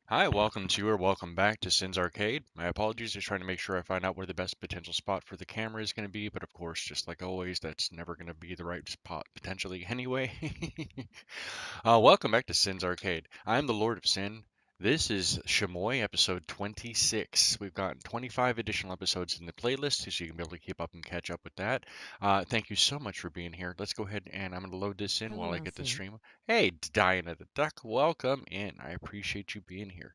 Hi, welcome to or welcome back to Sin's Arcade. My apologies, just trying to make sure I find out where the best potential spot for the camera is going to be, but of course, just like always, that's never going to be the right spot potentially anyway. Welcome back to Sin's Arcade. I'm the Lord of Sin. This is Chamois episode 26. We've got 25 additional episodes in the playlist, so you can be able to keep up and catch up with that. Thank you so much for being here. Let's go ahead and I'm going to load this in while Hello, I get the Elson. stream. Hey, Diana the Duck, welcome in. I appreciate you being here.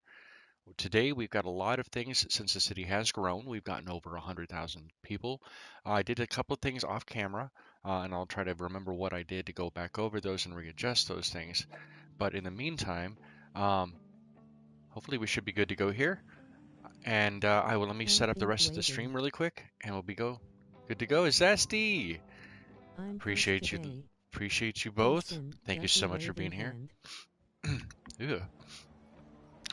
Today we've got a lot of things since the city has grown. We've gotten over 100,000 people. I did a couple of things off camera, and I'll try to remember what I did to go back over those and readjust those things. But in the meantime, um, hopefully we should be good to go here. And I will let me I set up the think rest of the waiting. stream really quick, and we'll be good to go. Zesty, I'm first appreciate you, today. appreciate you Hey, both. Sin, Thank you ducky so much for waving being here. hand. Ew.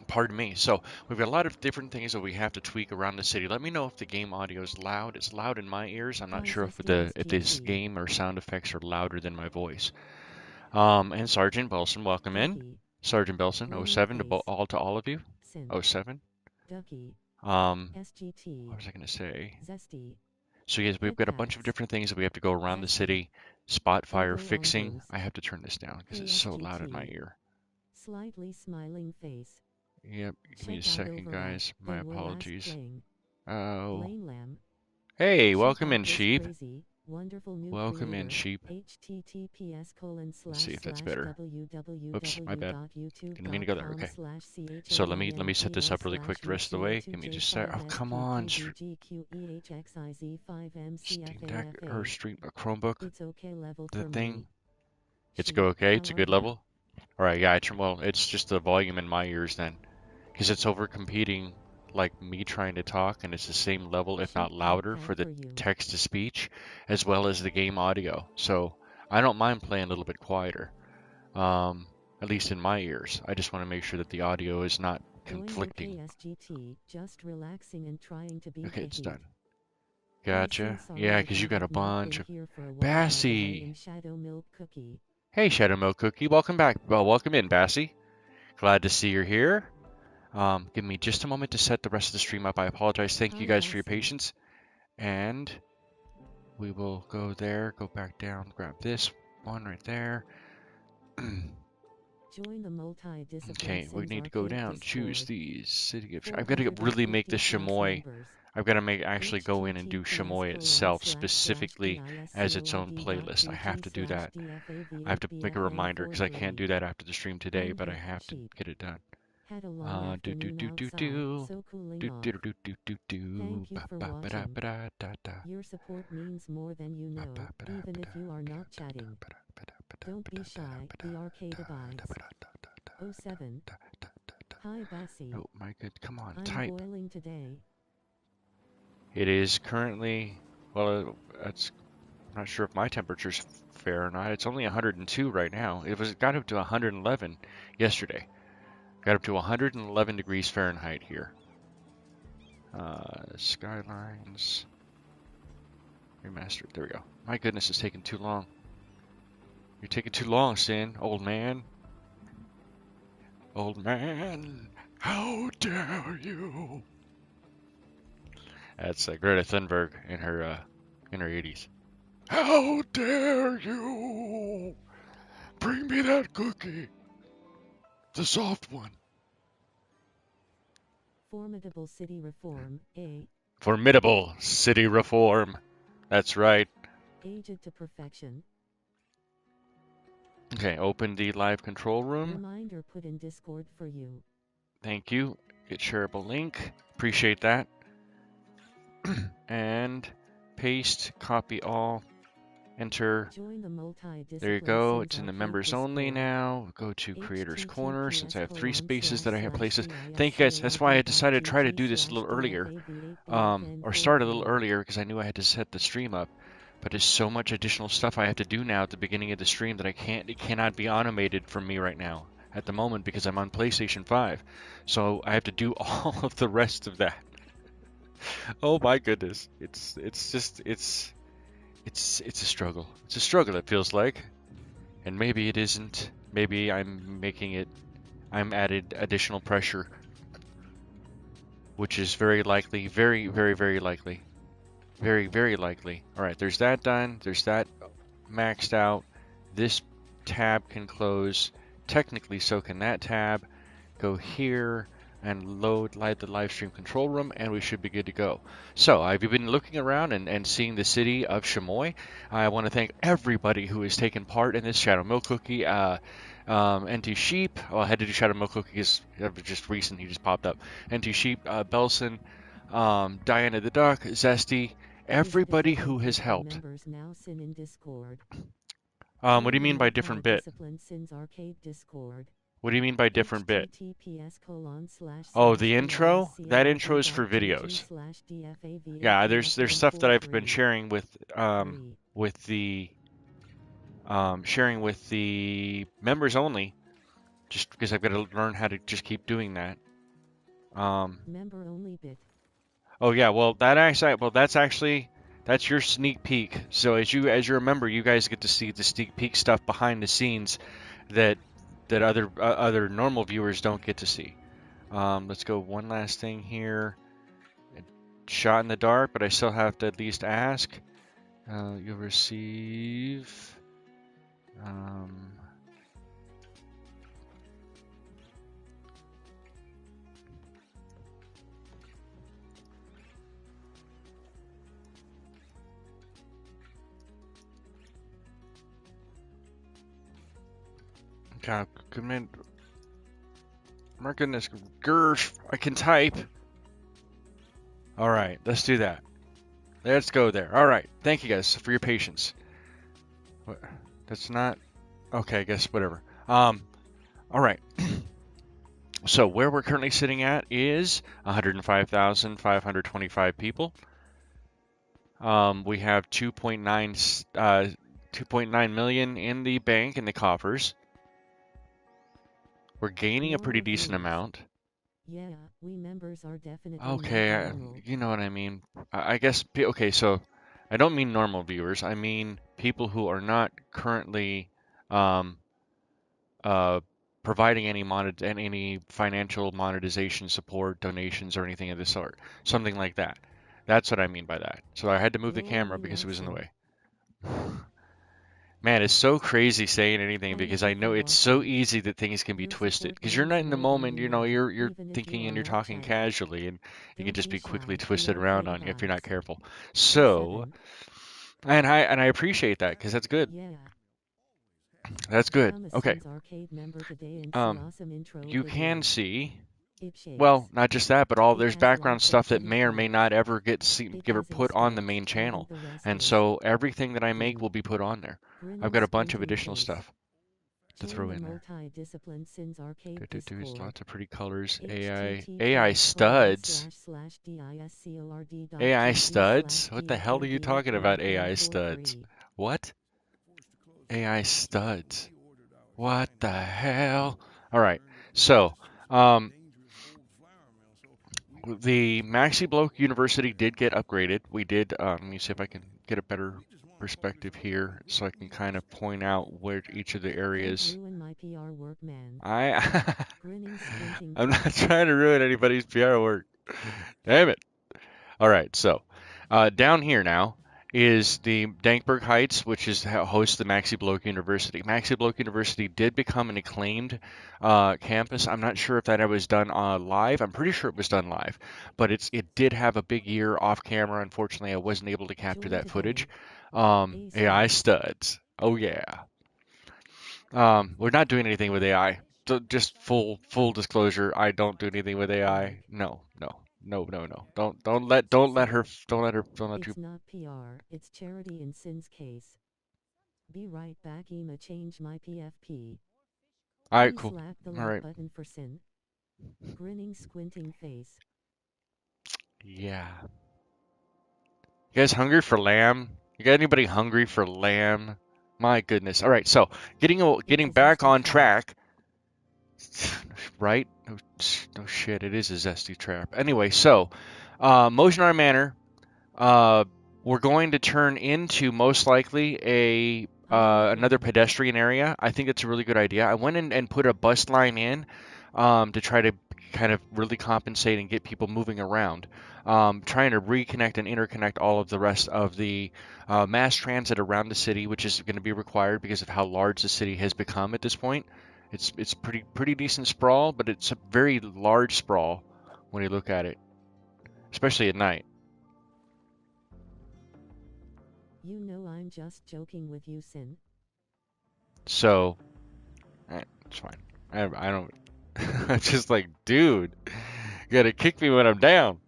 Pardon me. So we've got a lot of different things that we have to tweak around the city. Let me know if the game audio is loud. It's loud in my ears. I'm not Hi, sure Zesty if this SGT. game or sound effects are louder than my voice. And Sergeant Belson, welcome in. Ducky. Sergeant Belson, oh Glowing 07 to face. all of you. Sin. Oh 07. Ducky. What SGT. was I going to say? Zesty. So yes, we've Head got a bunch of pats. different things that we have to go around the Zesty. city. Spot fire Ego on fixing. ghost. I have to turn this down because it's so loud in my KSGT. ear. Slightly smiling face. Yep, give me a Check out second, overlap. guys. My When we're last apologies. playing. Oh, Lane Lamb. hey, Check welcome out in, this sheep. crazy, wonderful new Welcome in, creator. sheep. https colon Let's slash see if that's slash better. Oops, my bad. Didn't mean to go there. www.youtube.com Okay. slash So let me set this chamon up really quick slash the rest of the way. Give me just a sec. Oh, come on. Steam Deck or UTJ5MCFAFA. Stream a Chromebook. It's okay level The for thing. me. It's go Sheep, okay. how It's a are good ya? level. All right. Yeah. Well, it's just the volume in my ears then, because it's over competing like me trying to talk, and it's the same level, if not Sheep pat louder, pat for the for you. text to speech, as well as the game audio. So I don't mind playing a little bit quieter. Um, at least in my ears. I just want to make sure that the audio is not Doing conflicting. okay SGT, just relaxing and trying to beat Okay, the it's heat. done. Hi Sin, Gotcha. sorry Yeah, I 'cause you got a haven't bunch been of here for a while by the way. Bassy. And Shadow Milk Cookie. Hey, Shadow Milk Cookie, welcome back. Well, welcome in, Bassy. Glad to see you're here. Give me just a moment to set the rest of the stream up. I apologize. Thank you Hi guys for your Bassy. patience. And we will go there, go back down, grab this one right there. Join the multi-discipline Okay, we Sims need to go Arcade down. Choose Discord. these. City of. I've got to really make 450 this plus chamois. members. I've got to actually go in and do https chamois colon itself slash slash specifically as its own playlist. I have biscord.gg to do slash that. I have to make a reminder because I can't dfa8bfn43. do that after the stream today, but I Unhip have to sheep. get it done. Had a long Do do afternoon do do outside, do so cooling do off. do do do do do Thank you ba for ba ba da watching. ba da da da Your support means more than you ba ba know, ba da even ba if da you are ga not da da chatting. ba da ba da ba da Don't ba be da da shy, ba da the arcade da da abides. ba da da da da Oh 07. da da da da. Hi Bassy. Oh my good, come on, I'm type. boiling today. It is currently, well, that's, I'm not sure if my temperature's fair or not. It's only 102 right now. It got up to 111 yesterday. Got up to 111 degrees Fahrenheit here. Skylines Remastered. There we go. My goodness, it's taking too long. You're taking too long, Sin. Old man. Old man. How dare you? That's Greta Thunberg in her 80s. How dare you? Bring me that cookie. The soft one. Formidable city reform, A. Formidable city reform. That's right. Aged to perfection. Okay, open the live control room. Reminder put in Discord for you. Thank you. Get shareable link. Appreciate that. And paste, copy all, enter. Join the There you multi-discipline go. Sims It's in the Arcade members only Discord. now. Go to Creators Corner since I https have three colon spaces slash that I have slash places. Thank you guys. That's why I decided to try to biscord.gg do this a slash little earlier, or start a little dfa8bfn43. earlier because I knew I had to set the stream up. But there's so much additional stuff I have to do now at the beginning of the stream that it cannot be automated from me right now at the moment because I'm on PlayStation 5. So I have to do all of the rest of that. Oh my goodness. It's a struggle. It's a struggle it feels like. And maybe it isn't. Maybe I'm added additional pressure which is very likely, very, very, very likely. Very, very likely. All right, there's that done. There's that maxed out. This tab can close. Technically, so can that tab. Go here and light the live stream control room, and we should be good to go. So I've been looking around and seeing the city of Chamois. I want to thank everybody who has taken part in this. Shadow Milk Cookie, NT Sheep. Well, I had to do Shadow Milk Cookie because it was just recent. He just popped up. NT Sheep, Belson, Diana the Duck, Zesty. Everybody who has helped. Members now sin in Discord. What do you mean by different bit? Sins Arcade Discord. What do you mean by different bit? https:// Oh, the intro? That intro is for videos. Yeah, there's stuff that I've been sharing with the members only, just because I've got to learn how to just keep doing that. Member only bit. Oh yeah, well that's your sneak peek. So as you remember, you guys get to see the sneak peek stuff behind the scenes that other normal viewers don't get to see. Let's go one last thing here. Shot in the dark, but I still have to at least ask. You'll receive. God, command. My goodness, Gersh, I can type. All right, let's do that. Let's go there. All right, thank you guys for your patience. What? That's not okay. I guess whatever. All right. So where we're currently sitting at is 105,525 people. We have 2.9 million in the bank in the coffers. We're gaining a pretty decent amount. Yeah, we members are definitely okay. You know what I mean. I guess okay. So I don't mean normal viewers. I mean people who are not currently providing any financial monetization support, donations, or anything of the sort. Something like that. That's what I mean by that. So I had to move the camera because it was in the way. Man, it's so crazy saying anything because I know it's so easy that things can be twisted. Because you're not in the moment, you know, you're thinking and you're talking casually, and it can just be quickly twisted around on you if you're not careful. So, and I appreciate that because that's good. That's good. Okay. You can see, well, not just that, but there's background stuff that may or may not ever get put on the main channel. And so everything that I make will be put on there. I've got a bunch of additional stuff to throw in there. There's lots of pretty colors. AI studs. AI studs? What the hell are you talking about, AI studs? What? AI studs. What the hell? All right. So, the Maxi Bloke University did get upgraded. We did. Let me see if I can get a better perspective here, so I can kind of point out where each of the areas. I'm not trying to ruin anybody's PR work. Damn it. All right. So, down here now is the Dankburg Heights, which hosts the Maxi Bloke University. Maxi Bloke University did become an acclaimed campus. I'm not sure if that was done live. I'm pretty sure it was done live, but it did have a big year off camera. Unfortunately, I wasn't able to capture that footage. AI studs. Oh yeah. We're not doing anything with AI. So just full disclosure, I don't do anything with AI. No. Don't let her. It's not PR, it's charity in Sin's case. Be right back. Ema change my PFP. All right, cool. Slap the All right. button for Sin. Grinning, squinting face. Yeah. You guys hungry for lamb? You got anybody hungry for lamb? My goodness. All right, so getting back on track. Right? No shit, it is a zesty trap. Anyway, so Mojonar Manor, we're going to turn into most likely another pedestrian area. I think that's a really good idea. I went in and put a bus line in to try to kind of really compensate and get people moving around. Trying to reconnect and interconnect all of the rest of the mass transit around the city, which is going to be required because of how large the city has become at this point. It's pretty decent sprawl, but it's a very large sprawl when you look at it, especially at night. You know I'm just joking with you, Sin. So it's fine. I don't. I'm just like, dude, you gotta kick me when I'm down.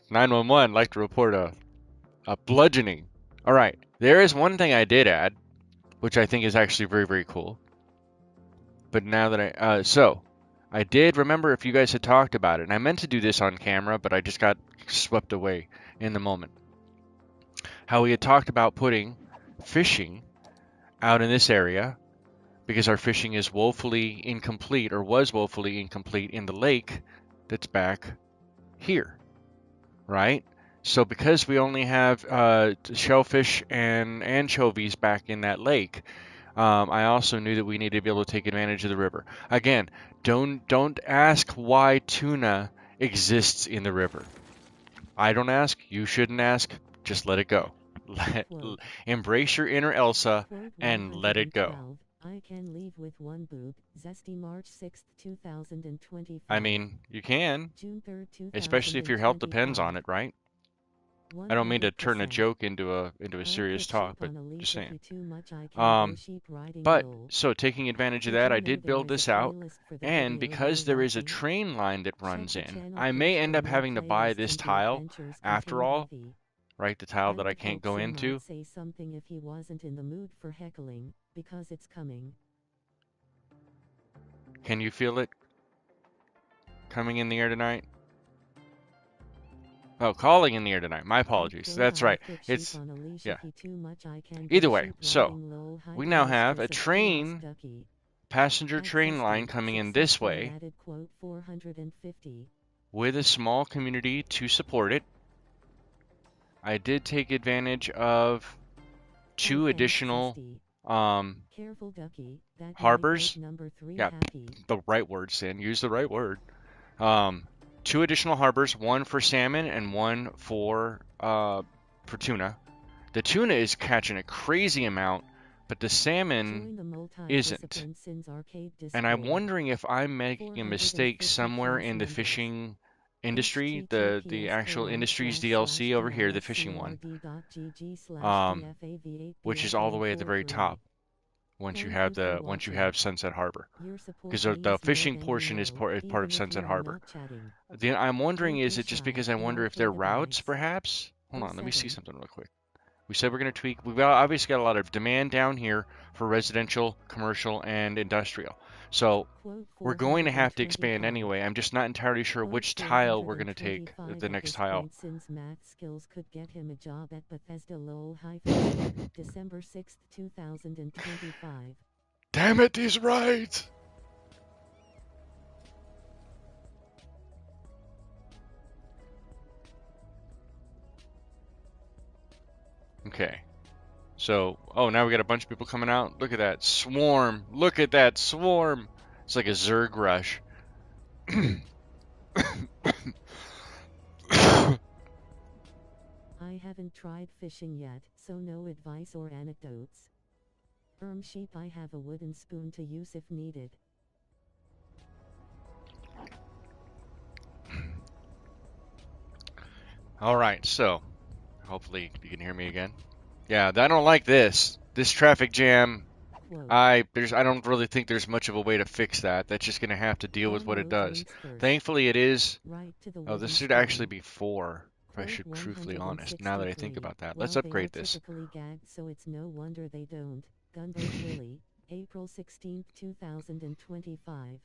911, like to report a bludgeoning. All right, there is one thing I did add, which I think is actually very, very cool. But now that I did remember if you guys had talked about it, and I meant to do this on camera, but I just got swept away in the moment. How we had talked about putting fishing out in this area because our fishing is woefully incomplete or was woefully incomplete in the lake that's back here, right? So because we only have shellfish and anchovies back in that lake, I also knew that we needed to be able to take advantage of the river. Again, don't ask why tuna exists in the river. I don't ask. You shouldn't ask. Just let it go. Embrace your inner Elsa and let it go. I can leave with one boob. Zesty March 6th, 2025. I mean, you can, June 3rd, especially if your health depends on it, right? I don't mean to turn a 100%. joke into a serious talk, but just saying. But so taking advantage of that, I did build this out, and because there is a train line that runs in, I may end up having to buy this tile after all, right? The tile that I can't go into. Say something if he wasn't in the mood for heckling, because it's coming. Can you feel it coming in the air tonight? Oh, calling in the air tonight. My apologies. That's right. It's, yeah. Either way, so we now have a train, passenger train line coming in this way with a small community to support it. I did take advantage of 2 additional harbors. Yeah, the right word, Sin. Use the right word. 2 additional harbors, one for salmon and one for tuna. The tuna is catching a crazy amount, but the salmon isn't. And I'm wondering if I'm making a mistake somewhere in the fishing industry, the actual industries DLC over here, the fishing one, which is all the way at the very top once you have Sunset Harbor, because the fishing portion is part of Sunset Harbor. I'm wondering, is it just because I wonder if they're routes, perhaps? Hold on, let me see something real quick. We said we're going to tweak. We've obviously got a lot of demand down here for residential, commercial, and industrial. So we're going to have to expand anyway. I'm just not entirely sure which tile we're going to take the next tile. Since math skills could get him a job at Bethesda lol December 6th, 2025. Damn it, he's right! Okay. So, oh, now we got a bunch of people coming out. Look at that swarm. Look at that swarm. It's like a Zerg rush. I haven't tried fishing yet, so no advice or anecdotes. Sheep, I have a wooden spoon to use if needed. Alright, so hopefully you can hear me again. Yeah, I don't like this. This traffic jam. I don't really think there's much of a way to fix that. That's just gonna have to deal with what it does. Thankfully it is. Oh, this should actually be 4, if I should be truthfully honest, now that I think about that. Let's upgrade this. So it's no wonder they don't. Gunboat Willie, April 16th, 2025.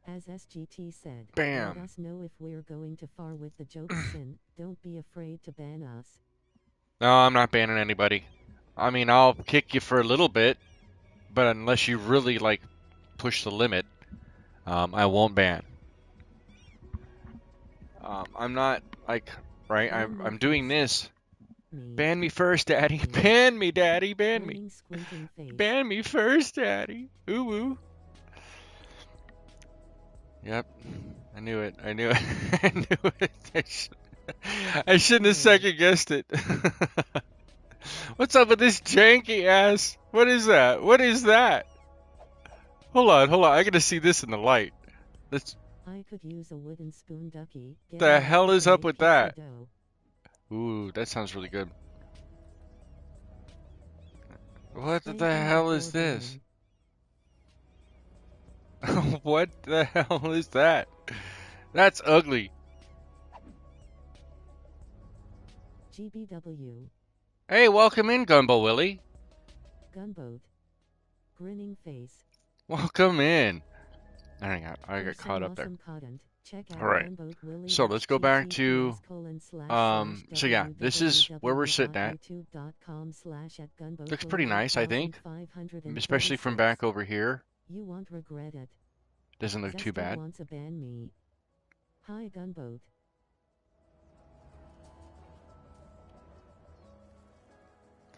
As SGT said, Bam. let us know if we're going too far with the jokes. Sin, don't be afraid to ban us. No, I'm not banning anybody. I mean, I'll kick you for a little bit, but unless you really, like, push the limit, I won't ban. I'm not, like, right, I'm doing this. Ban me first, Daddy. Ban me, Daddy. Ban me. Ban me first, Daddy. Ooh, ooh. Yep. I knew it. I knew it. I knew it. I shouldn't have Error. second guessed it. What's up with this janky ass? What is that? What is that? Hold on, hold on. I gotta see this in the light. That's, I could use a wooden spoon ducky. the Getting hell ready is to up make with pizza that? dough. Ooh, that sounds really good. What the Spanking hell is before this? buying. What the hell is that? That's ugly. GBW. Hey, welcome in, Gumbo Willie. Gunboat. Grinning face. Welcome in. I For got some caught up there. awesome content, check All out right. Gunboat Willie So let's go back to https:// so yeah, this is where we're sitting at. www.youtube.com/@gunboat Looks pretty Willie nice, I think. Especially from 8536. back over here. You won't regret it. Doesn't look too Zesty bad. wants to ban me. Hi Gunboat.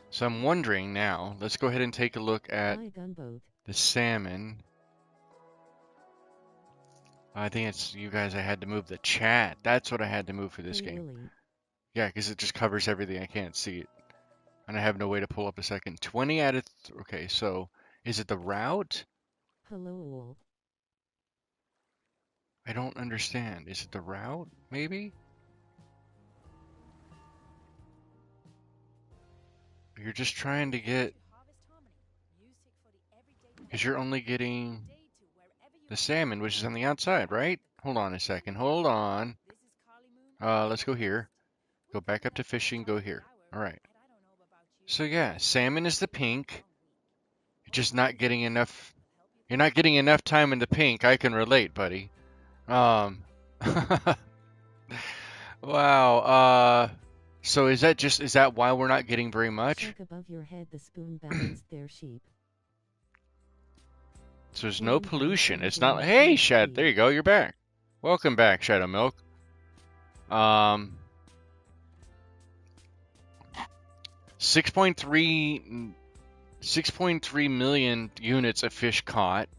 So I'm wondering now, let's go ahead and take a look at Hi Gunboat. the salmon. I think it's you guys. I had to move the chat. That's what I had to move for this Hey game. Willie. Yeah, because it just covers everything. I can't see it. And I have no way to pull up a second. 20 out of... Okay, so is it the route? Hello all. I don't understand. Is it the route, maybe? You're just trying to get... Because you're only getting the salmon, which is on the outside, right? Hold on a second. Hold on. Let's go here. Go back up to fishing. Go here. All right. So yeah, salmon is the pink. You're just not getting enough... You're not getting enough time in the pink. I can relate, buddy. Um... Wow. So is that why we're not getting very much? Check above your head the spoon balanced their sheep. So there's no pollution. It's not. Hey, Hey, Shad. There you go. You're back. Welcome back, Shadow Milk. Um, 6.3 million units of fish caught.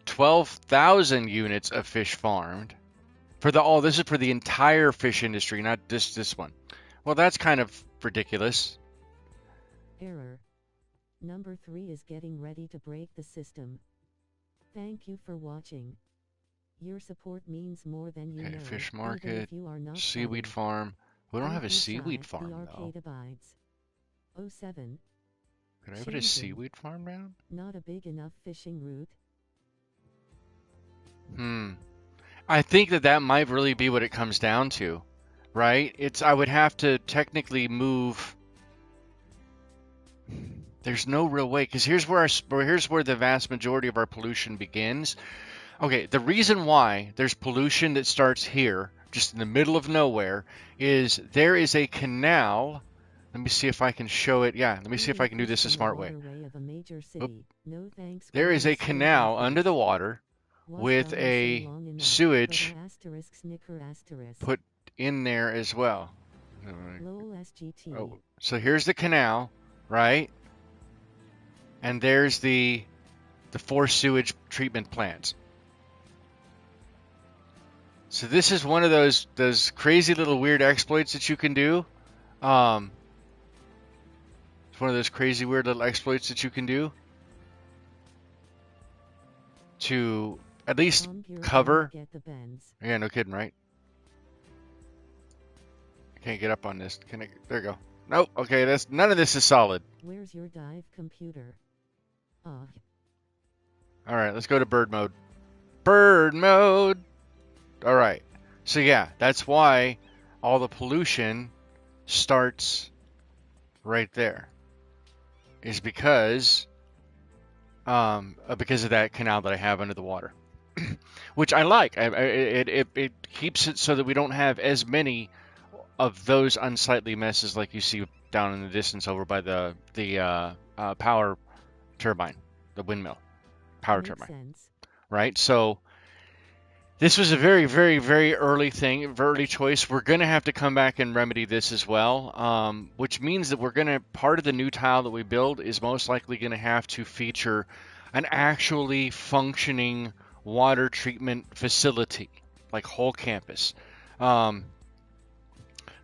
12,000 units of fish farmed. This is for the entire fish industry, not this one. Well, that's kind of ridiculous. Error. Number 3 is getting ready to break the system. Thank you for watching. Your support means more than you know. Fish even market, if you are not seaweed subbing. farm. We don't have a Deep seaweed inside, farm the though. arcade abides. 07. Could I put a Changing. seaweed farm down? Not a big enough fishing route. I think that might really be what it comes down to, right? I would have to technically move. There's no real way, because here's where the vast majority of our pollution begins. Okay, the reason why there's pollution that starts here, just in the middle of nowhere, is there is a canal. Let me see if I can show it. Yeah, let me see if I can do this a smart way. No thanks, There is a canal under the water with a sewage put in there as well. Oh, so here's the canal, right? And there's the forced sewage treatment plants. So this is one of those crazy little weird exploits that you can do. It's one of those crazy weird little exploits that you can do to at least cover. Yeah, no kidding, right? I can't get up on this. Can I? There you go. Nope. Okay, none of this is solid. Where's your dive computer? All right, let's go to bird mode. Bird mode. All right. So yeah, that's why all the pollution starts right there. Is because of that canal that I have under the water, which I like. It keeps it so that we don't have as many of those unsightly messes like you see down in the distance over by the power turbine, the windmill power turbine. Sense. Right? So this was a very, very, very early choice. We're going to have to come back and remedy this as well, which means that part of the new tile that we build is most likely going to have to feature an actually functioning water treatment facility, like whole campus. Um,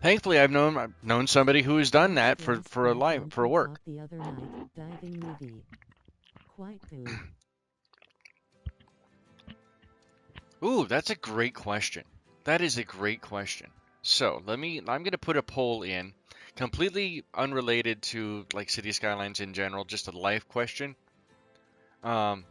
Thankfully, I've known somebody who has done that Last for a spot life on for work. Peacock the other night, diving movie. Quite poo. Ooh, that's a great question. That is a great question. So I'm gonna put a poll in, completely unrelated to like city skylines in general, just a life question. Um,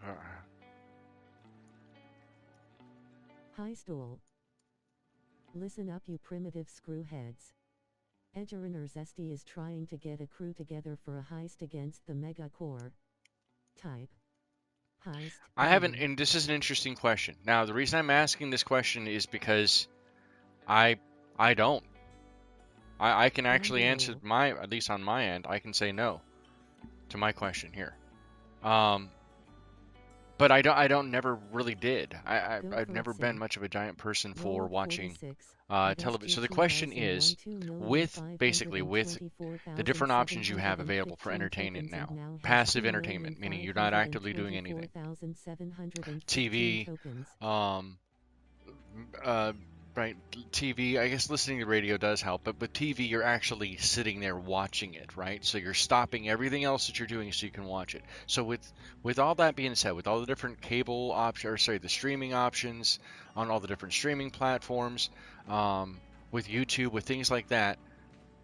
uh, High stool. Listen up, you primitive screwheads. Edgerunner Zesty is trying to get a crew together for a heist against the Mega Core. Type. Heist. I haven't, Name. and this is an interesting question. Now, the reason I'm asking this question is because I I don't. I can actually answer Rumble. my, at least on my end, I can say no to my question here. Um, but I don't never really did. Go I've never been Fritzing. much of a giant person for Roll watching 46. At television. SG So the question 2001 is, with basically with the different options you have available for 2,724,715 entertainment tokens and now, now has passive entertainment, meaning you're not actively doing anything, 2,524,715 TV, tokens. um, uh, right, TV. I guess listening to radio does help, but with TV, you're actually sitting there watching it, right? So you're stopping everything else that you're doing so you can watch it. So with all that being said, with all the different cable options, or sorry, the streaming options on all the different streaming platforms, with YouTube, with things like that,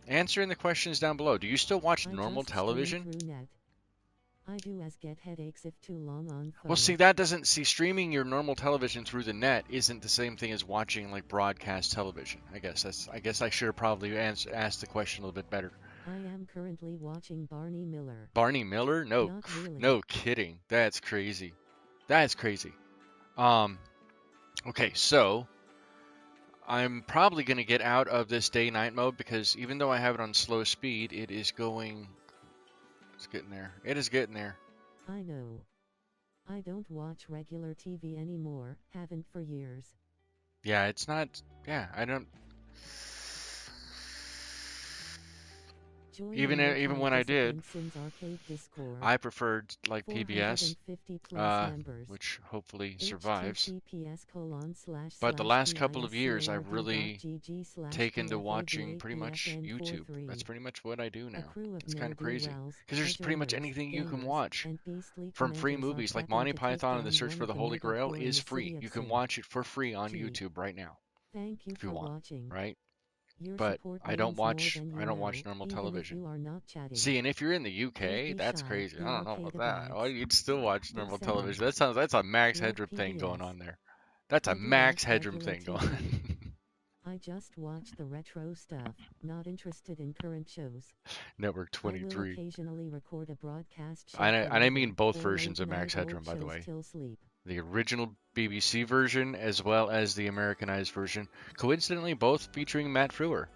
answering the questions down below. Do you still watch I normal just stream television? through net. I do as get headaches if too long on Well, see, phone. that doesn't see streaming your normal television through the net isn't the same thing as watching like broadcast television. I guess I should have probably asked the question a little bit better. I am currently watching Barney Miller. Barney Miller? No, Not really. no kidding. That's crazy. That's crazy. Um, okay, so I'm probably gonna get out of this day-night mode because even though I have it on slow speed, it is going. It's getting there. It is getting there. I know. I don't watch regular TV anymore, haven't for years. Yeah, it's not. Yeah, I don't. Join the Even when I did, multi-disciplined Sims Arcade Discord. I preferred like PBS, 450 plus members. which hopefully survives. But the last couple of years, I've really taken to watching pretty much YouTube. That's https://skyscrolland/pfavapn43. pretty much what I do A now. crew of It's kind of no-do crazy wells, because there's pretty much edgerunners, anything you can gamers, watch and beastly from free commenters are movies like prepping Monty to take Python and the down Search one for of the the Holy Grail megacore in is the city free. of You can Sin. watch it for free on T. YouTube right now Thank you if you for want, watching. right? Your But support I don't means more watch than I you don't watch know, normal even if television. you are not chatting. See, and if you're in the Don't UK, be that's shy, crazy. I you don't know about arcade that. Oh, abags. you'd still watch Big normal 7. television. That's a Max Not Headroom thing going PBS. on there. That's a I do Max watch Headroom regular thing TV. going. I just watch the retro stuff, not interested in current shows. Network I will 23. occasionally record a broadcast show I mean forever, both or late versions of night Max old Headroom, by the shows way. till sleep. The original BBC version as well as the Americanized version, coincidentally both featuring Matt Frewer.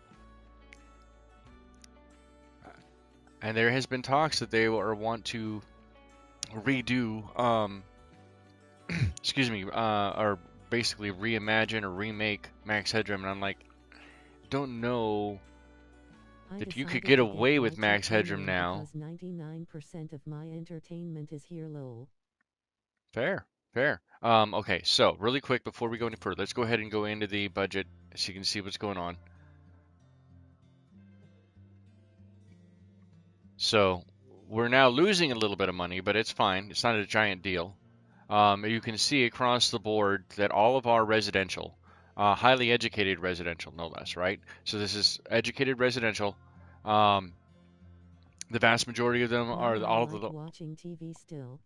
And there has been talks that they want to redo, excuse me, or basically reimagine or remake Max Headroom, and I'm like, don't know I if you could decided get to get away with YT Max Headroom Premium now. because 99% of my entertainment is here lol. Fair, fair. Okay, so really quick before we go any further, let's go ahead and go into the budget so you can see what's going on. So we're now losing a little bit of money, but it's fine. It's not a giant deal. You can see across the board that all of our residential, highly educated residential, no less, right? So this is educated residential. Um, the vast majority of them are Now I all of like the. watching TV still.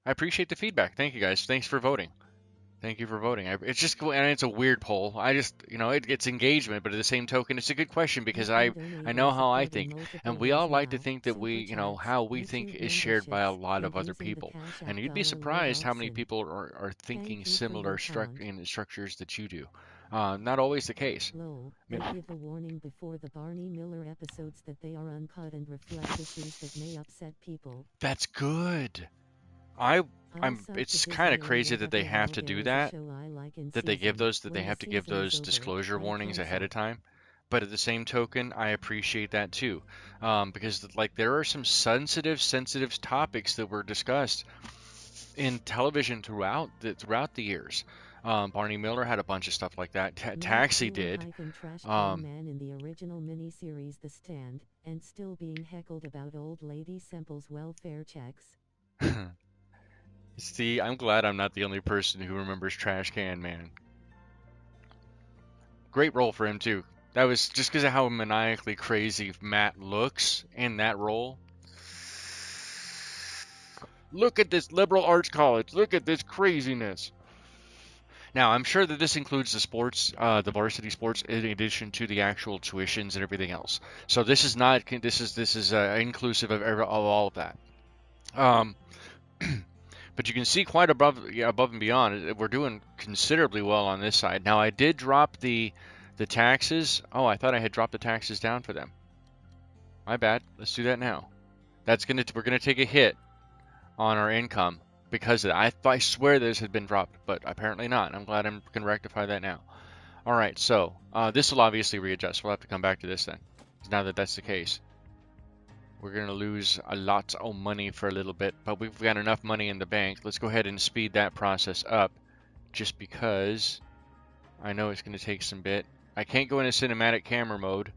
I appreciate the feedback. Thank you guys. Thanks for voting. Thank you for voting. It's just, and it's a weird poll. I just, it's engagement, but at the same token, it's a good question You because can I donate know and how I support in think, multiple and we ways all like to now. think that Super chats, how we think YouTube is shared by a memberships, lot of and other using the people, Cash and App you'd be dollar surprised logout how many sin. people are Thank thinking you for similar your pound. in structures that you do. Not always the case. Lol, I they mean, give a warning before the Barney Miller episodes that they are uncut and reflect issues that may upset people. that's good. I, I'll sub to it's kind of Disney crazy that they whenever have while to there do is a that. show I like in That they give season. those, that they When the have to give season's those over, disclosure I'll warnings ahead of cancel. time. But at the same token, I appreciate that too, because like there are some sensitive topics that were discussed in television throughout the years. Barney Miller had a bunch of stuff like that. Not Taxi cooler did. hyphen trash can Um, man in the original miniseries The Stand, and still being heckled about old lady Semple's welfare checks. See, I'm glad I'm not the only person who remembers Trash Can Man. Great role for him too. That was just because of how maniacally crazy Matt looks in that role. Look at this liberal arts college. Look at this craziness. Now, I'm sure that this includes the sports, the varsity sports, in addition to the actual tuitions and everything else. So this is not this is inclusive of all of that. Um, but you can see quite above, yeah, above and beyond. We're doing considerably well on this side. Now, I did drop the taxes. Oh, I thought I had dropped the taxes down for them. My bad. Let's do that now. We're gonna take a hit on our income because of that. I swear this had been dropped, but apparently not. I'm glad I'm going to rectify that now. All right, so this will obviously readjust. We'll have to come back to this then. Now that that's the case, we're going to lose a lot of money for a little bit, but we've got enough money in the bank. Let's go ahead and speed that process up just because I know it's going to take some bit. I can't go into cinematic camera mode.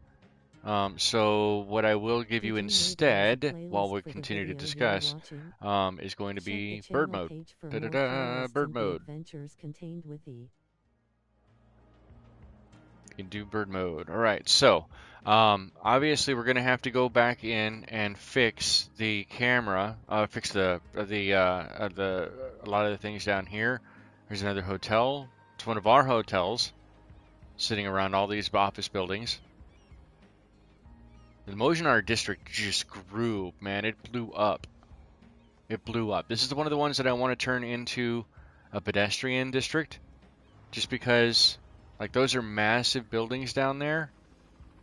So what I will give you Did you know there is a instead, while playlist we for the continue to video you're discuss, watching? is going to Check the be bird channel mode. page for Da da more da, playlists bird and the mode. adventures contained within. You can do bird mode. All right, so obviously we're going to have to go back in and fix the camera, fix the a lot of the things down here. There's another hotel. It's one of our hotels, sitting around all these office buildings. The Mojonar district just grew, man. It blew up. It blew up. This is one of the ones that I want to turn into a pedestrian district, just because, like, those are massive buildings down there.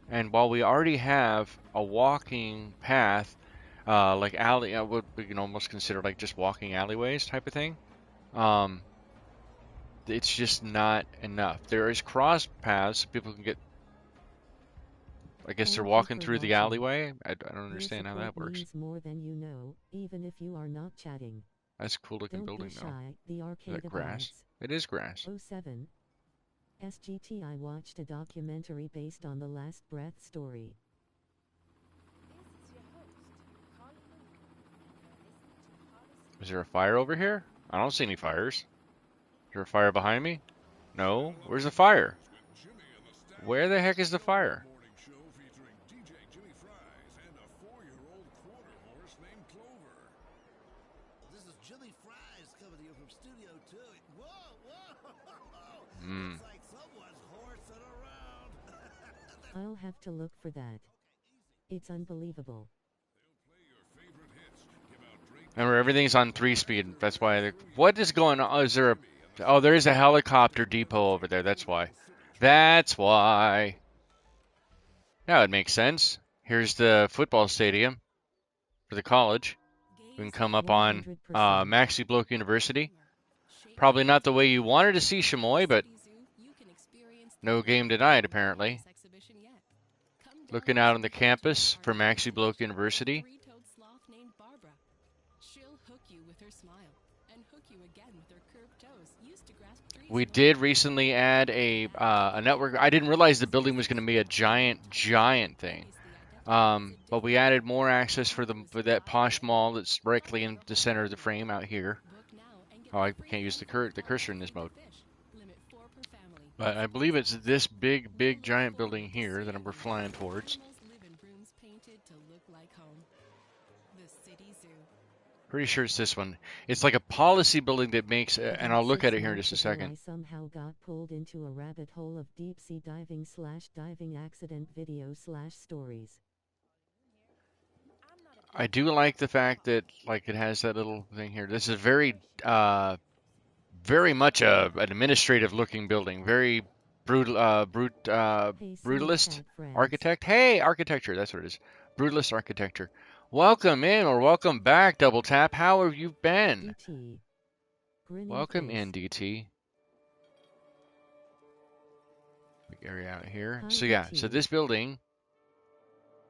And while we already have a walking path, like alley, what we can almost consider like just walking alleyways type of thing, um, it's just not enough. There is cross paths. People can get, I guess they're Thank you walking for through the watching. alleyway. I don't Your understand how support that works. means more than you know, even if you are not chatting. That's a cool looking Don't be building though. shy, the Is arcade that grass? abides. It is grass. Oh 07. SGT I watched a documentary based on the Last Breath story. Is there a fire over here? I don't see any fires. Is there a fire behind me? No. Where's the fire? Where the heck is the fire? This is Jimmy Fries coming to you from Studio 2. Whoa, whoa! Hmm. It's like someone's horsing around. I'll have to look for that. It's unbelievable. Remember, everything's on 3-speed. That's why. What is going on? Oh, is there a? Oh, there is a helicopter depot over there. That's why. That's why. That would make sense. Here's the football stadium for the college. We can come up on 100%. Maxi Bloke University. Probably not the way you wanted to see Chamois, but no game denied, apparently. Looking out on the campus for Maxi Bloke University. We did recently add a network. I didn't realize the building was going to be a giant thing. But we added more access for that posh mall that's directly in the center of the frame out here. Oh, I can't use the cursor in this mode. But I believe it's this big giant building here that we're flying towards. Pretty sure it's this one. It's like a policy building that makes, and I'll look at it here in just a second. I somehow got pulled into a rabbit hole of deep sea diving accident video/stories. I do like the fact that like it has that little thing here. This is very much an administrative looking building. Very Hey, Super Brutalist Cat friends. Architect. Hey, Architecture, that's what it is. Brutalist Architecture. Welcome in or welcome back, Double Tap. How have you been? DT. Grinning Welcome face. in, DT. Big area out here. Hi, So yeah, so DT. this building,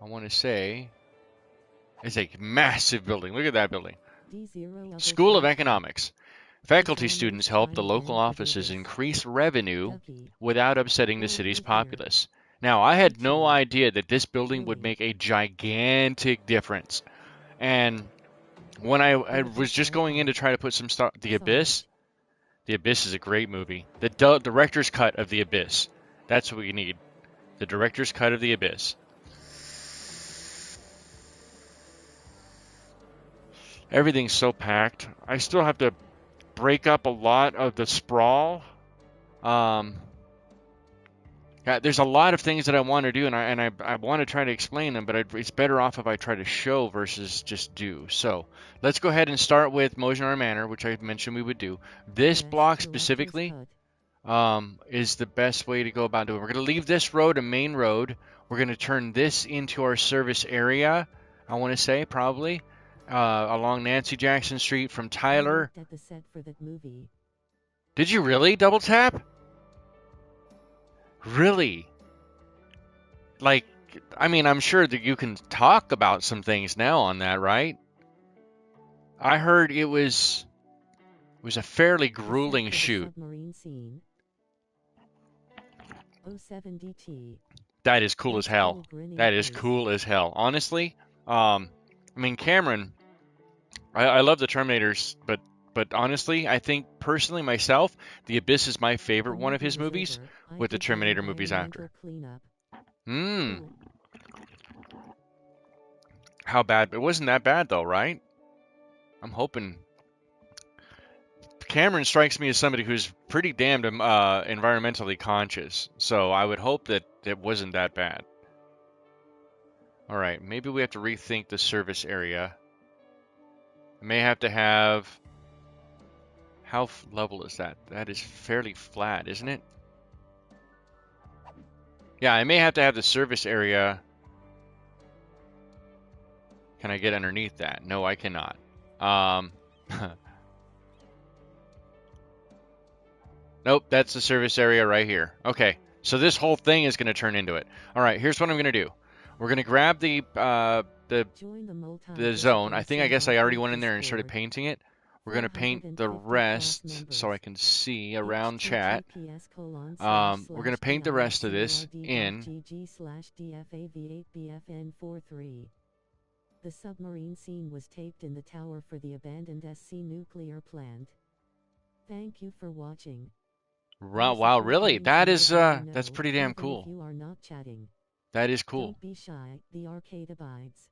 I want to say, is a massive building. Look at that building. D0 School of country. Economics. It's Faculty students almost help the time local again for the offices abyss. increase revenue Ducky. without upsetting the city's Over here. populace. Now, I had no DT. idea that this building would Really. make a gigantic difference. And when I was just going in to try to put some stuff, The Abyss is a great movie. The director's cut of The Abyss. That's what we need. The director's cut of The Abyss. Everything's so packed. I still have to break up a lot of the sprawl. Yeah, there's a lot of things that I want to do, and I want to try to explain them, but it's better off if I try to show versus just do. So let's go ahead and start with Mosnar Manor, which I mentioned we would do. This Yes, block director's specifically cut. is the best way to go about doing it. We're going to leave this road a main road. We're going to turn this into our service area, I want to say, probably, along Nancy Jackson Street from I Tyler. looked at the set for that movie. Did you really, Double Tap? Really? Like, I mean, I'm sure that you can talk about some things now on that, right? I heard it was a fairly The set grueling for the shoot. submarine scene. 07DT. That is cool as That's hell. cool grinning That is face. cool as hell. Honestly, I mean, Cameron, I love the Terminators, but honestly, I think personally myself, The Abyss is my The favorite one of movie his was movies, over. I with the did the Terminator movies after. environmental cleanup. Hmm. Cool. How bad? It wasn't that bad though, right? I'm hoping. Cameron strikes me as somebody who's pretty damned environmentally conscious, so I would hope that it wasn't that bad. All right, maybe we have to rethink the service area. I may have to have. How level is that? That is fairly flat, isn't it? Yeah, I may have to have the service area. Can I get underneath that? No, I cannot. Nope, that's the service area right here. Okay, so this whole thing is going to turn into it. All right, here's what I'm going to do. We're going to grab the Join zone. I think I guess I already went in there and started Discord. painting it. We're going to paint the 450 rest class so I can see around chat. https:// We're going to paint the rest of this in. /dfavh-bfn43. The submarine scene was taped in the tower for the abandoned SC nuclear plant. Thank you for watching. Wow, really? That is that's pretty damn Even cool. if you are not chatting. That is cool. Don't be shy, the arcade abides.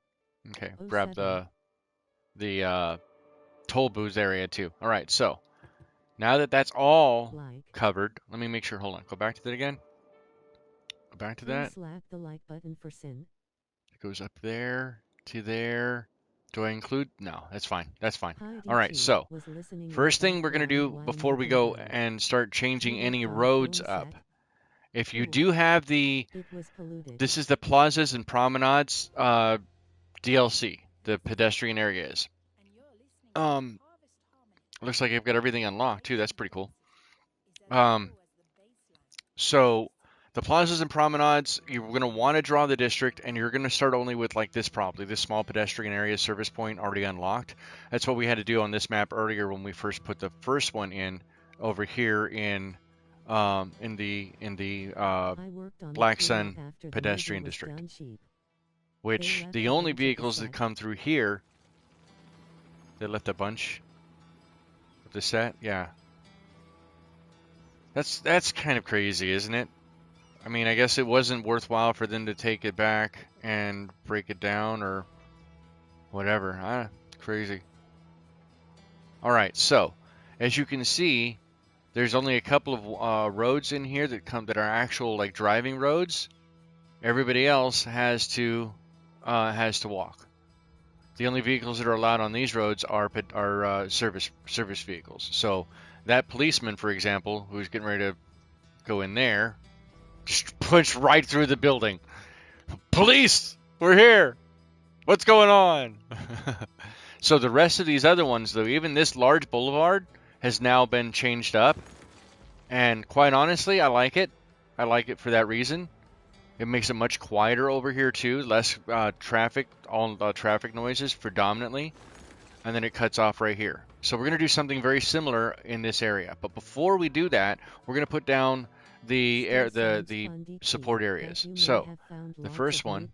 Okay, grab the toll booth area too. All right, so now that that's all covered, let me make sure. Hold on, go back to that again. Go back to that. Slap the like button for sin. It goes up there to there. Do I include? No, that's fine. That's fine. Hi, All right, so first thing we're going to do before we go and start changing any roads up. If you do have this is the plazas and promenades DLC, the pedestrian areas. Looks like I've got everything unlocked too. That's pretty cool. So the plazas and promenades, you're going to want to draw the district, and you're going to start only with like this, probably this small pedestrian area service point already unlocked. That's what we had to do on this map earlier when we first put the first one in over here in the Black Sun pedestrian district, which the only vehicles that come through here. They left a bunch of the set, yeah. That's kind of crazy, isn't it? I mean, I guess it wasn't worthwhile for them to take it back and break it down or whatever. Crazy. All right, so as you can see, there's only a couple of roads in here that are actual like driving roads. Everybody else has to walk. The only vehicles that are allowed on these roads are service vehicles. So that policeman, for example, who's getting ready to go in there, Just punched right through the building. Police! We're here! What's going on? So the rest of these other ones, though, even this large boulevard has now been changed up. And quite honestly, I like it. I like it for that reason. It makes it much quieter over here too, less traffic, all traffic noises predominantly, and then it cuts off right here. So we're going to do something very similar in this area. But before we do that, we're going to put down the support areas. So the first one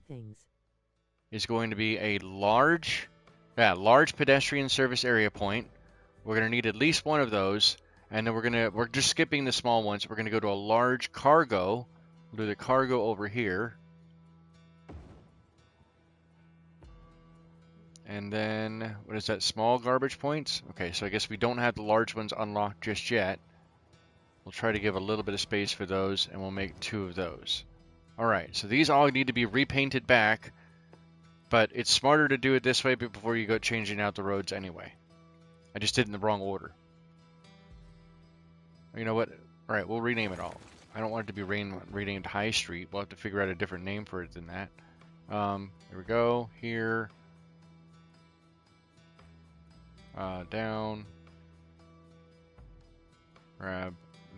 is going to be a large pedestrian service area point. We're going to need at least one of those, and then we're just skipping the small ones. We're going to go to a large cargo. We'll do the cargo over here. And then, what is that, small garbage points? Okay, so I guess we don't have the large ones unlocked just yet. We'll try to give a little bit of space for those, and we'll make 2 of those. Alright, so these all need to be repainted back, but it's smarter to do it this way before you go changing out the roads anyway. I just did it in the wrong order. You know what? Alright, we'll rename it all. I don't want it to be renamed High Street. We'll have to figure out a different name for it than that. Here we go. Here. Down. Grab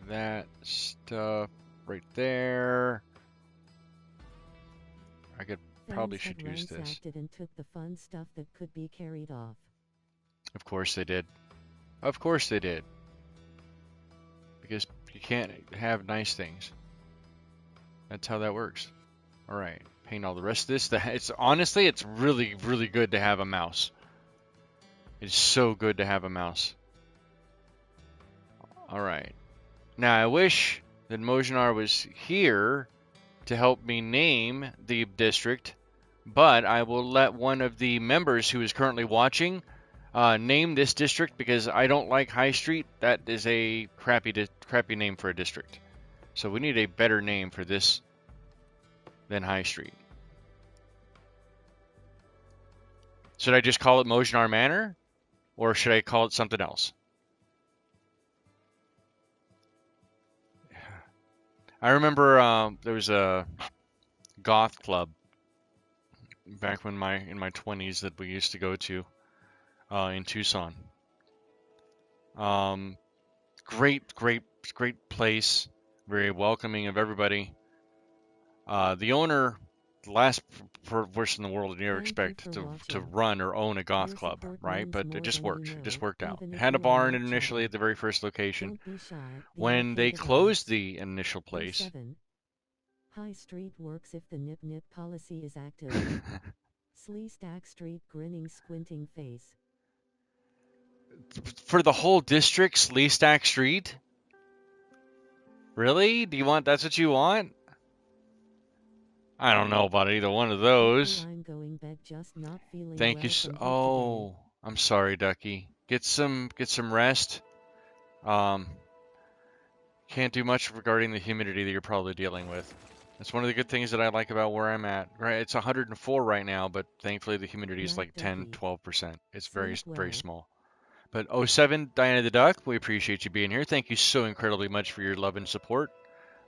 that stuff right there. I probably should use this. Acted and took the fun stuff that could be carried off. Of course they did. Of course they did. Because you can't have nice things. That's how that works. Alright, paint all the rest of this. Honestly, it's really, really good to have a mouse. It's so good to have a mouse. Alright. Now, I wish that Mojonar was here to help me name the district, but I will let one of the members who is currently watching name this district because I don't like High Street. That is a crappy name for a district. So we need a better name for this than High Street. Should I just call it Mojonar Manor? Or should I call it something else? I remember there was a goth club back when in my 20s that we used to go to in Tucson. Great place, very welcoming of everybody. The owner, the last person in the world you ever expect to run or own a goth club, right? But it just worked. It just worked out. It had a barn initially at the very first location. When they closed the initial place, High Street works if the nip policy is active. Slee Stack Street grinning squinting face. For the whole district, Slee Stack Street? Really? That's what you want? I don't know about either one of those. I'm going bed just not feeling Thank you. Oh, I'm sorry, Ducky. Get some rest. Can't do much regarding the humidity that you're probably dealing with. That's one of the good things that I like about where I'm at. Right, it's 104 right now, but thankfully the humidity is like 10, 12%. It's very small. But 07 Diana the Duck, we appreciate you being here. Thank you so incredibly much for your love and support.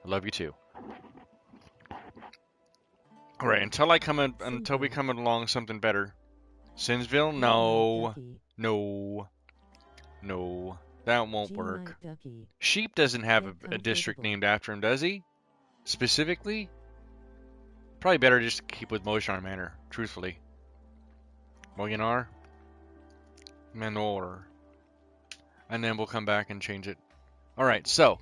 I love you too. All right, until we come along something better. Sinsville? No, that won't work. Sheep doesn't have a district named after him, does he? Specifically? Probably better just to keep with Mojonar Manor, truthfully. Mojonar Manor. And then we'll come back and change it. Alright, so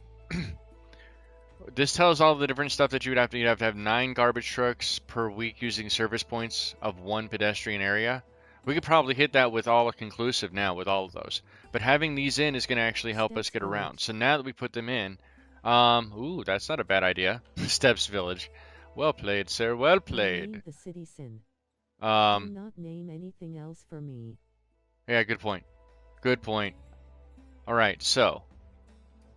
this tells all the different stuff that you'd have to have 9 garbage trucks per week using service points of 1 pedestrian area. We could probably hit that with all conclusive now with all of those. But having these in is going to actually help us get around. So now that we put them in, ooh, that's not a bad idea. Steps Village. Well played, sir. Well played. The city sin. Do not name anything else for me. Yeah, good point. Good point. All right, so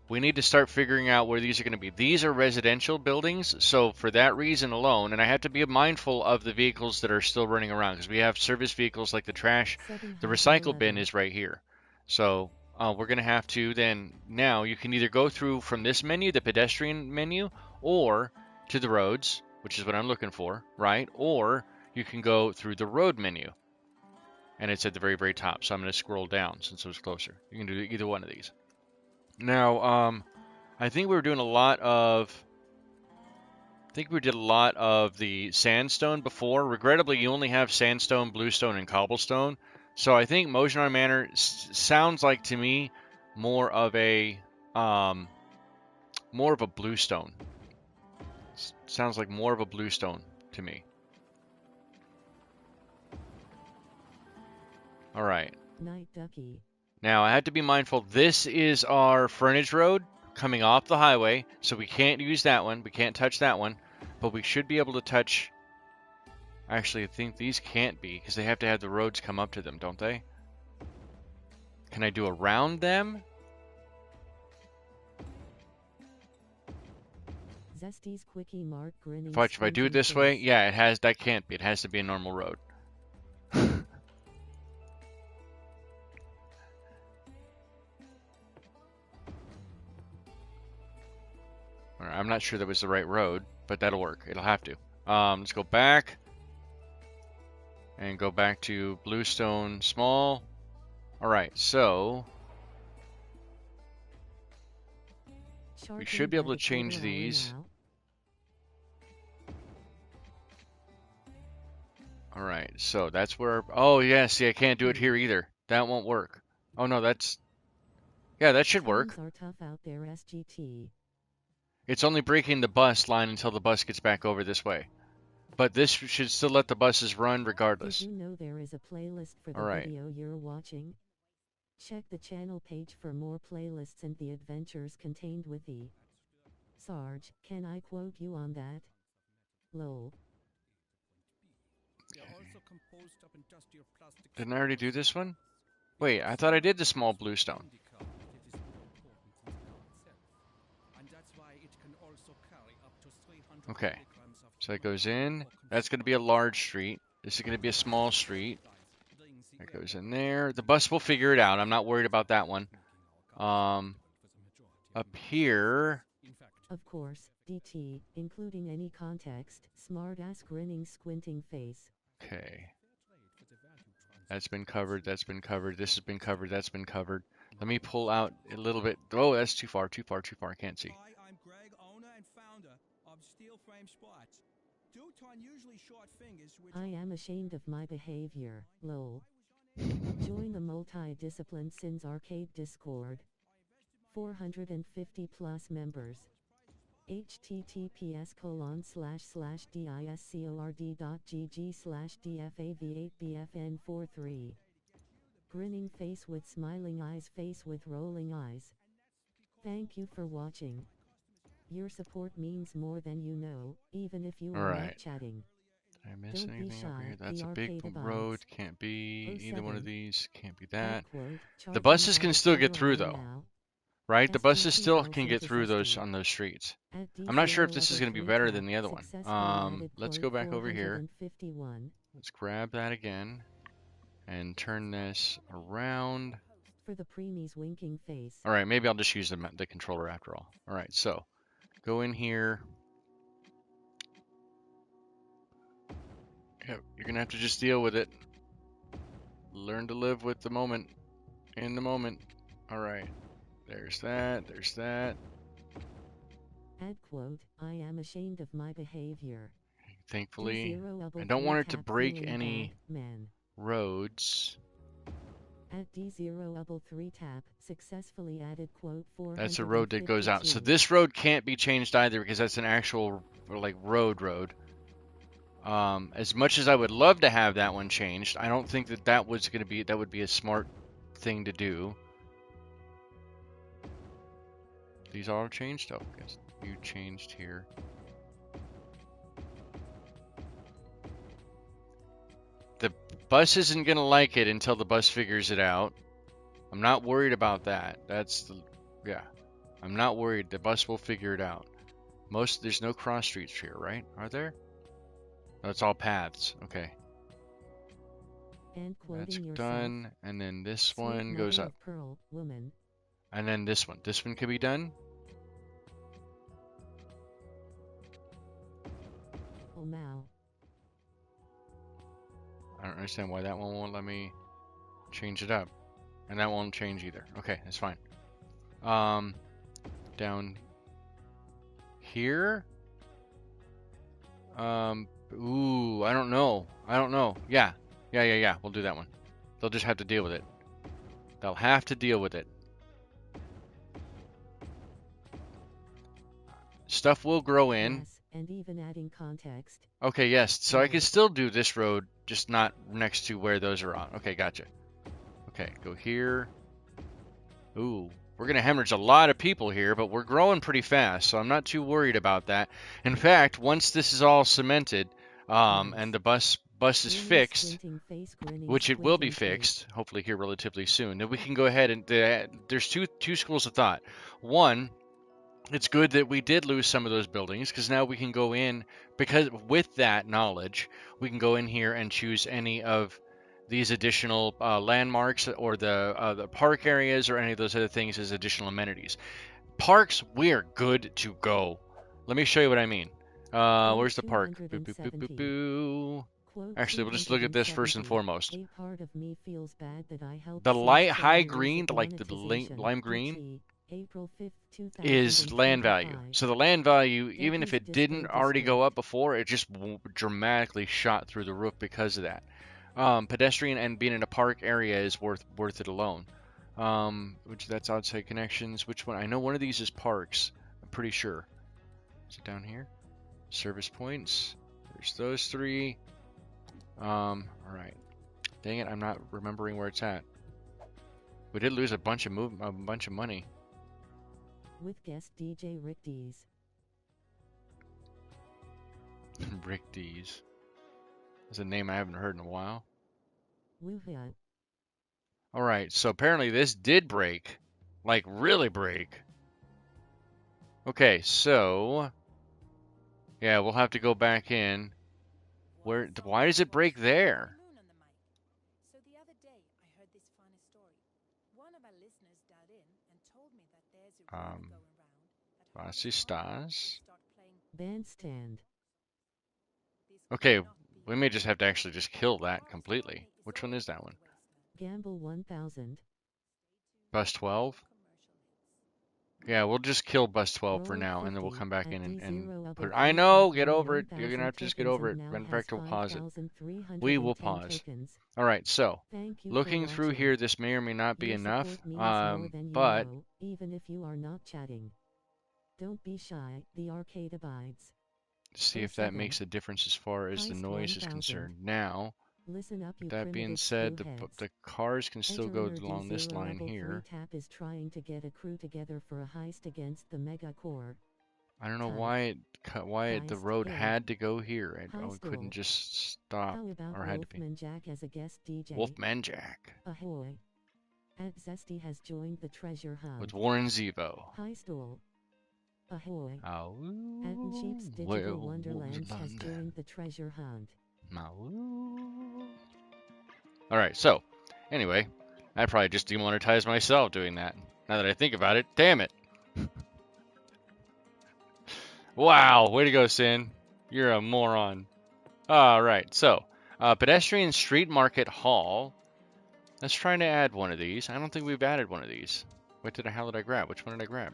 we need to start figuring out where these are going to be. These are residential buildings, so for that reason alone, and I have to be mindful of the vehicles that are still running around because we have service vehicles like the trash. The recycle bin is right here. So we're going to have to then, now you can either go through from this menu, the pedestrian menu, or to the roads, which is what I'm looking for, right? Or you can go through the road menu, and it's at the very, very top. So I'm going to scroll down since it was closer. You can do either one of these. Now, I think we were doing a lot of. I think we did a lot of the sandstone before. Regrettably, you only have sandstone, bluestone, and cobblestone. So I think Motion on Manor sounds like to me more of a bluestone. Sounds like more of a bluestone to me. All right. Night Ducky. Now I have to be mindful. This is our frontage road coming off the highway, so we can't use that one. We can't touch that one, but we should be able to touch. Actually, I think these can't be because they have to have the roads come up to them, don't they? Can I do around them? Zesty's Quickie Mark grinning. If I do it this way, yeah, it has. That can't be. It has to be a normal road. Alright, I'm not sure that was the right road, but that'll work. It'll have to. Let's go back. And go back to Bluestone Small. Alright, so we should be able to change these. Alright, so that's where... Oh, yeah, see, I can't do it here either. That won't work. Oh, no, that's... Yeah, that should work. Are tough out there, SGT. It's only breaking the bus line until the bus gets back over this way. But this should still let the buses run regardless. Did you know there is a playlist for the video you're watching? Check the channel page for more playlists and the adventures contained within. Sarge, can I quote you on that? Lol. Didn't I already do this one? Wait, I thought I did the small bluestone. Okay, so that goes in. That's going to be a large street. This is going to be a small street. That goes in there. The bus will figure it out. I'm not worried about that one. Up here. Of course, DT, including any context, smart-ass grinning squinting face. Okay. That's been covered, that's been covered, this has been covered, that's been covered. Let me pull out a little bit. Oh, that's too far, too far, too far. I can't see. Hi, I'm Greg, owner and founder of Steel Frame Spots. Due to unusually short fingers, which I am ashamed of my behavior, lol. Join the multi-discipline Sins Arcade Discord. 450 plus members. https://discord.gg/dfav8bfn43. Grinning face with smiling eyes, face with rolling eyes. Thank you for watching. Your support means more than you know, even if you are not chatting. Did I miss Don't anything over shy, here? That's a big abides. road. Can't be either one of these. Can't be that. Quote, The buses can still get through charging though, right? The buses SGT still goes can get into through those Zesty. on those streets. At I'm not sure if D0 this is level going to be 3 better tab, than the other one. successfully added Let's quote go back over here. 451. Let's grab that again and turn this around. For the preemies winking face. All right, maybe I'll just use the controller after all. All right, so go in here. Yep, you're gonna have to just deal with it. Learn to live with the moment, in the moment. All right, there's that, there's that. Add quote, I am ashamed of my behavior. Thankfully, D0 I don't want it to cap break feeling any bad, man. roads. At D0 level 3 tap, successly added quote 452. That's a road that goes out. So this road can't be changed either because that's an actual like road. As much as I would love to have that one changed, I don't think that would be a smart thing to do. These all changed? Oh, guess you changed here. The bus isn't gonna like it until the bus figures it out. I'm not worried about that. Yeah. I'm not worried. The bus will figure it out. There's no cross streets here, right? Are there? No, it's all paths. Okay. And that's yourself, done. And then this one goes up. Pearl, woman. And then this one. This one can be done. Oh, Mao. I don't understand why that one won't let me change it up. And that won't change either. Okay, that's fine. Down here? Ooh, I don't know. I don't know. Yeah. Yeah. We'll do that one. They'll just have to deal with it. They'll have to deal with it. Stuff will grow in. Yes, and even adding context. Okay, yes. So I can Yes. still do this road, just not next to where those are on. Okay, gotcha. Okay, go here. Ooh, we're gonna hemorrhage a lot of people here, but we're growing pretty fast, so I'm not too worried about that. In fact, once this is all cemented, and the bus is Grinning, fixed, squinting face, grinning, which it will be squinting face. fixed, hopefully here relatively soon, then we can go ahead and there's two schools of thought. One, it's good that we did lose some of those buildings because now we can go in, because with that knowledge, we can go in here and choose any of these additional landmarks or the park areas or any of those other things as additional amenities. Parks, we are good to go. Let me show you what I mean. Where's the park? Boo, boo, boo, boo, boo. Quote Actually, we'll just look at this first and 270. foremost. A part of me feels bad that I helped The Sims light try high to lose green, its like the monetization. lime green, DT, April 5th, is land value. 2025. So the land value, even if Decky's it didn't Disco already go District. up before, it just dramatically shot through the roof because of that. Pedestrian and being in a park area is worth it alone. Which that's outside connections. Which one? I know one of these is parks. I'm pretty sure. Is it down here? Service points. There's those three. All right. Dang it, I'm not remembering where it's at. We did lose a bunch of money. With guest DJ Rick D's. Rick D's. That's a name I haven't heard in a while. Woohoo. Alright, so apparently this did break. Like, really break. Okay, so... yeah, we'll have to go back in. Why does it break there? So the other day, I heard this funny story. One of our listeners dialed in and told me that there's a rumor going around that Was estás? Bandstand. Okay, we may just have to actually just kill that completely. Which one is that one? Gamble 1000. Bus 12? Yeah, we'll just kill bus 12 for Roll now, and then we'll 50 come back at in and D0 put it. above I know, 3.1 get over it. You're 1000 gonna have to just get tokens over it. and now Matter of has fact, we'll pause it. 5,310 We will pause. tokens. Alright, so, Thank you looking for through watching. here, this may or may not be Your enough, support means more than you but know, even if you are not chatting. Don't be shy, the arcade abides. see if that makes a difference as far as the Heist noise is 1000. concerned. Now, Listen up, you with that being primitive said, screwheads. the cars can still go Enter along this D0 line level here. 3 tap is trying to get a crew together for a heist against the mega core. I don't know Type. why the Heist road A. had to go here. It Heist couldn't all. just stop, How about or had to be. Wolfman Jack as a guest DJ? Wolfman Jack Ahoy. At Zesty has joined the treasure hunt. with Warren Zevon. Heist all. Ahoy. Oh, At Cheap's Digital Wonderlands has joined the treasure hunt. Alright, so, anyway, I probably just demonetized myself doing that. Now that I think about it, damn it. Wow, way to go, Sin. You're a moron. Alright, so, pedestrian street market hall. Let's try to add one of these. I don't think we've added one of these. What the hell did I grab? Which one did I grab?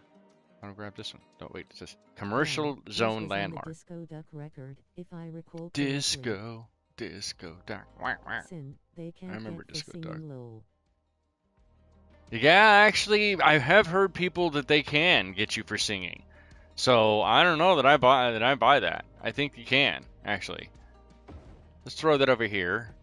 I'm gonna grab this one. No, wait, it's this commercial This zone was on the landmark. Disco Duck record, if I recall correctly. Disco Duck. Wah, wah. Sin, they can't remember get for Disco singing Duck. lol. Yeah, actually, I have heard people that they can get you for singing. So I don't know that I buy that. I think you can actually. Let's throw that over here.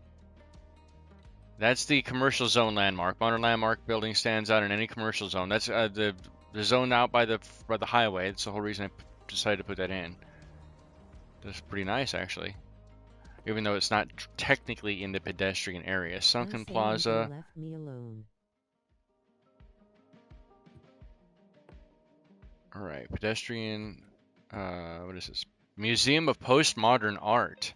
That's the commercial zone landmark. Modern landmark building stands out in any commercial zone. That's the zone out by the highway. That's the whole reason I decided to put that in. That's pretty nice actually. Even though it's not technically in the pedestrian area. Sunken I say Plaza. you left me alone. Alright, pedestrian, what is this? Museum of Postmodern Art.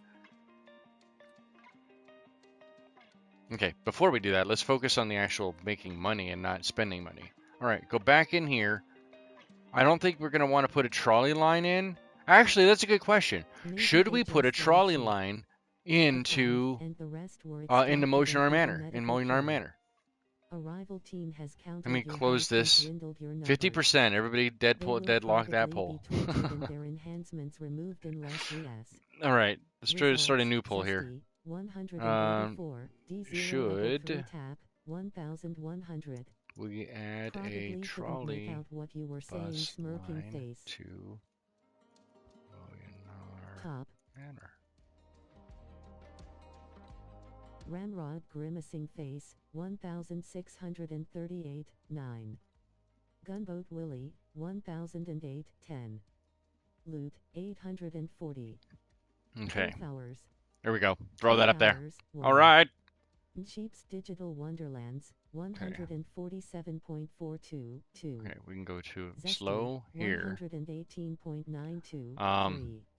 Okay, before we do that, let's focus on the actual making money and not spending money. Alright, go back in here. I don't think we're going to want to put a trolley line in. Actually, that's a good question. Maybe Should they we put a just like trolley sheep. line A cloud, into and the rest were into extracted Motion and R given Manor in medical Motion R care. Manor? A rival team has Let me countered your close hopes and this. dwindled your numbers. 50%. Everybody dead They pull, will deadlock that probably poll. be tortured and their enhancements removed unless we ask. All right, let's try to start a Results, new poll here. Zesty, 184, D0 Should 3 tap, 1100. we add Probably a couldn't trolley make out what you were saying, bus smirking line face. to Moynar Top, Manor? Ramrod grimacing face, 1638, 9. Gunboat Willie, 1008, 10. Loot, 840. Okay, Earth hours, there we go. Throw that up there. hours, All 1. right. Cheap's Digital Wonderlands, 147.422, 2. Okay, we can go to Zesty, slow here. 118.92, 3.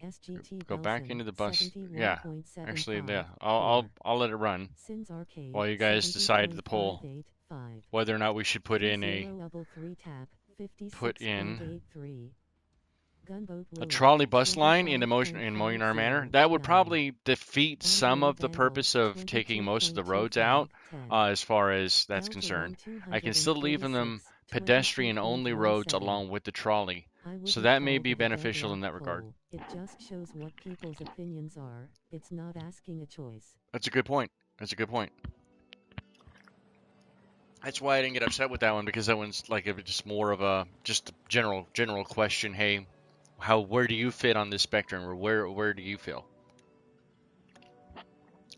SGT Go back Belson, into the bus. Yeah, actually, 71.75, yeah. 4. I'll let it run Sins Arcade, while you guys decide the poll 70.585. whether or not we should put in D0 3 tap, put in 56.83. Gunboat a Willie, trolley bus line in Moynar Manor. That would 25.50, probably defeat some Onward of the Vandal, purpose of taking most of the roads out, 10. as far as that's Delta concerned. 1 I can still leave them 246, pedestrian-only roads 22.17. along with the trolley, I so wouldn't that may call be it a beneficial in deadlock that regard. poll. It just shows what people's opinions are. It's not asking a choice. That's a good point. That's a good point. That's why I didn't get upset with that one, because that one's like just more of a just a general question. Hey, where do you fit on this spectrum, or where do you feel?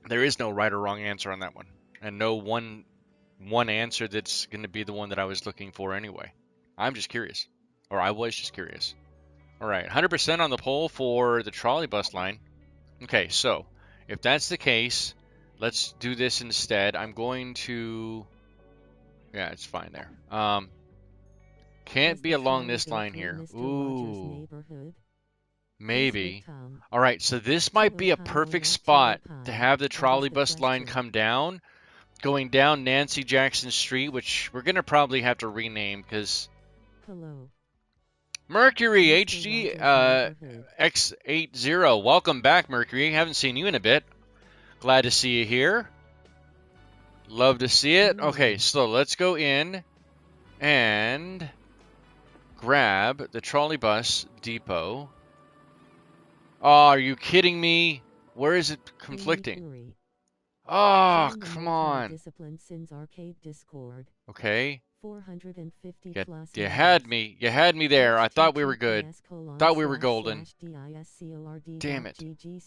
There is no right or wrong answer on that one, and no one answer that's going to be the one that I was looking for anyway. I'm just curious, or I was just curious. All right, 100% on the poll for the trolley bus line. Okay, so if that's the case, let's do this instead. I'm going to, yeah, it's fine there. Can't Does be the along trolley this go line through here. Mr. Rogers' Ooh, neighborhood? maybe. Tom. All right, so this might be a perfect spot to have the trolley bus line come down, going down Nancy Jackson Street, which we're gonna probably have to rename because Hello. Mercury Mr. HG Rogers' neighborhood. X80. Welcome back, Mercury. Haven't seen you in a bit. Glad to see you here. Love to see it. Okay, so let's go in and grab the trolley bus depot. Oh, are you kidding me? Where is it conflicting? Oh, come on. Discipline Sins Arcade Discord. Okay. 450 Yeah, plus you members. had me. You had me there. I thought we were good. Thought we were golden. Damn it.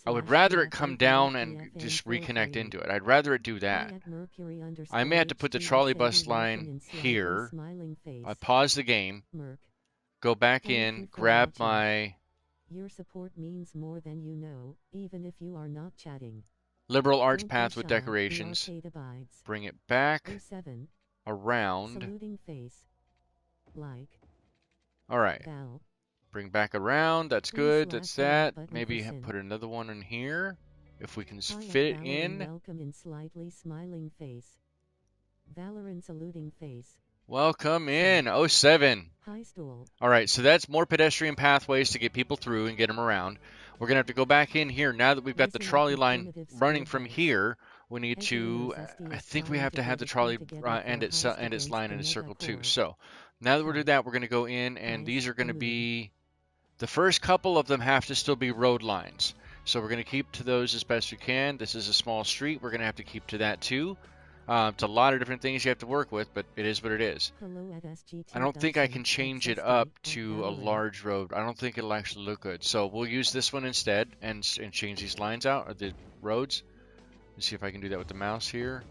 I would rather it come down and just reconnect into it. I'd rather it do that. I may have to put the trolley bus line here. I pause the game, go back in, grab my Your support means more than you know, even if you are not chatting. liberal arts Don't be path with shy, decorations, the arcade abides. bring it back 07, around. saluting face. Like. All right. Val. Bring back around. That's Please good. That's slash that. button Maybe for sin. put another one in here if we can Hi, fit it Valorant, in. welcome in slightly smiling face. Valorant saluting face. Welcome in. 07. High stool. All right, so that's more pedestrian pathways to get people through and get them around. We're going to have to go back in here. Now that we've got the Listen up, trolley you line primitive running school from boys. here, we need Enter to, Zesty I is think we trying have to to have get the a trolley crew together end for a its heist end its against line the in a circle too. megacore. So now that we're doing Type. that, we're going to go in, and Heist, these are going to mood. be, the first couple of them have to still be road lines. So we're going to keep to those as best we can. This is a small street. We're going to have to keep to that too. It's a lot of different things you have to work with, but it is what it is. Hello at SGT I don't think I Belson, can change it XSD, up at to a Valorant. large road. I don't think it'll actually look good. So we'll use this one instead and change these lines out, or the roads. Let's see if I can do that with the mouse here.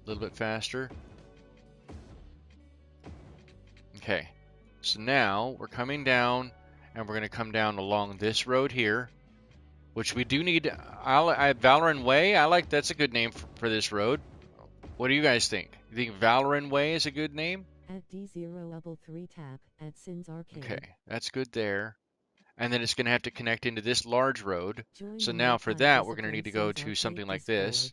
A little bit faster. Okay. So now we're coming down, and we're going to come down along this road here, which we do need. Valorant Way, I like, that's a good name for this road. What do you guys think? You think Valorant Way is a good name? At D0 tap at Sins Arcade. Okay, that's good there. And then it's going to have to connect into this large road. Join So the now for that, we're going to multi-discipline need to go Sins to Arcade something like Discord. this.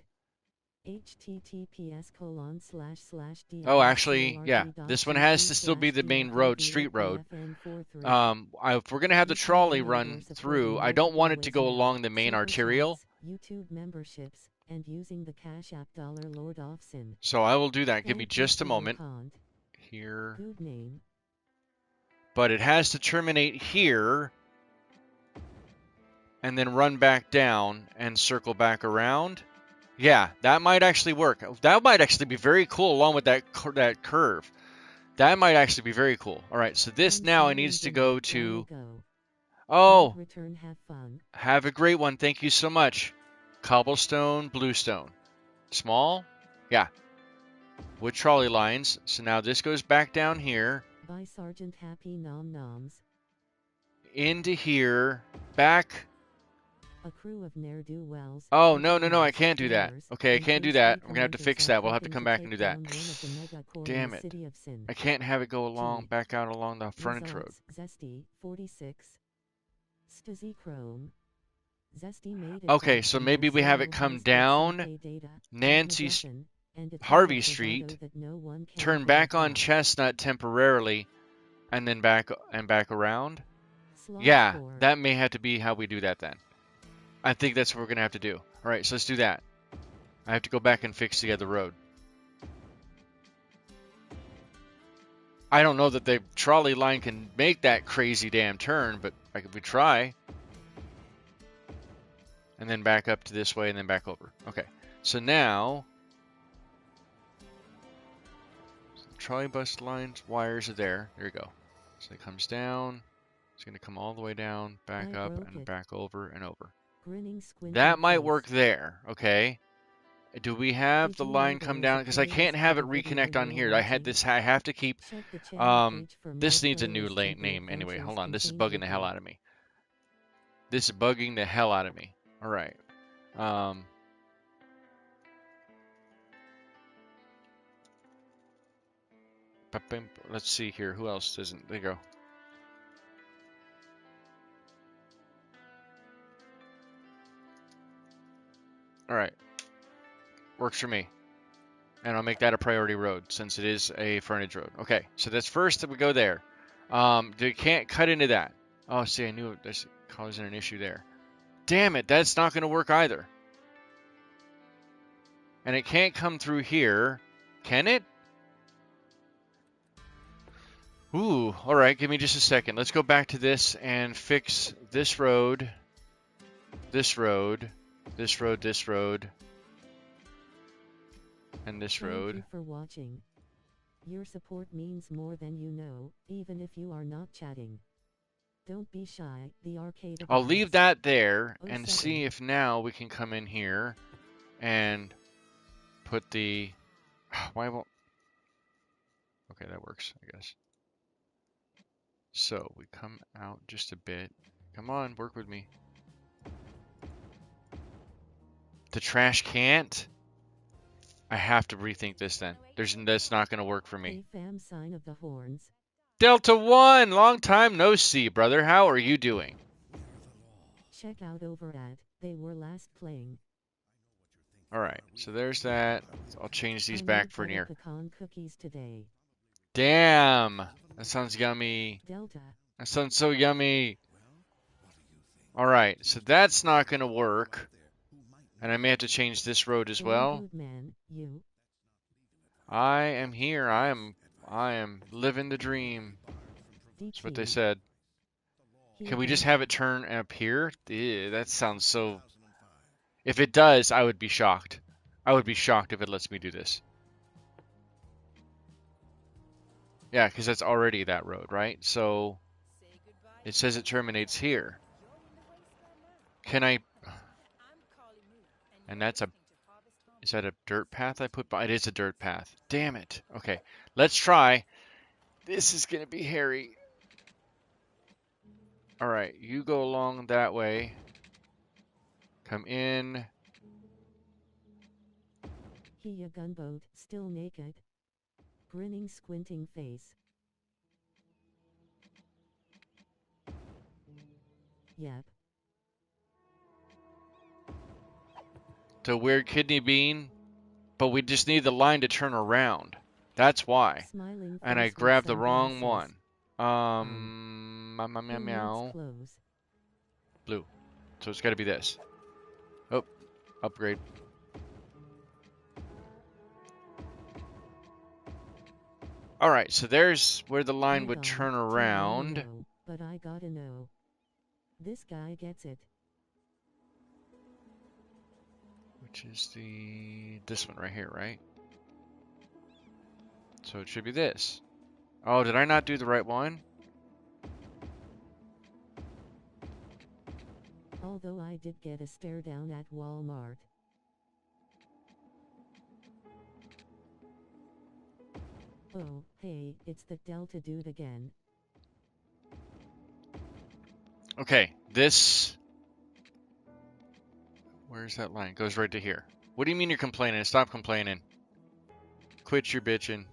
Oh, actually, yeah. This one has to still be the main road, street road. If we're gonna have the trolley run through, I don't want it to go along the main arterial. YouTube memberships, and using the Cash App $Lord Offsin. So I will do that. Give me Thank you just a for your moment. cont. Here. Good name. But it has to terminate here and then run back down and circle back around. Yeah, that might actually work. That might actually be very cool along with that curve. That might actually be very cool. All right, so this now it needs to go to... Oh, return, have fun. Have a great one. Thank you so much. Cobblestone, bluestone. Small? Yeah. With trolley lines. So now this goes back down here. By Sergeant Happy Nom Noms. Into here. Back. A crew of ne'er-do-wells. Oh, no, I can't do that. Okay, I can't do that. I'm going to have to fix that. We'll have to come back and do that. Damn it. I can't have it go along, back out along the frontage road. Zesty, 46. Stizzy Chrome. Zesty made it. Okay, so maybe we have it come down Nancy's Harvey Street, turn back on Chestnut temporarily, and then back around. Yeah, that may have to be how we do that then. I think that's what we're going to have to do. All right, so let's do that. I have to go back and fix the other road. I don't know that the trolley line can make that crazy damn turn, but we try. And then back up to this way and then back over. Okay, so now... trolley bus lines, wires are there. There you go. So it comes down. It's going to come all the way down, back up, and back over and over. That might work there, okay? Do we have the line come down? Because I can't have it reconnect on here. I have to keep... this needs a new name anyway. Hold on. This is bugging the hell out of me. This is bugging the hell out of me. All right. Let's see here. Who else doesn't? There you go. All right. Works for me. And I'll make that a priority road since it is a frontage road. Okay, so that's first that we go there. They can't cut into that. Oh, see, I knew this causing an issue there. Damn it, that's not going to work either. And it can't come through here. Can it? Ooh, all right, give me just a second. Let's go back to this and fix this road, this road, this road, this road, and this road. Thank you for watching. Your support means more than you know, even if you are not chatting. Don't be shy, the arcade... I'll leave that there and see if now we can come in here and put the... Why won't... Okay, that works, I guess. So, we come out just a bit. Come on, work with me. The trash can't? I have to rethink this then. That's not going to work for me. Fam sign of the horns. Delta 1! Long time no see, brother. How are you doing? Check out over at They Were Last Playing. Alright, so there's that. I'll change these back for near. Pecan cookies today. Damn! That sounds yummy. Delta. That sounds so yummy. Alright, so that's not going to work. And I may have to change this road as well. Man, you. I am here. I am living the dream. That's what they said. Can we just have it turn up here? Ew, that sounds so... If it does, I would be shocked. I would be shocked if it lets me do this. Yeah, because that's already that road, right? So it says it terminates here. Can I... And that's a... Is that a dirt path I put by? It is a dirt path. Damn it. Okay, let's try. This is going to be hairy. All right, you go along that way. Come in. He a gunboat, still naked. Grinning, squinting face. Yep. To weird kidney bean. but we just need the line to turn around. That's why. Smiling And I face with grabbed the wrong sunglasses. one. Meow, meow, Who needs meow. clothes? Blue. So it's got to be this. Oh, upgrade. All right, so there's where the line would turn around. No, but I gotta know. This guy gets it. Which is this one right here, right? So it should be this. Oh, did I not do the right one? Although I did get a stare down at Walmart. Oh, hey, it's the Delta dude again. Okay, this... Where's that line? It goes right to here. What do you mean you're complaining? Stop complaining. Quit your bitching.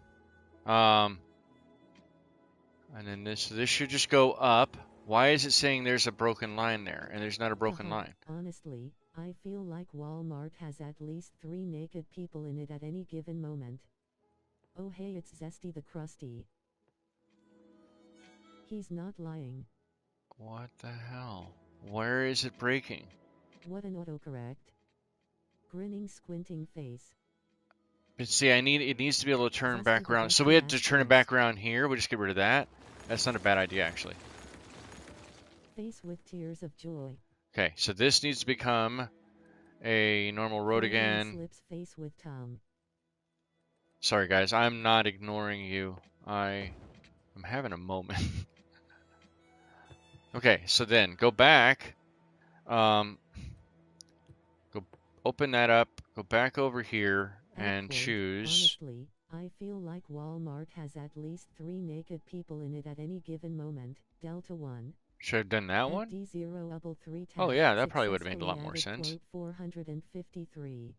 And then this should just go up. Why is it saying there's a broken line there? And there's not a broken line. Honestly, I feel like Walmart has at least 3 naked people in it at any given moment. Oh hey, it's Zesty the Krusty. He's not lying. What the hell? Where is it breaking? What an autocorrect. Grinning, squinting face. But see, it needs to be able to turn Zesty back the around. So Krusty we had to turn it asterisk. back around here. We'll just get rid of that. That's not a bad idea, actually. Face with tears of joy. Okay, so this needs to become a normal road Frowning again. Slips face with tongue. Sorry, guys. I'm not ignoring you. I'm having a moment. Okay, so then go back. Go open that up. Go back over here and Quote, choose. honestly, I feel like Walmart has at least 3 naked people in it at any given moment. Delta 1. Should I have done that one? D0 3 tab. Oh yeah, that probably would have made a lot more successfully sense. added, quote, 453.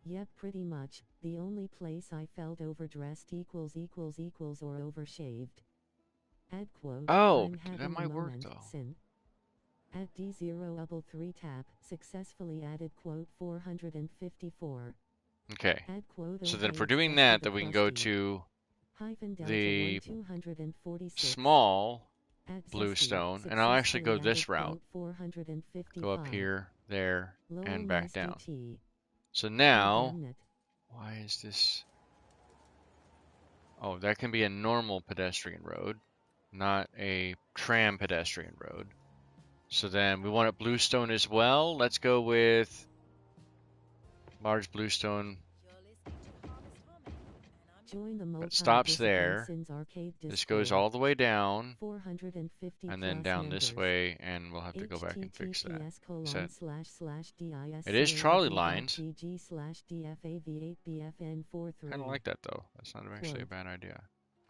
Yep, pretty much. The only place I felt overdressed equals or overshaved. Add quote. Oh, I'm having that might a work moment, though. Sin. At D0 3 tab. Successfully added quote 454. Okay. Add quote. So Oh then if hey, we're it's doing Zesty that, the then we can go Krusty. to Hyphen Delta the 246. small Add blue Zesty. stone, and I'll actually go Successfully this added, route. quote, 455. Go up here, there, Lowell and back nice down. DT. So Oh, now, damn it. why is this? Oh, that can be a normal pedestrian road, not a tram pedestrian road. So then we want it bluestone as well. Let's go with large bluestone. You're listening to Harvest Harmony, and I'm Join the It stops multi-discipline there. Sins arcade This goes Discord. all the way down, 450 and then plus down this members. way, and we'll have to go back and fix that. Set. https://dis It is trolley lines. gg/dfa v8bfn43. Kind of like that though. That's not actually a Quote. bad idea.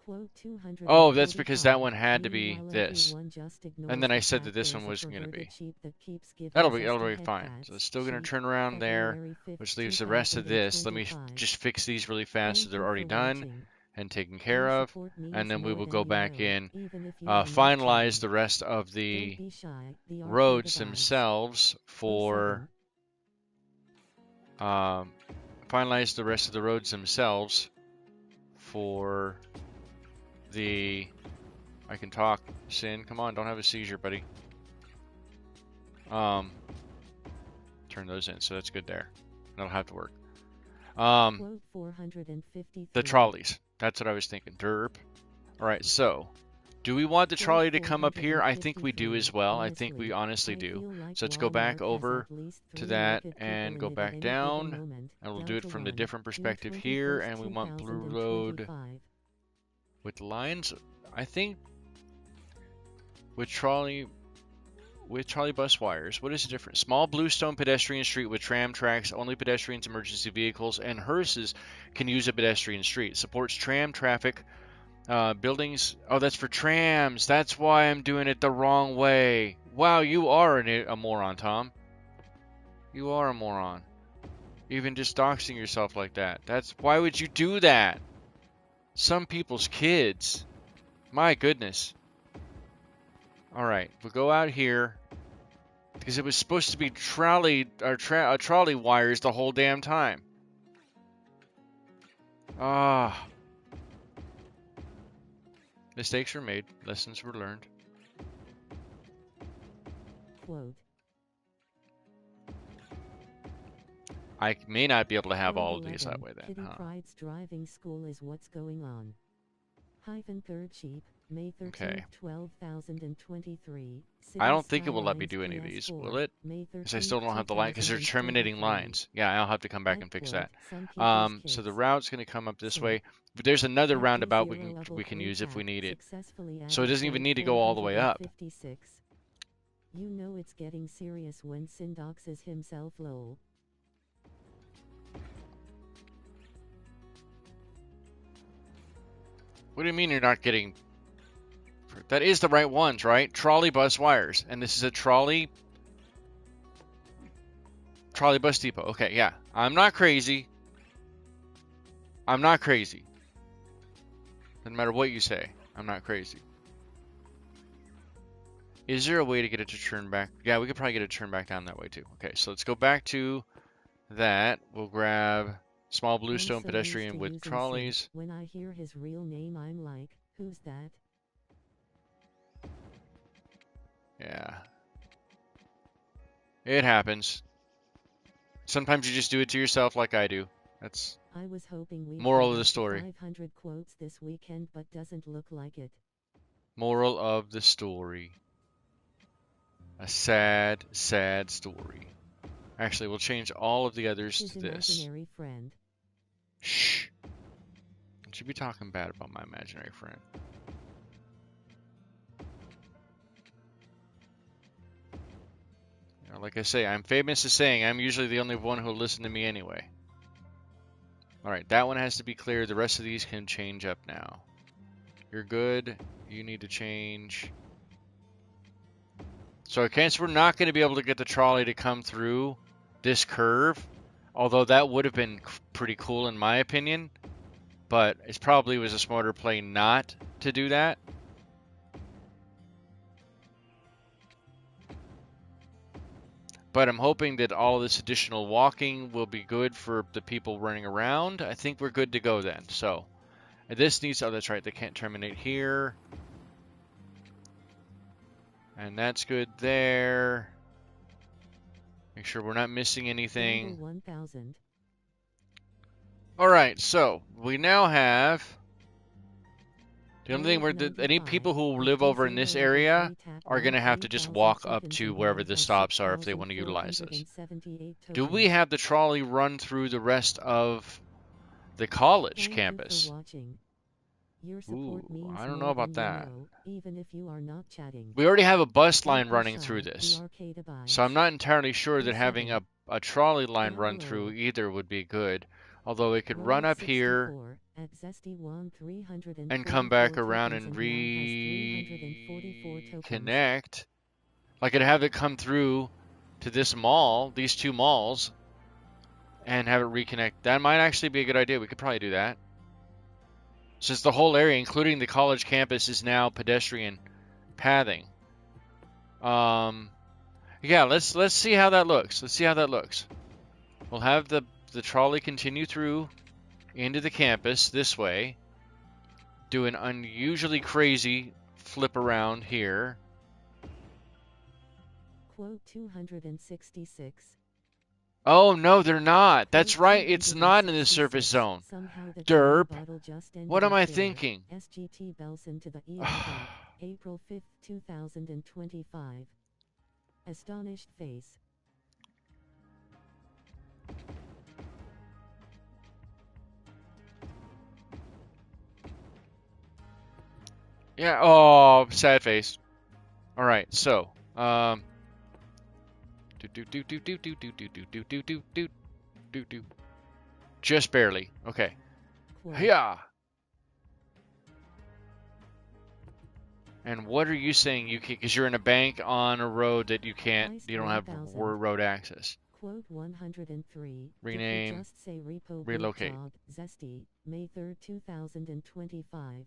Quote 245. Oh, that's because that one had to be Meanwhile, this. everyone just And ignores then I the said fact that this there's one a wasn't going to perverted be. sheep that keeps giving That'll be Zesty fine. head So it's still going to sheep, turn around there, February 5th, which leaves the rest of this. Let me 2025. just fix these really fast so Thank they're you already for done watching. and taken Your care of. support And means then we more will than go you back know, in, even if you are not finalize tuned. the rest of the Don't be shy. The arcade roads abides. themselves for 07. finalize the rest of the roads themselves for the I can talk. Sin, come on, don't have a seizure, buddy. Turn those in, so that's good there. That'll have to work. Quote 453. The trolleys. That's what I was thinking. Derp. All right, so do we want the trolley to come up here? I think we do as well. I think we honestly do. So let's go back over to that and go back down, and we'll do it from the different perspective here, and we want blue road with lines. I think with trolley bus wires. What is the difference? Small bluestone pedestrian street with tram tracks. Only pedestrians, emergency vehicles, and hearses can use a pedestrian street. Supports tram traffic. Buildings. Oh, that's for trams. That's why I'm doing it the wrong way. Wow, you are a moron, Tom. You are a moron. Even just doxing yourself like that. Why would you do that? Some people's kids. My goodness. Alright, we'll go out here. Because it was supposed to be trolley wires the whole damn time. Ah. Mistakes were made. Lessons were learned. Quote. I may not be able to have Quote all of these that 11, way then, Kitty huh? Pryde's driving school is what's going on. Hyphen third sheep, May 13th, Okay. 2023. I City don't think it will let me Skylines do any of these, PS4, will it? May Because I 13th, still don't have the line, because they're terminating 2023. lines. Yeah, I'll have to come back At and fix quote, that. some people's So the kids. route's going to come up this So, way. But there's another at roundabout D0 level we can 3 use if we tap, need it. successfully So it added doesn't even quote need to go all the way up. 456. You know it's getting serious when Syndoxes himself lol. What do you mean you're not getting... That is the right ones, right? Trolley bus wires. And this is a trolley bus depot. Okay, yeah. I'm not crazy. I'm not crazy. Doesn't matter what you say. I'm not crazy. Is there a way to get it to turn back? Yeah, we could probably get it to turn back down that way too. Okay, so let's go back to that. We'll grab small bluestone So pedestrian with used to using trolleys. Sid. When I hear his real name I'm like, who's that? Yeah. It happens. Sometimes you just do it to yourself like I do. That's I was hoping we'd moral get of the up to story. 500 quotes this weekend, but doesn't look like it. Moral of the story. A sad, sad story. Actually, we'll change all of the others His to this. imaginary friend. Shh. Don't you be talking bad about my imaginary friend. You know, like I say, I'm famous as saying I'm usually the only one who'll listen to me anyway. Alright, that one has to be clear. The rest of these can change up now. You're good. You need to change. So I guess we're not going to be able to get the trolley to come through this curve. Although that would have been pretty cool in my opinion. But it probably was a smarter play not to do that. But I'm hoping that all this additional walking will be good for the people running around. I think we're good to go then. So this needs, oh, that's right, they can't terminate here. And that's good there. Make sure we're not missing anything. 1000. All right, so we now have the only thing Road where any 95, people who at live over in D0 this level area 3 tap are going to have to just 3000 walk up seconds to and wherever beyond the has stops are if they want to utilize this. 6,478 Do we tokens. have the trolley run through the rest of the college Thank campus? you for watching. Your support Ooh, means I don't know more about than you that. know, even if you are not chatting. We already have a bus line Don't be running shy, through the this. arcade abides. So I'm not entirely sure that having 07. a trolley line Down run below. through either would be good. Although it could Road run up 64, here at Zesty won and come back 344 around tokens and and now has 344 tokens. reconnect. I could have it come through to this mall, these two malls, and have it reconnect. That might actually be a good idea. We could probably do that. Since the whole area, including the college campus, is now pedestrian pathing. Yeah, let's see how that looks. Let's see how that looks. We'll have the trolley continue through into the campus this way. Do an unusually crazy flip around here. Quote 266. Oh, no, they're not. That's Quote right. It's not in the 266. surface zone. Somehow the Derp. bottle just ended What am up I there. thinking? SGT Belson to the EL bank, April 5th, 2025. Astonished face. Yeah, oh, sad face. All right, so, just barely. Okay. Quote. Yeah. And what are you saying you can, because you're in a bank on a road that you can't, you don't have 1000. road access. Quote 103. Rename, Did we just say repo relocate. Job, Zesty, May 3rd, 2025.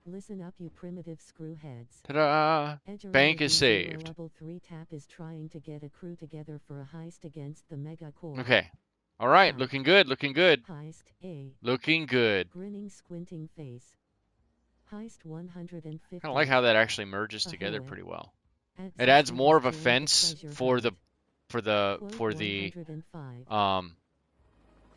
Listen up, you primitive screwheads. Ta-da! Bank is saved. Level 3 tap is trying to get a crew together for a heist against the mega core. Okay. All right, Hi. looking good, looking good, Heist A. looking good. Grinning squinting face. Heist 150. Kind of like how that actually merges together Ahoy. pretty well. Add It adds more suspenders of a joined the fence treasure for the hunt. for the Quote for the 105. um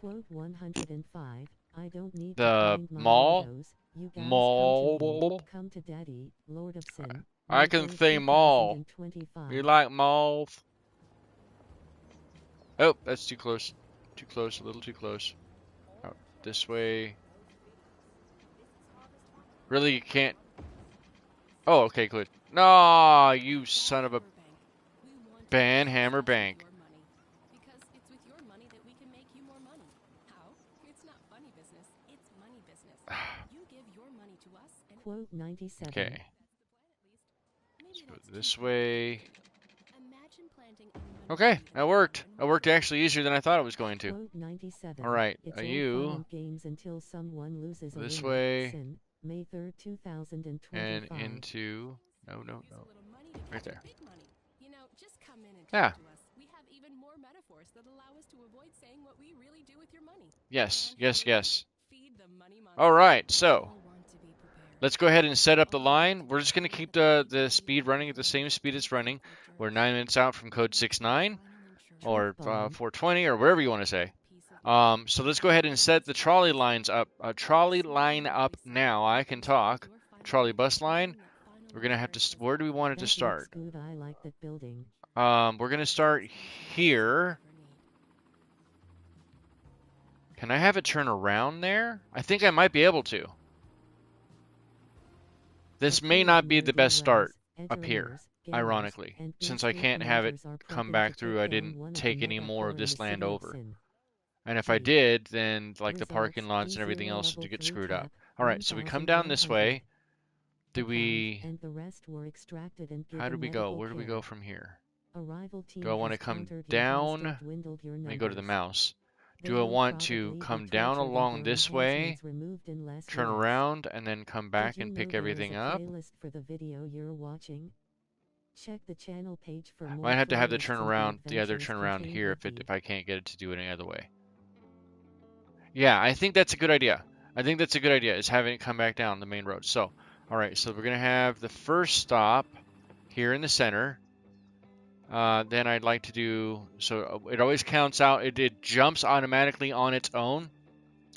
Quote 105. I don't need to the find my mall. Lordos. You guys come to me. Mall. Come to Daddy, Lord of Sin. I May can 3rd, say mall. 2025. You like malls? Oh, that's too close. Too close, a little too close. Out this way. Really, you can't. Oh, okay, good. No, you son of a Banhammer Bank. Because it's with your money that we can make you more money. How? It's not funny business, it's money business. You give your money to us and Quote 97. Okay, maybe let's that's go this too way. Imagine planting a money Okay, seed that worked. That worked actually easier than I thought it was going to. Quote 97. All right, It's all fun you and games until someone loses a this winner. way Sin. May 3rd, 2025. and into. No, Here's a little money to right catch there. big money. You know, just come in and Yeah. talk to us. We have even more metaphors that allow us to avoid saying what we really do with your money. Yes, Banhammer yes, Bank, yes. feed the money monster. All right, We so all want to be prepared. let's go ahead and set up the line. We're just going to keep the speed running at the same speed it's running. We're 9 minutes out from code 69 or 420 or wherever you want to say. So let's go ahead and set the trolley lines up. Trolley line up now. I can talk. Trolley bus line. We're going to have to. Where do we want it to That start? looks good. I like that building. We're going to start here. Can I have it turn around there? I think I might be able to. This may not be the best start up here, ironically, since I can't have it come back through. I didn't take any more of this land over. And if I did, then like the parking lots and everything else would get screwed up. All right, so we come down this way. Do we? And the rest were extracted and How do given we go? medical Where do we care. go from here? Arrival team Do I want to has come countered your heist down? and dwindled your Let me go to the numbers. mouse. They Do I will want to probably be come down tortured and along their this way, enhancements removed in less turn ways. around, and then come back Did you and know pick there is everything a up? playlist for the video you're watching? Check the channel page for more Might have to have the playlists and turnaround, the other adventures turnaround contained here with if I can't get it to do it any other way. Yeah, I think that's a good idea. I think that's a good idea, is having it come back down the main road. So, all right, so we're going to have the first stop here in the center. Then I'd like to do, so it always counts out, it jumps automatically on its own.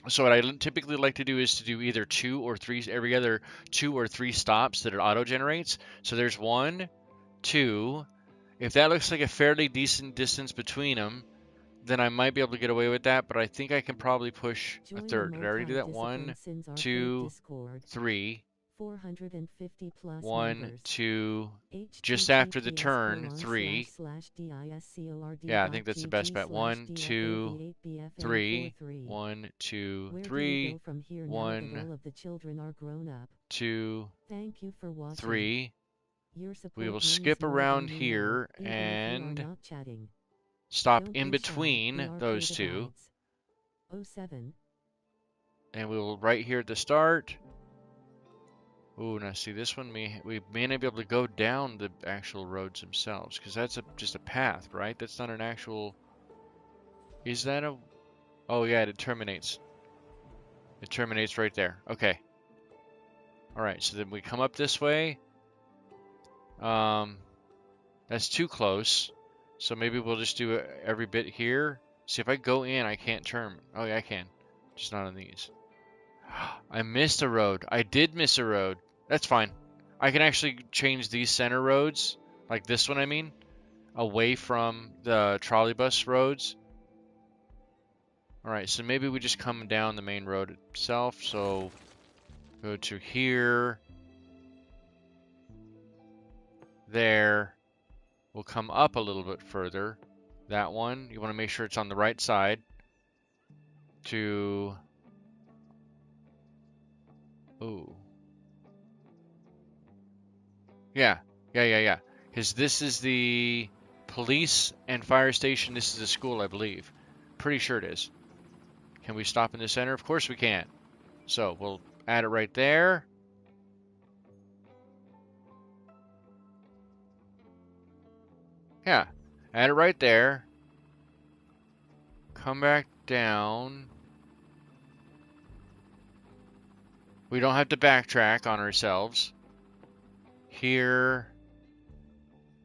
So what I typically like to do is to do either 2 or 3, every other 2 or 3 stops that it auto-generates. So there's 1, 2. If that looks like a fairly decent distance between them, then I might be able to get away with that, but I think I can probably push a third. Did I already do that? 1, 2, 3. 450 plus 1, members. 2, just after the turn, 3. Yeah, I think that's the best bet. 1, 2, 3. 1, 2, 3. 1, 2, 3. We will skip around here and stop in between those two. And we will right here at the start. Ooh, now see this one, we may not be able to go down the actual roads themselves because that's just a path, right? That's not an actual. Is that a? Oh yeah, it terminates. It terminates right there. Okay. All right, so then we come up this way. That's too close. So maybe we'll just do every bit here. See, if I go in, I can't turn. Oh yeah, I can. Just not on these. I missed a road. I did miss a road. That's fine. I can actually change these center roads, like this one I mean, away from the trolleybus roads. Alright, so maybe we just come down the main road itself. So go to here. There. We'll come up a little bit further. That one. You want to make sure it's on the right side. To... Ooh. Yeah. Because this is the police and fire station. This is the school, I believe. Pretty sure it is. Can we stop in the center? Of course we can. So we'll add it right there. Yeah. Add it right there. Come back down. We don't have to backtrack on ourselves. Here.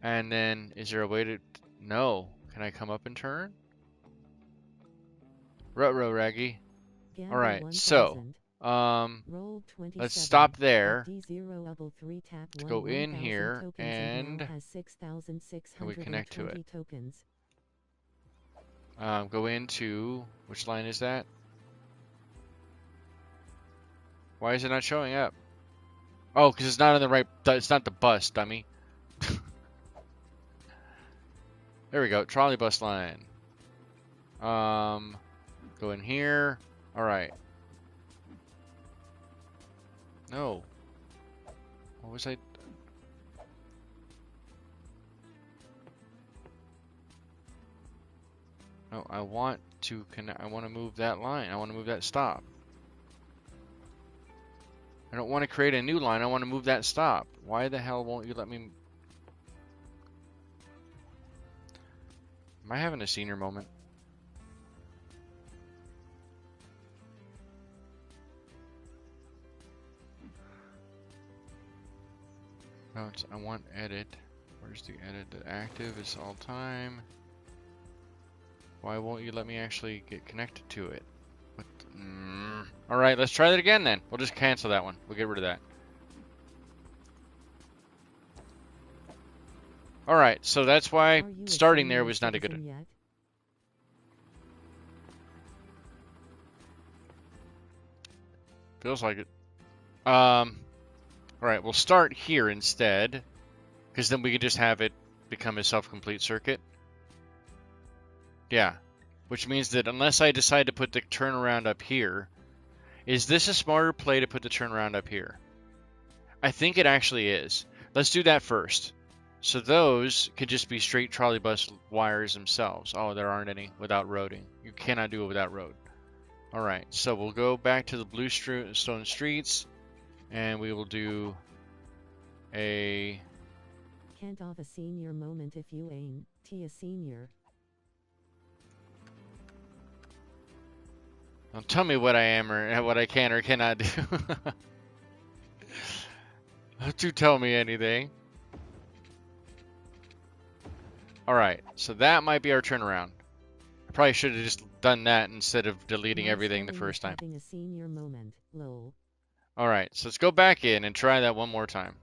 And then, is there a way to... No. Can I come up and turn? Ruh-roh, Raggy. Alright, so... let's stop there. Let's go in here, and... Can we connect to it? Go into... Which line is that? Why is it not showing up? Oh, because it's not on the right... It's not the bus, dummy. There we go. Trolley bus line. Go in here. Alright. No. What was I... No, I want to connect... I want to move that line. I want to move that stop. I don't want to create a new line. I want to move that stop. Why the hell won't you let me... Am I having a senior moment? No, it's, I want edit. Where's the edit? The active is all time. Why won't you let me actually get connected to it? Alright, let's try that again then. We'll just cancel that one. We'll get rid of that. Alright, so that's why starting there was not a good... Feels like it. Alright, we'll start here instead. Because then we can just have it become a self-complete circuit. Yeah. Which means that unless I decide to put the turnaround up here... Is this a smarter play to put the turnaround up here? I think it actually is. Let's do that first. So those could just be straight trolley bus wires themselves. Oh, there aren't any without roading. You cannot do it without road. Alright, so we'll go back to the blue stone streets. And we will do a... Can't off a senior moment if you aim, a senior. Don't tell me what I am or what I can or cannot do. Don't you tell me anything. Alright, so that might be our turnaround. I probably should have just done that instead of deleting everything the first time. A senior moment, lol. Alright, so let's go back in and try that one more time.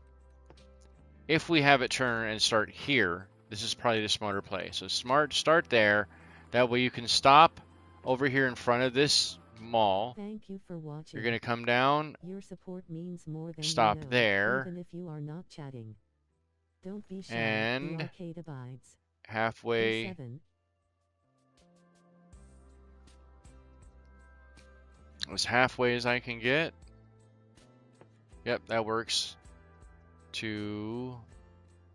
If we have it turn and start here, this is probably the smarter play. So start there. That way you can stop over here in front of this mall. Thank you for watching. You're going to come down. Your support means more than stop you know, there. even if you are not chatting. Don't be shy. And the arcade abides. Halfway. A7. As halfway as I can get. Yep, that works. To...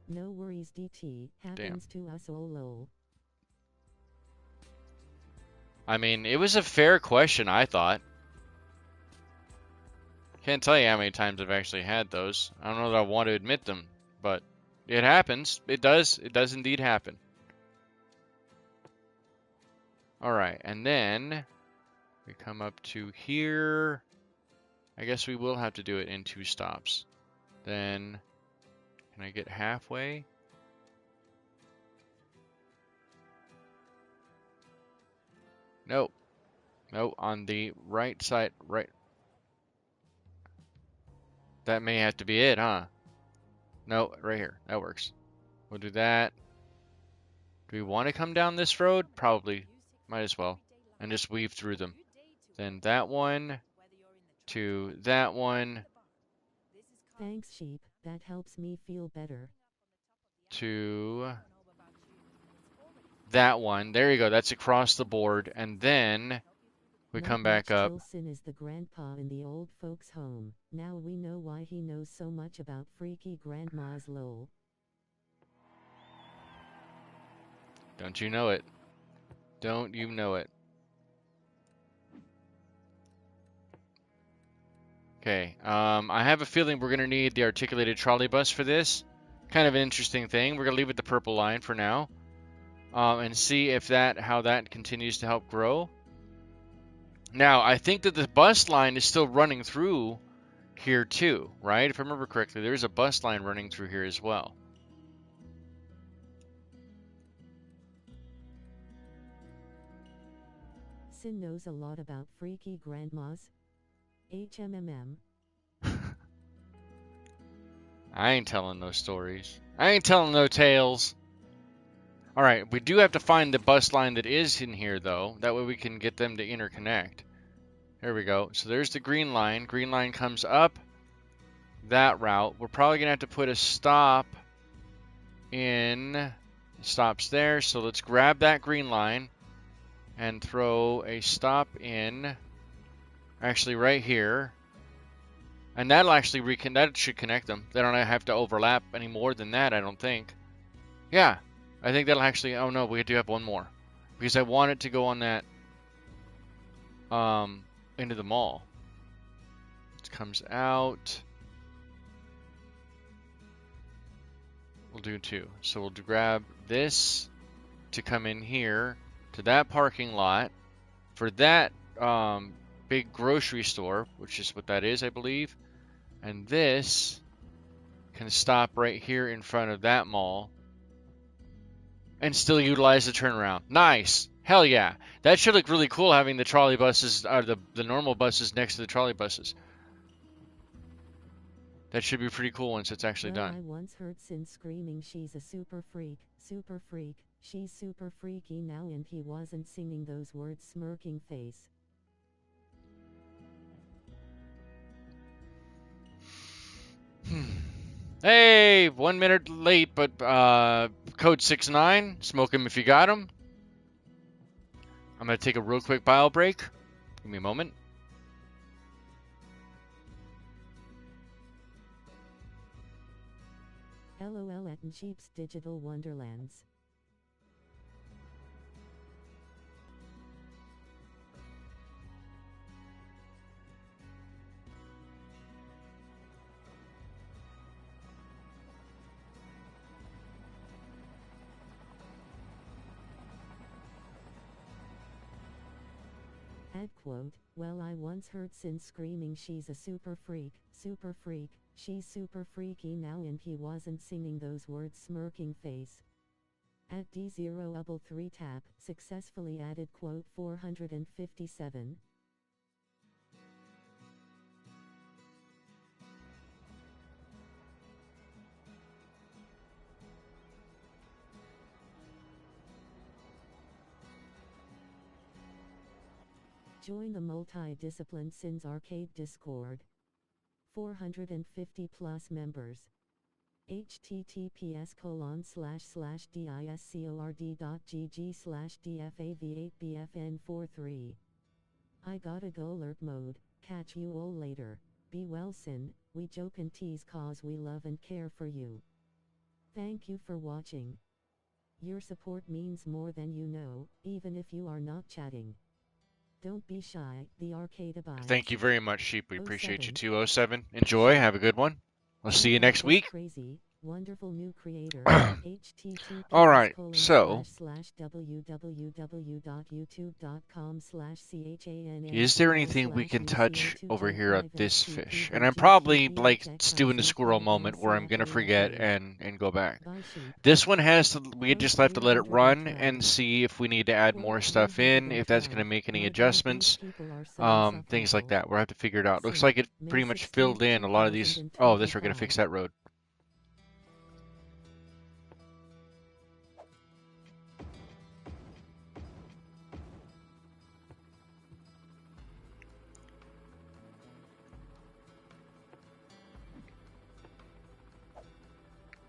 No worries, DT. Happens to us all, lol. I mean, it was a fair question, I thought. Can't tell you how many times I've actually had those. I don't know that I want to admit them, but it happens. It does. It does indeed happen. Alright, and then we come up to here. I guess we will have to do it in 2 stops. Then, can I get halfway? Nope. Nope, on the right side, right. That may have to be it, huh? No, right here. That works. We'll do that. Do we want to come down this road? Probably. Might as well. And just weave through them. Then that one to that one. Thanks, sheep. That helps me feel better. To that one. There you go. That's across the board. And then we come back up. Wilson is the grandpa in the old folks' home. Now we know why he knows so much about freaky grandmas, lol. Don't you know it? Don't you know it? Okay, I have a feeling we're going to need the articulated trolley bus for this. Kind of an interesting thing. We're going to leave it the purple line for now. And see if how that continues to help grow. Now, I think that the bus line is still running through here too, right? If I remember correctly, there's a bus line running through here as well. Sin knows a lot about freaky grandmas. HMMM. I ain't telling no stories. I ain't telling no tales. Alright, we do have to find the bus line that is in here, though. That way we can get them to interconnect. There we go. So there's the green line. Green line comes up that route. We're probably going to have to put a stop in. Stops there. So let's grab that green line and throw a stop in. Actually, right here. And that'll actually that should connect them. They don't have to overlap any more than that, I don't think. Yeah, I think that'll actually. Oh no, we do have one more because I want it to go on that into the mall. It comes out. We'll do two. So we'll grab this to come in here to that parking lot for that big grocery store, which is what that is, I believe. And this can stop right here in front of that mall and still utilize the turnaround. Nice. Hell yeah. That should look really cool having the trolley buses, or the normal buses next to the trolley buses. That should be pretty cool once it's actually done. I once heard Sin screaming she's a super freak, she's super freaky now, and he wasn't singing those words, smirking face. Hey, 1 minute late, but code 69, smoke him if you got him. I'm going to take a real quick bio break. Give me a moment. LOL at Jeep's Digital Wonderlands. Ad quote, well, I once heard Sin screaming she's a super freak, she's super freaky now, and he wasn't singing those words, smirking face. At D0 tap, successfully added quote 457. Join the multi-discipline Sins Arcade Discord. 450 plus members. https://discord.gg/dfav8bfn43. I gotta go lurk mode. Catch you all later. Be well, Sin. We joke and tease cause we love and care for you. Thank you for watching. Your support means more than you know, even if you are not chatting. Don't be shy, the arcade abides. Thank you very much, Sheep. We appreciate you too. 07. Enjoy. Have a good one. We'll see you next week. Crazy, wonderful new creator. All right, so is there anything we can touch over here at this fish? And I'm probably like doing the squirrel moment where I'm gonna forget and go back. This one has to. We just have to let it run and see if we need to add more stuff in, if that's gonna make any adjustments, things like that. We'll have to figure it out. Looks like it pretty much filled in a lot of these. Oh, this we're gonna fix that road.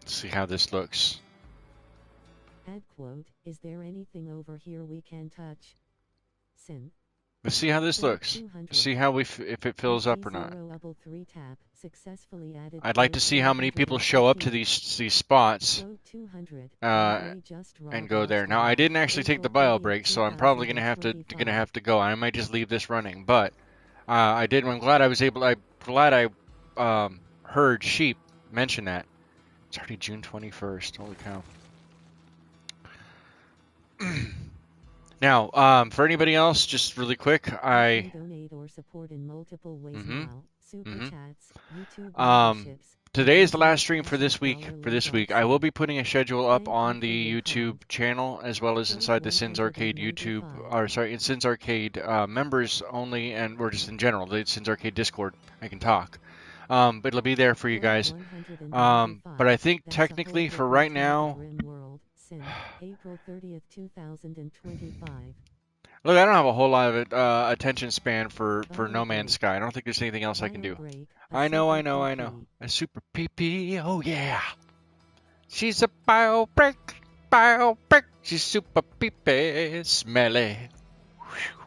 See how this looks. Ad quote, is there anything over here we can touch? Sin. Let's see how this looks. See how if it fills up or not. I'd like to see how many people show up to these spots and go there. Now I didn't actually take the bio break, so I'm probably gonna have to go. I might just leave this running, but I did. I'm glad I was able. I'm glad I heard Sheep mention that. It's already June 21st. Holy cow. Now, for anybody else, just really quick, You I can donate or support in multiple ways mm-hmm, now. Super mm-hmm. chats, YouTube Um, memberships, and today is the using last the stream for classic this week. dollar loot box I will site. be putting a schedule up Thank you on for the your YouTube comment. channel as well as Code inside the Sins Arcade YouTube, 195. or sorry, in Sins Arcade members only, and or just in general, the Sins Arcade Discord. I can talk. But it'll be there for you Code guys. But 195. I think That's a whole technically for different right type of now, grim world. Sin. April 30th, 2025. look, I don't have a whole lot of attention span for No Bio Man's break. Sky. I don't think there's anything else I can Bio do. break. A I know, I super know, I know. PP. A super PP. Oh yeah. She's a bio brick. She's super peepee, smelly. Whew.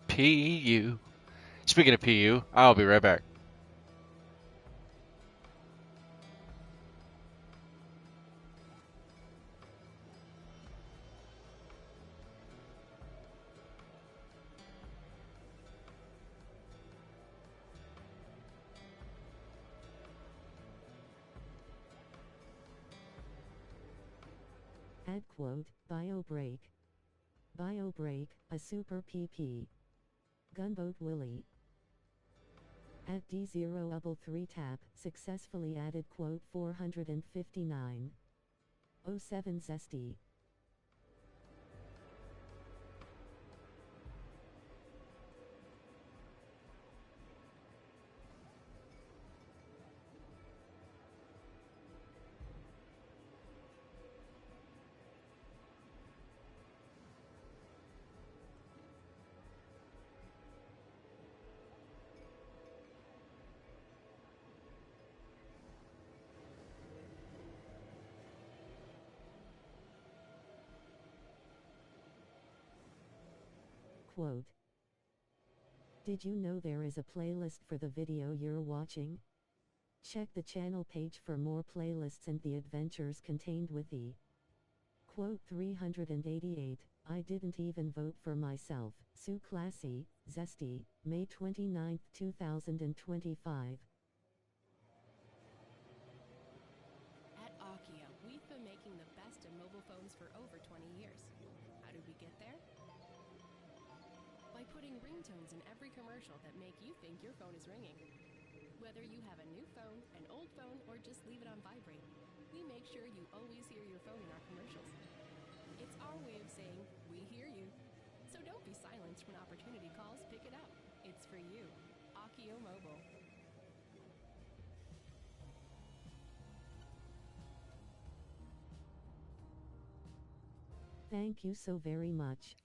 PU. Speaking of PU, I'll be right back. Add quote. Bio break. Bio break. A super PP. Gunboat Willie. At D0 Ubble 3 tap, successfully added quote 459. 07 Zesty. Quote. Did you know there is a playlist for the video you're watching? Check the channel page for more playlists and the adventures contained with the quote 388. I didn't even vote for myself. Sue Classy, Zesty, May 29, 2025. At Akia, we've been making the best in mobile phones for over 20 years. How did we get there? By putting ringtones in every commercial that make you think your phone is ringing. Whether you have a new phone, an old phone, or just leave it on vibrate, we make sure you always hear your phone in our commercials. It's our way of saying, we hear you. So don't be silenced when opportunity calls, pick it up. It's for you. Akio Mobile. Thank you so very much.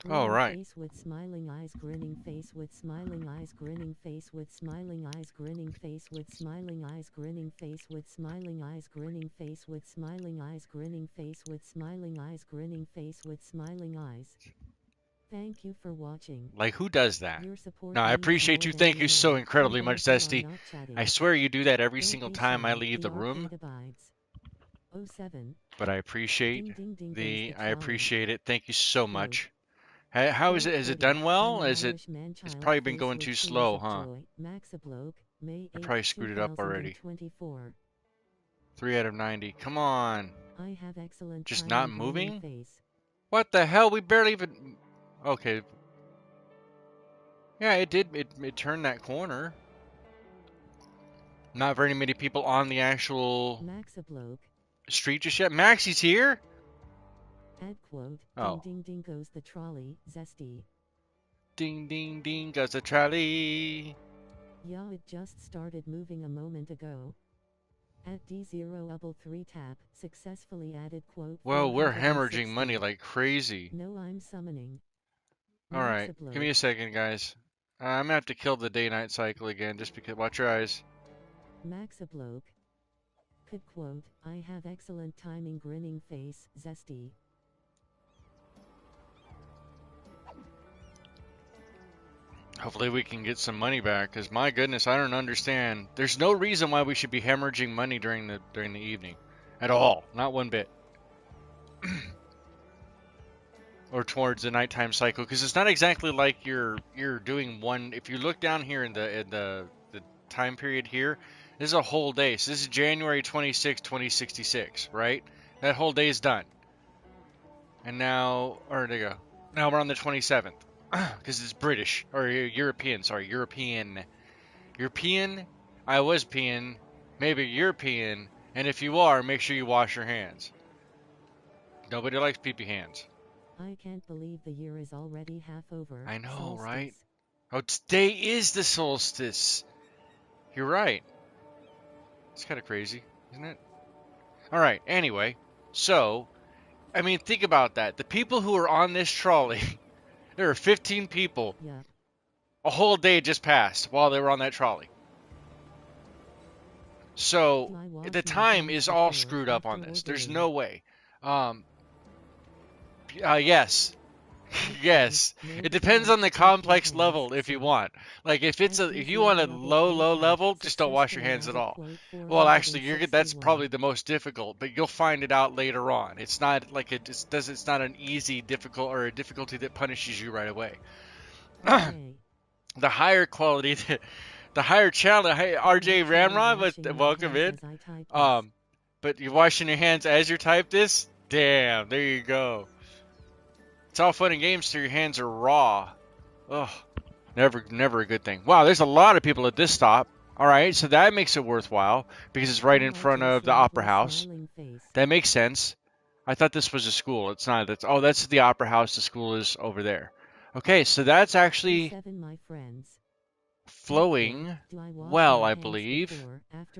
All Grinning right. face with smiling eyes, grinning face with smiling eyes, grinning face with smiling eyes, grinning face with smiling eyes, grinning face with smiling eyes, grinning face with smiling eyes, grinning face with smiling eyes, grinning face with smiling eyes. Thank you for watching. Like, who does that? Your support No, I means appreciate more you. than Thank you you so know, incredibly even much, if you are Zesty. not chatting. I swear you do that every Don't single be time I shy, leave the room. arcade abides. 07. But I appreciate Ding ding ding goes the I trolley. appreciate it. Thank you so Quote. much. How is Quote it? Is it 30. done well? I'm an Is it? Irish man It's child probably been face going with too tears slow, of huh? joy. Maxabloke, May I 8, probably screwed it up already. 2024. 3 out of 90. Come on. I have excellent Just not timing, grinning moving? face. What the hell? We barely even. Okay. Yeah, it did. It turned that corner. Not very many people on the actual Maxabloke. street just yet. Maxie's here? Add quote. Oh. Ding ding ding goes the trolley. Zesty. Ding ding ding goes the trolley. Yeah, it just started moving a moment ago. At D0 Ubble 3 tap, successfully added quote. Well, we're 460. hemorrhaging money like crazy. No, I'm summoning. Alright, give me a second, guys. I'm gonna have to kill the day-night cycle again, just because. Watch your eyes. Maxabloke. Could quote, I have excellent timing, grinning face, Zesty. Hopefully we can get some money back, because my goodness, I don't understand. There's no reason why we should be hemorrhaging money during the evening. At all. Not one bit. Or towards the nighttime cycle, because it's not exactly like you're doing one. If you look down here in the time period here, this is a whole day. So this is January 26, 2066, right? That whole day is done. And now, or there you go. Now we're on the 27th. Because it's British. Or European, sorry. European. European? I was peeing. Maybe European. And if you are, make sure you wash your hands. Nobody likes pee-pee hands. I can't believe the year is already half over. I know, Solstice. right? Oh, today is the solstice. You're right. It's kind of crazy, isn't it? All right, anyway. So, I mean, think about that. The people who are on this trolley, there are 15 people. Yeah. A whole day just passed while they were on that trolley. So, Do I wash the my time hands is all before, screwed up on after, or this. There's during? no way. Yes. Yes. No It depends on the scrub your complex hands, level if you sin. want. Like if At you want a level low 3 tab, level, just don't wash your successfully hands at added all. quote Well, actually, that's 461. probably the most difficult, but you'll find it out later on. It's not like it's not an easy difficult or a difficulty that punishes you right away. Okay. The higher quality, the higher challenge. Hey, RJ I'm actually Ramrod, washing my welcome in. hands as I type this. But you're washing your hands as you type this? Damn, there you go. It's all fun and games till your hands are raw. Ugh, never a good thing. Wow, there's a lot of people at this stop. All right, so that makes it worthwhile because it's right in front of the Opera House. That makes sense. I thought this was a school. It's not. That's the Opera House. The school is over there. Okay, so that's actually my friends. flowing well, I believe.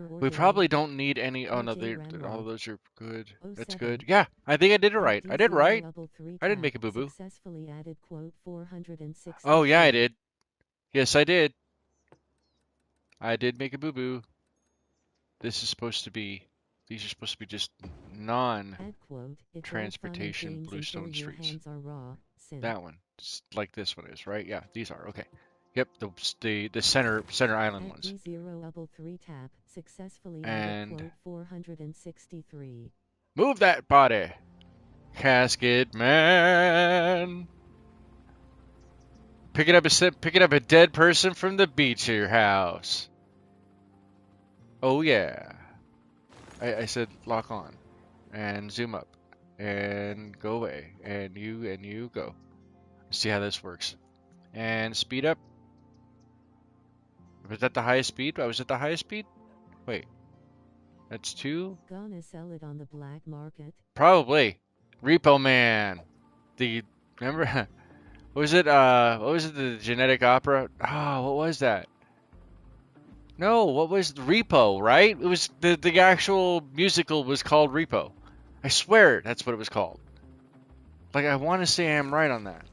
We probably don't need any. Oh no, all those are good. That's good. Yeah, I think I did it right. I did right. I didn't make a boo boo. Oh yeah, I did. Yes, I did. I did make a boo boo. This is supposed to be. These are supposed to be just non-transportation Bluestone streets. That one, like this one is, right? Yeah, these are okay. Yep, the center island ones. And 463. Move that body, Casket Man. Picking up a dead person from the beach of your house. Oh yeah. I said lock on, and zoom up, and go away, and you go. See how this works. And speed up. Was that the highest speed? I was at the highest speed? Wait. That's 2? Gonna sell it on the black market? Probably. Repo Man. Remember what was it the genetic opera? Oh, what was that? No, what was Repo, right? It was the actual musical was called Repo. I swear that's what it was called. Like I want to say I'm right on that.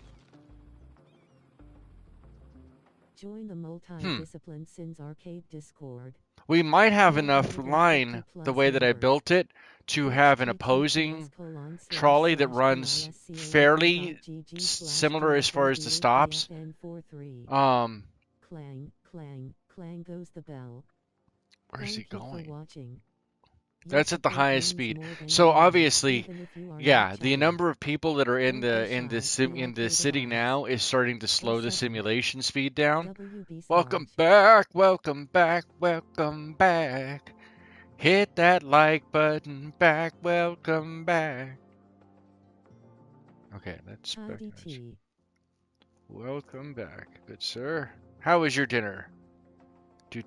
Join the multi-discipline Sins Arcade Discord. We might have enough line the way that I built it to have an opposing trolley that runs fairly similar as far as the stops. Clang, clang, clang goes the bell. Where's he going? Watching. That's at the highest speed. So obviously, yeah, the number of people that are in the city now is starting to slow the simulation speed down. Welcome back, welcome back, welcome back. Hit that like button back, welcome back. Okay, that's welcome back, good sir. How was your dinner? Do.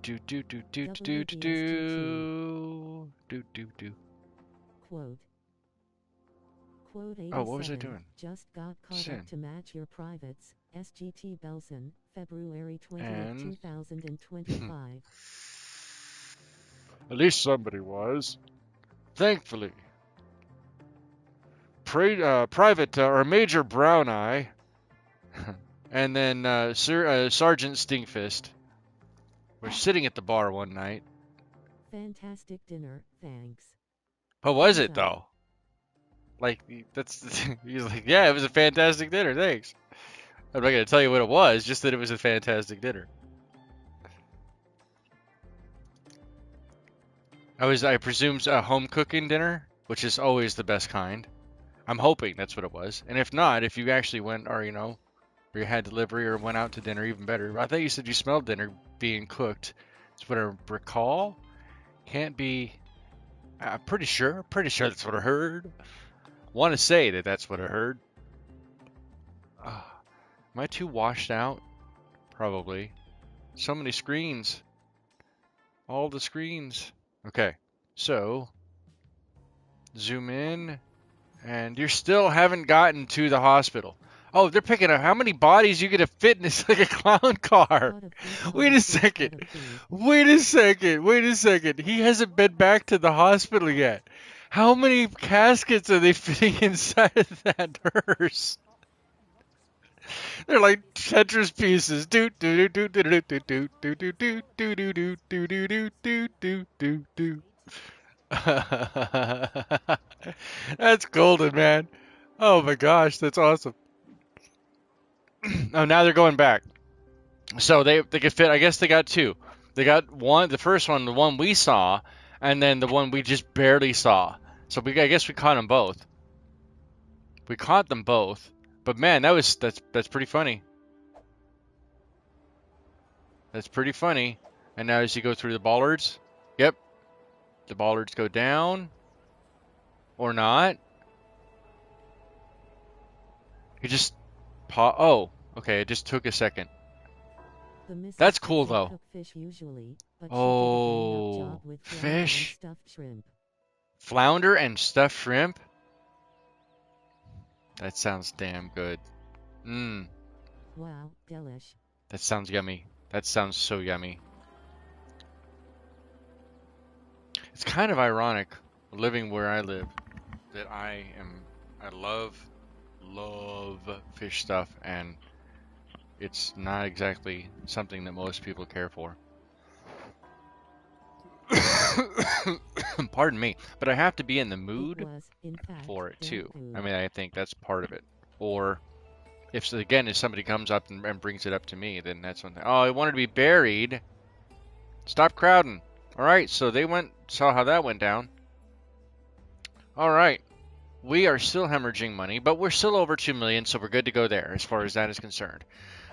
Quote. Quote 87. Oh, what was I doing? Just got caught up to match your privates. SGT Belson, February 20th, 2025. At least somebody was. Thankfully. Private or Major Brown Eye, and then Sergeant Stinkfist were sitting at the bar one night. Fantastic dinner, thanks. What was it though? Like he's like, yeah, it was a fantastic dinner, thanks. I'm not gonna tell you what it was, just that it was a fantastic dinner. I presume a home cooking dinner, which is always the best kind. I'm hoping that's what it was. And if not, if you actually went or you had delivery or went out to dinner, even better. I thought you said you smelled dinner being cooked. That's what I recall. Can't be. I'm pretty sure. Pretty sure that's what I heard. Want to say that that's what I heard. Am I too washed out? Probably. So many screens. All the screens. Okay, so zoom in, and you still haven't gotten to the hospital. Oh, they're picking up how many bodies you get to fit in this like a clown car. Wait a second. Wait a second. Wait a second. He hasn't been back to the hospital yet. How many caskets are they fitting inside of that hearse? They're like Tetris pieces. Do do do do do do do do do do do do do do do do do do do. That's golden, man. Oh my gosh, that's awesome. Oh, now they're going back. So they could fit. I guess they got two. They got one. The first one, the one we saw, and then the one we just barely saw. So I guess we caught them both. We caught them both. But man, that's pretty funny. That's pretty funny. And now as you go through the bollards, yep, the bollards go down or not. You just oh, okay. It just took a second. That's cool though. Fish usually, but oh, fish, stuffed shrimp. Flounder and stuffed shrimp. That sounds damn good. Mmm. Wow, delish. That sounds yummy. That sounds so yummy. It's kind of ironic living where I live that I love fish stuff, and it's not exactly something that most people care for. Pardon me, but I have to be in the mood for it too. I mean, I think that's part of it. Or if somebody comes up and brings it up to me, then that's one thing. Oh, I wanted to be buried. Stop crowding. All right, so they saw how that went down. All right, we are still hemorrhaging money, but we're still over 2 million, so we're good to go there as far as that is concerned.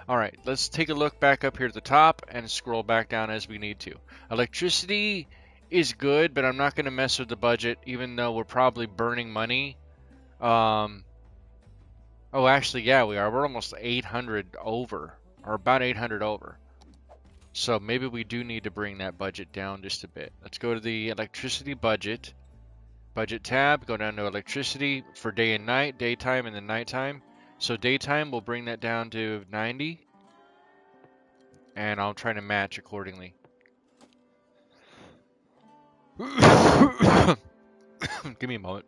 All right, let's take a look back up here at the top and scroll back down as we need to. Electricity is good, but I'm not going to mess with the budget, even though we're probably burning money. Oh, actually, yeah, we are. We're almost 800 over, or about 800 over. So maybe we do need to bring that budget down just a bit. Let's go to the electricity budget. Budget tab, go down to electricity for day and night, daytime and then nighttime. So daytime, we'll bring that down to 90. And I'll try to match accordingly. Give me a moment.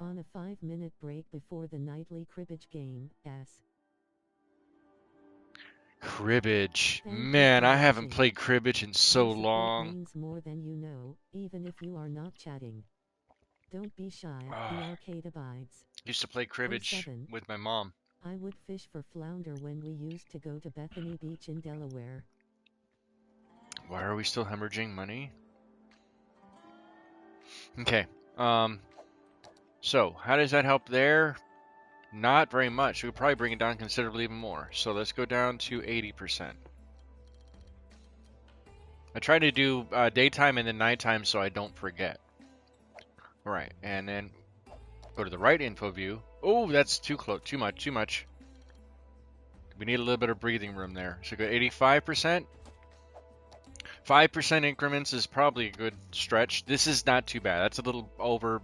On a 5-minute break before the nightly cribbage game, Cribbage. Man, I haven't played cribbage in so long. Means more than you know, even if you are not chatting. Don't be shy, the arcade abides. Used to play cribbage with my mom. I would fish for flounder when we used to go to Bethany Beach in Delaware. Why are we still hemorrhaging money? Okay. So, how does that help there? Not very much. We could probably bring it down considerably even more. So let's go down to 80%. I try to do daytime and then nighttime so I don't forget. Alright, and then go to the right info view. Oh, that's too close. Too much. We need a little bit of breathing room there. So go 85%. 5% increments is probably a good stretch. This is not too bad. That's a little over.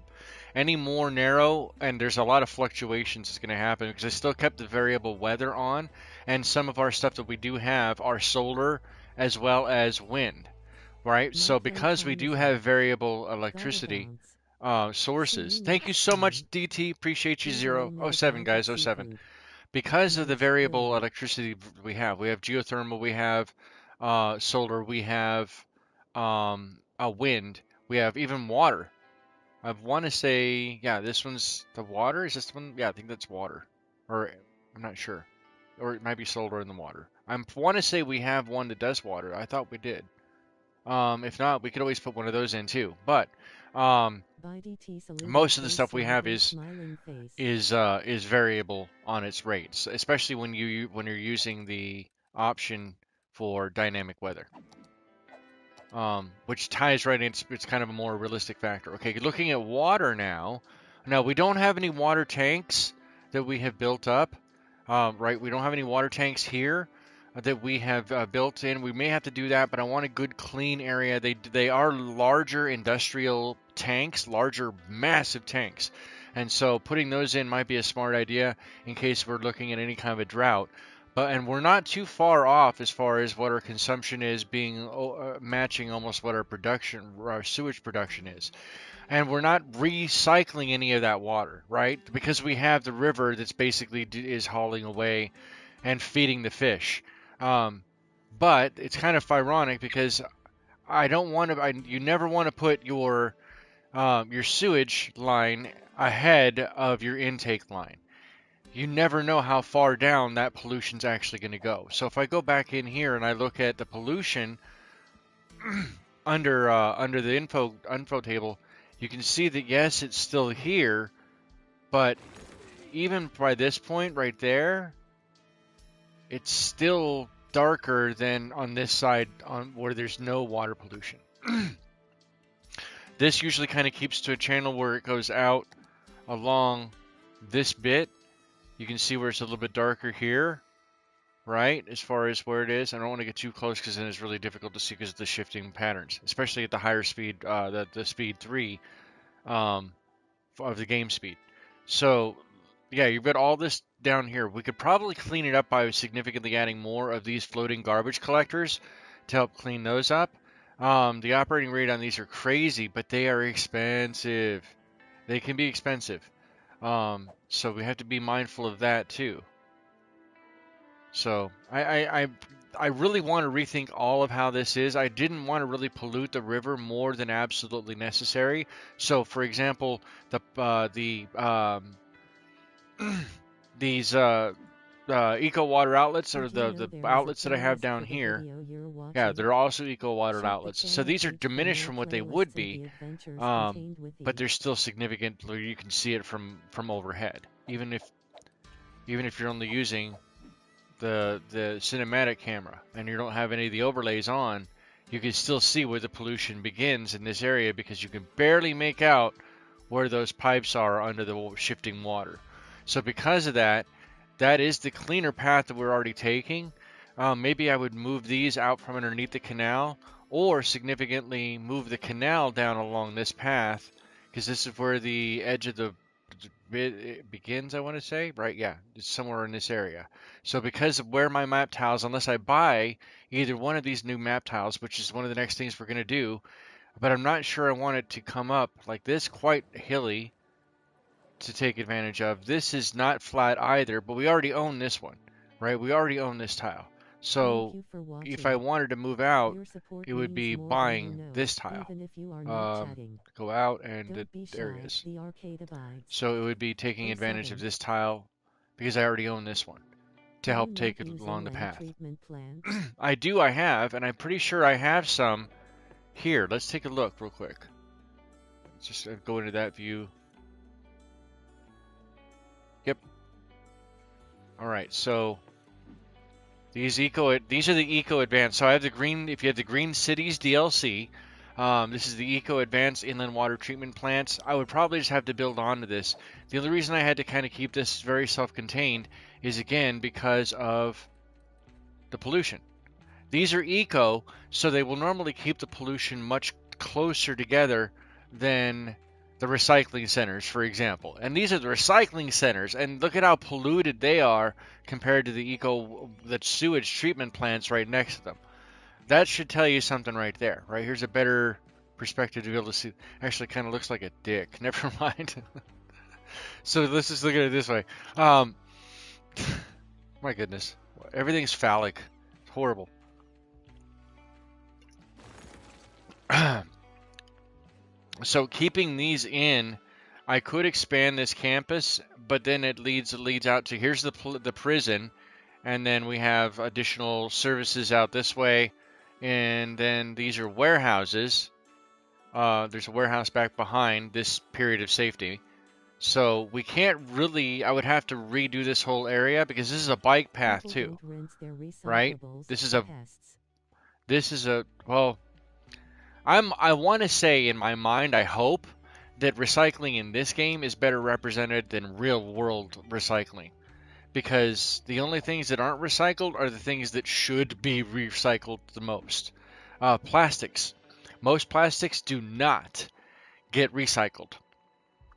Any more narrow, and there's a lot of fluctuations that's going to happen because I still kept the variable weather on, and some of our stuff that we do have are solar as well as wind, right? So because we do have variable electricity sources, thank you so much, DT. Appreciate you. 007, guys, 07. Because of the variable electricity we have geothermal, we have solar, we have wind, we have even water. I want to say, yeah, this one's the water. Is this the one? Yeah, I think that's water. Or, I'm not sure. Or it might be solar in the water. I want to say we have one that does water. I thought we did. If not, we could always put one of those in too. But, most of the stuff we have is variable on its rates, especially when you're using the option for dynamic weather. Which ties right in. It's kind of a more realistic factor. Okay, looking at water now. Now, we don't have any water tanks that we have built up, right? We don't have any water tanks here that we have built in. We may have to do that, but I want a good clean area. They are larger industrial tanks, larger massive tanks. And so putting those in might be a smart idea in case we're looking at any kind of a drought. And we're not too far off as far as what our consumption is, being matching almost what our sewage production is. And we're not recycling any of that water, right? Because we have the river that's basically is hauling away and feeding the fish. But it's kind of ironic because I don't want to. You never want to put your sewage line ahead of your intake line. You never know how far down that pollution's actually going to go. So if I go back in here and I look at the pollution under the info table, you can see that yes, it's still here, but even by this point right there, it's still darker than on this side on where there's no water pollution. This usually kind of keeps to a channel where it goes out along this bit. You can see where it's a little bit darker here, right? As far as where it is. I don't want to get too close because then it's really difficult to see because of the shifting patterns, especially at the higher speed, the speed 3 of the game speed. So, yeah, you've got all this down here. We could probably clean it up by significantly adding more of these floating garbage collectors to help clean those up. The operating rate on these are crazy, but they are expensive. They can be expensive. So we have to be mindful of that too. So I really want to rethink all of how this is. I didn't want to really pollute the river more than absolutely necessary. So, for example, these eco water outlets, or the outlets that I have down here, yeah, they're also eco water outlets. So these are diminished from what they would be, but they're still significant. You can see it from overhead, even if you're only using the cinematic camera and you don't have any of the overlays on. You can still see where the pollution begins in this area because you can barely make out where those pipes are under the shifting water. So because of that, that is the cleaner path that we're already taking. Maybe I would move these out from underneath the canal, or significantly move the canal down along this path, because this is where the edge of the it begins, I want to say, right? Yeah, it's somewhere in this area. So because of where my map tiles, unless I buy either one of these new map tiles, which is one of the next things we're going to do, but I'm not sure I want it to come up like this, quite hilly, to take advantage of. This is not flat either, but we already own this one, right? We already own this tile. So if I wanted to move out, it would be buying this tile. Go out, and there it is. So it would be taking advantage of this tile because I already own this one to help take it along the path. I have, and I'm pretty sure I have some here. Let's take a look real quick. Let's just go into that view. Yep. All right, so these are the Eco Advanced. So I have the green. If you have the Green Cities DLC, this is the Eco Advanced Inland Water Treatment Plants. I would probably just have to build onto this. The only reason I had to kind of keep this very self-contained is, again, because of the pollution. These are eco, so they will normally keep the pollution much closer together than the recycling centers, for example. And these are the recycling centers, and look at how polluted they are compared to the sewage treatment plants right next to them. That should tell you something right there, right? Here's a better perspective to be able to see. Actually, kind of looks like a dick. Never mind. So let's just look at it this way. My goodness. Everything's phallic. It's horrible. So keeping these in, I could expand this campus, but then it leads out to, here's the prison, and then we have additional services out this way, and then these are warehouses. There's a warehouse back behind this period of safety. So we can't really, I would have to redo this whole area because this is a bike path too, right? This is a, well, I want to say in my mind, I hope that recycling in this game is better represented than real world recycling. Because the only things that aren't recycled are the things that should be recycled the most. Plastics. Most plastics do not get recycled.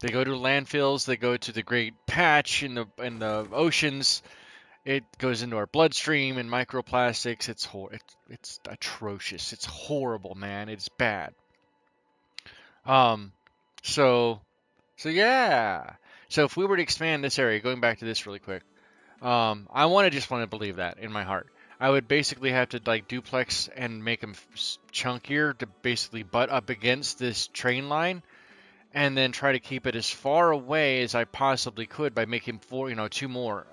They go to landfills. They go to the Great Patch in the oceans. It goes into our bloodstream and microplastics. It's atrocious. It's horrible, man. It's bad. Um, so so yeah. So if we were to expand this area, going back to this really quick, I just want to believe that in my heart. I would basically have to like duplex and make them chunkier to basically butt up against this train line, and then try to keep it as far away as I possibly could by making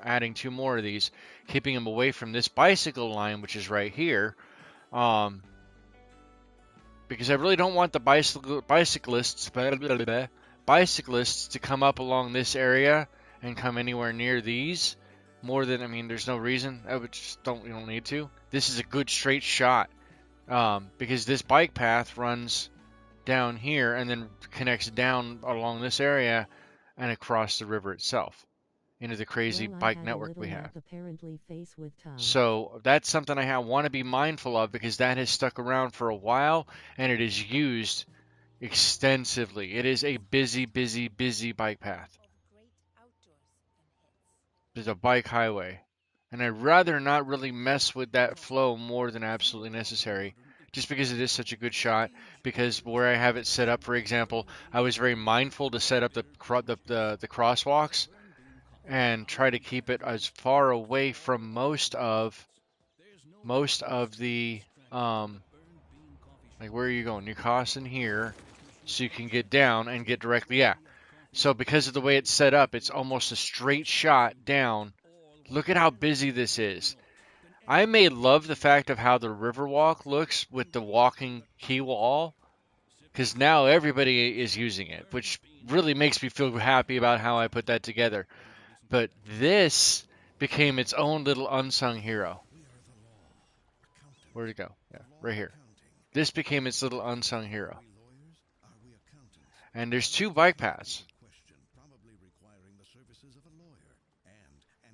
adding two more of these, keeping them away from this bicycle line, which is right here. Because I really don't want the bicyclists to come up along this area and come anywhere near these. More than, I mean, there's no reason. I would just you don't need to. This is a good straight shot, because this bike path runs down here and then connects down along this area and across the river itself into the crazy bike network we have. So that's something I want to be mindful of, because that has stuck around for a while and it is used extensively. It is a busy, busy, busy bike path. There's a bike highway, and I'd rather not really mess with that flow more than absolutely necessary, just because it is such a good shot. Because where I have it set up, for example, I was very mindful to set up the crosswalks and try to keep it as far away from most of the like, where are you going? You're crossing here, so you can get down and get directly. Yeah. So because of the way it's set up, it's almost a straight shot down. Look at how busy this is. I may love the fact of how the Riverwalk looks with the walking key wall, because now everybody is using it, which really makes me feel happy about how I put that together. But this became its own little unsung hero. Where'd it go? Yeah, right here. This became its little unsung hero. And there's two bike paths.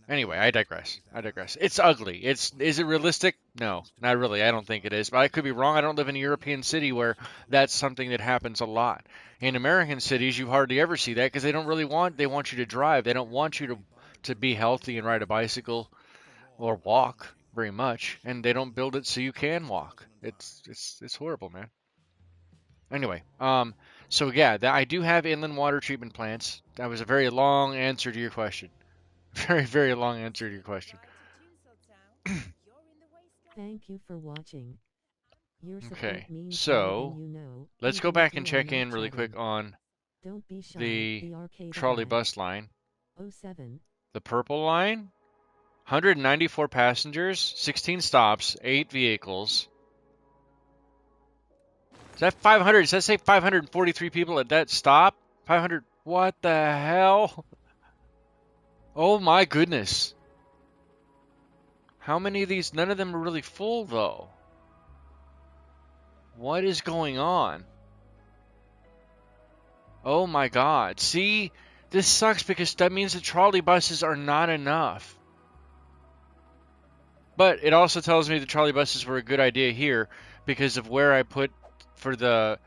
Anyway, I digress. It's ugly. Is it realistic? No, not really. I don't think it is. But I could be wrong. I don't live in a European city where that's something that happens a lot. In American cities, you hardly ever see that, because they don't really they want you to drive. They don't want you to be healthy and ride a bicycle or walk very much. And they don't build it so you can walk. It's horrible, man. Anyway, so yeah, I do have inland water treatment plants. That was a very long answer to your question. Very, very long answer to your question. Thank you for watching. Okay, so let's go back and check in really quick on the trolley bus line. 07. The purple line, 194 passengers, 16 stops, 8 vehicles. Is that 500? Does that say 543 people at that stop? 500? What the hell? Oh my goodness. How many of these? None of them are really full, though. What is going on? Oh my god. See? This sucks, because that means the trolley buses are not enough. But it also tells me the trolley buses were a good idea here, because of where I put for the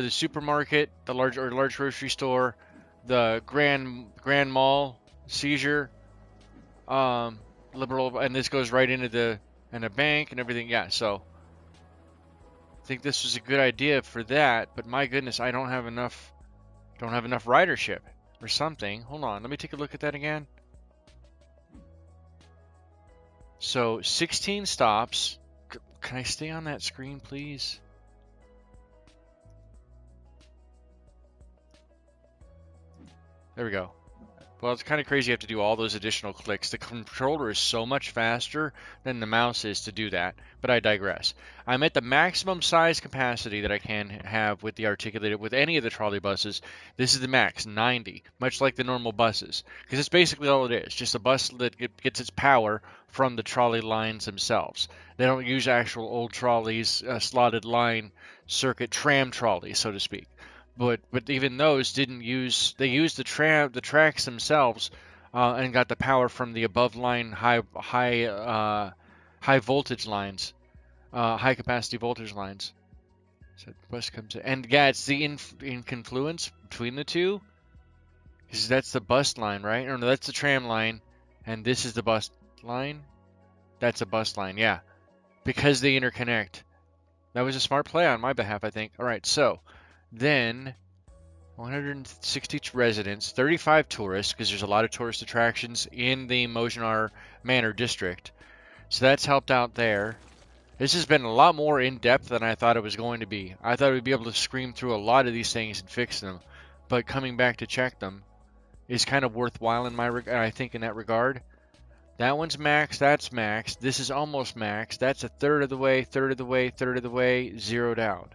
supermarket, the large grocery store, the grand mall, seizure, liberal, and this goes right into a bank and everything. Yeah, so I think this was a good idea for that. But my goodness, I don't have enough ridership or something. Hold on, let me take a look at that again. So 16 stops. Can I stay on that screen, please? There we go. Well, it's kind of crazy you have to do all those additional clicks. The controller is so much faster than the mouse is to do that, but I digress. I'm at the maximum size capacity that I can have with the articulated, with any of the trolley buses. This is the max, 90, much like the normal buses, because it's basically all it is, just a bus that gets its power from the trolley lines themselves. They don't use actual old trolleys, slotted line circuit tram trolleys, so to speak. but even those didn't use. They used the tracks themselves, and got the power from the above line high voltage lines, high capacity voltage lines. So the bus comes in, and yeah, it's the in confluence between the two, because that's the bus line, right? Or no, that's the tram line, and this is the bus line. That's a bus line, yeah, because they interconnect. That was a smart play on my behalf, I think. All right, so then 160 residents, 35 tourists, because there's a lot of tourist attractions in the Mojonar Manor district. So that's helped out there. This has been a lot more in depth than I thought it was going to be. I thought we'd be able to scream through a lot of these things and fix them, but coming back to check them is kind of worthwhile I think in that regard. That one's max, that's max. This is almost max. That's a third of the way, third of the way, third of the way, zeroed out.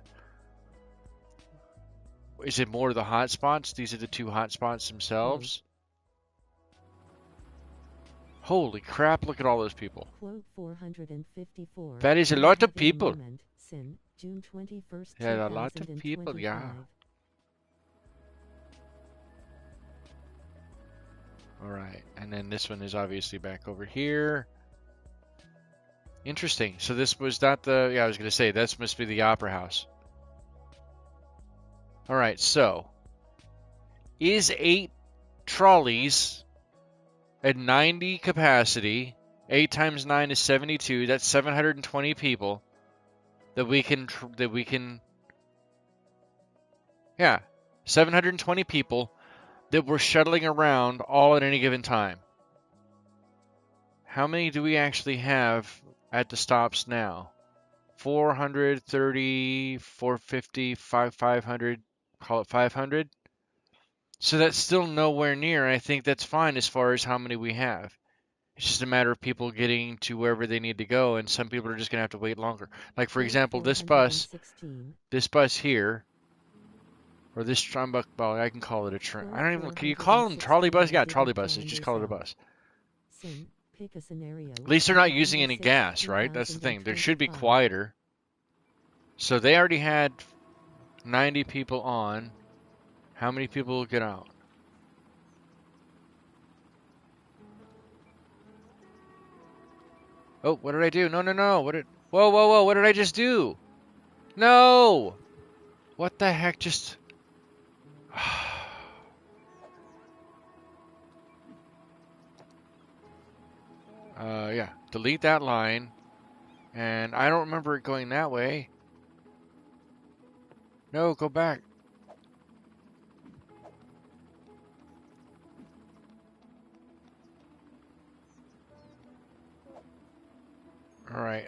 Is it more of the hotspots? These are the two hotspots themselves. Holy crap, look at all those people. Quote 454. That is a lot of people. Sin, June 21st, Yeah, a lot of people, yeah. Alright, and then this one is obviously back over here. Interesting. So this was not the... Yeah, I was going to say, this must be the Opera House. Alright, so... Is 8 trolleys at 90 capacity, 8 times 9 is 72, that's 720 people that we can... Yeah, 720 people that we're shuttling around all at any given time. How many do we actually have at the stops now? 430, 450, 500, call it 500. So that's still nowhere near, and I think that's fine as far as how many we have. It's just a matter of people getting to wherever they need to go, and some people are just going to have to wait longer. Like, for example, this bus here, or this trambuck, well, I can call it a train. I don't even, can you call them trolley bus? Yeah, trolley buses, just call it a bus. At least they're not using any gas, right? That's the thing. They should be quieter. So they already had 90 people on. How many people will get out? Oh, what did I do? No, no, no. What did... Whoa, whoa, whoa. What did I just do? No! What the heck just... yeah. Delete that line. And I don't remember it going that way. No, go back. Alright,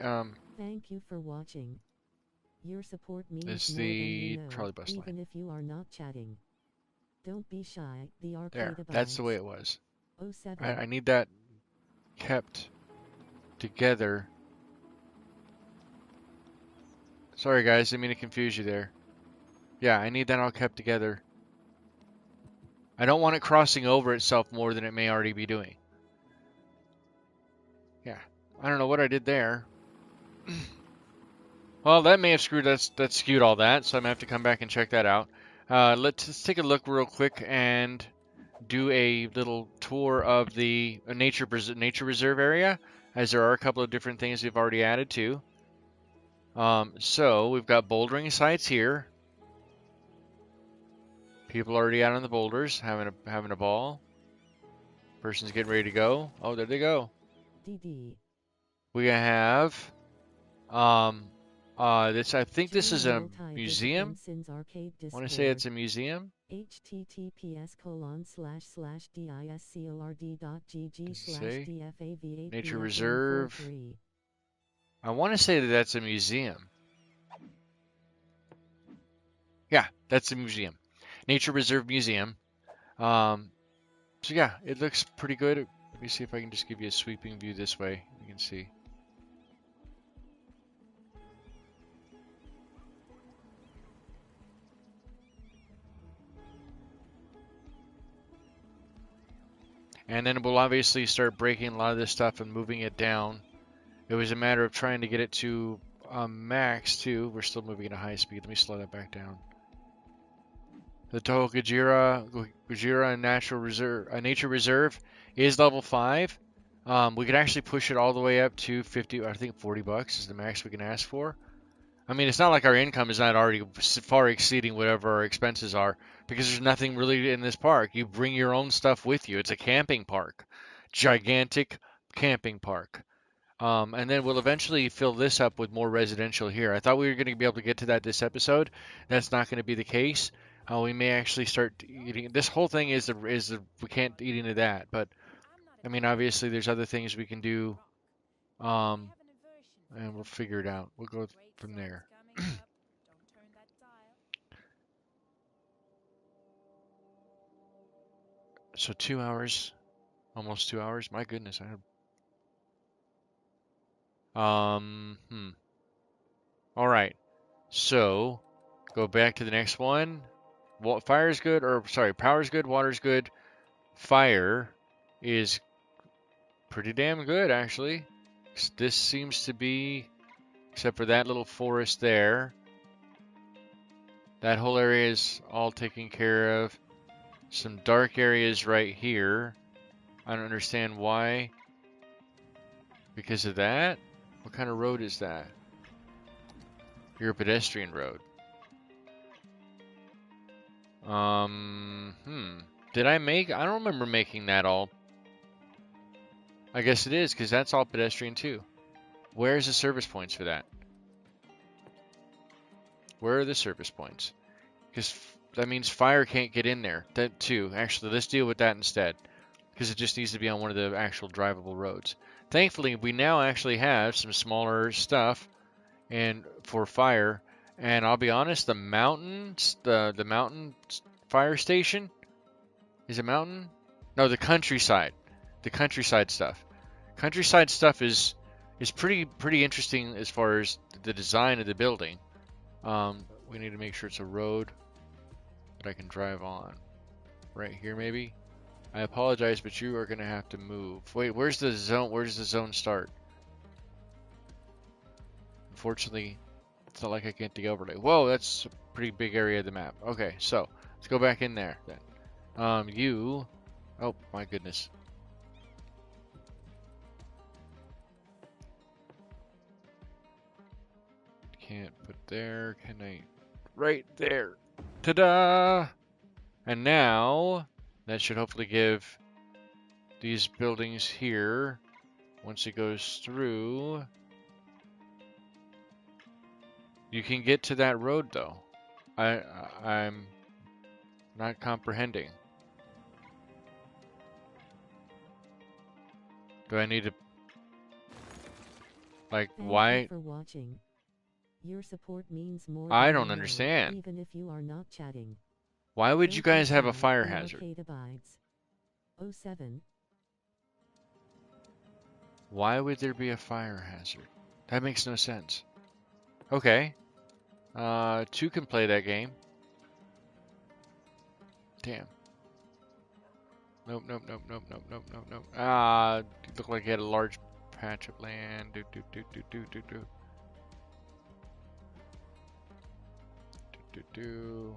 Thank you for watching. Your support means it's more the than you know, trolley bus even line. if you are not chatting. Don't be shy. The arcade There, that's the way it was. 07. I need that kept together. Sorry guys, didn't mean to confuse you there. Yeah, I need that all kept together. I don't want it crossing over itself more than it may already be doing. Yeah, I don't know what I did there. Well, that may have screwed that skewed all that, so I'm gonna have to come back and check that out. Let's take a look real quick and do a little tour of the nature reserve area, as there are a couple of different things we've already added to. So we've got bouldering sites here. People already out on the boulders, having a ball. Person's getting ready to go. Oh, there they go. DD. We have this. I think this is a museum. I want to say it's a museum. https://discord.gg/dfav8 Nature Reserve. I want to say that that's a museum. Yeah, that's a museum. Nature Reserve Museum. So yeah, it looks pretty good. Let me see if I can just give you a sweeping view this way. You can see. And then we'll obviously start breaking a lot of this stuff and moving it down. It was a matter of trying to get it to max too. We're still moving at a high speed. Let me slow that back down. The Toho Gujira Nature Reserve is level 5. We could actually push it all the way up to 50, I think $40 is the max we can ask for. I mean, it's not like our income is not already far exceeding whatever our expenses are, because there's nothing really in this park. You bring your own stuff with you. It's a camping park. Gigantic camping park. And then we'll eventually fill this up with more residential here. I thought we were going to be able to get to that this episode. That's not going to be the case. We may actually start eating. This whole thing is we can't eat into that. But I mean, obviously, there's other things we can do, and we'll figure it out. We'll go from there. So 2 hours, almost 2 hours. My goodness, I have. All right. So go back to the next one. Fire is good, or sorry, power is good, water is good. Fire is pretty damn good, actually. This seems to be, except for that little forest there. That whole area is all taken care of. Some dark areas right here. I don't understand why. Because of that? What kind of road is that? You're a pedestrian road. Did I make? I don't remember making that all. I guess it is, because that's all pedestrian too. Where's the service points for that? Where are the service points? Because that means fire can't get in there. That too. Actually, let's deal with that instead. Because it just needs to be on one of the actual drivable roads. Thankfully, we now actually have some smaller stuff and for fire. And I'll be honest, the mountains, the mountain fire station, is it mountain? No, the countryside. The countryside stuff. Countryside stuff is pretty interesting as far as the design of the building. We need to make sure it's a road that I can drive on. Right here, maybe? I apologize, but you are going to have to move. Wait, where's the zone? Where does the zone start? Unfortunately, it's not like I can't the overlay. Whoa, that's a pretty big area of the map. Okay, so let's go back in there then. Oh my goodness. Can't put there. Can I? Right there. Ta-da! And now that should hopefully give these buildings here, once it goes through, you can get to that road though. I'm not comprehending. Do I need to, like, Thank why? you for watching. Your support means more I than don't you know, understand. even if you are not chatting. Why would you Don't be guys have a sad, fire the hazard? arcade abides. 07. Why would there be a fire hazard? That makes no sense. Okay. 2 can play that game. Damn. Nope, nope, nope, nope, nope, nope, nope, nope. It looked like he had a large patch of land. Do, do, do, do, do, do, do. Do, do, do.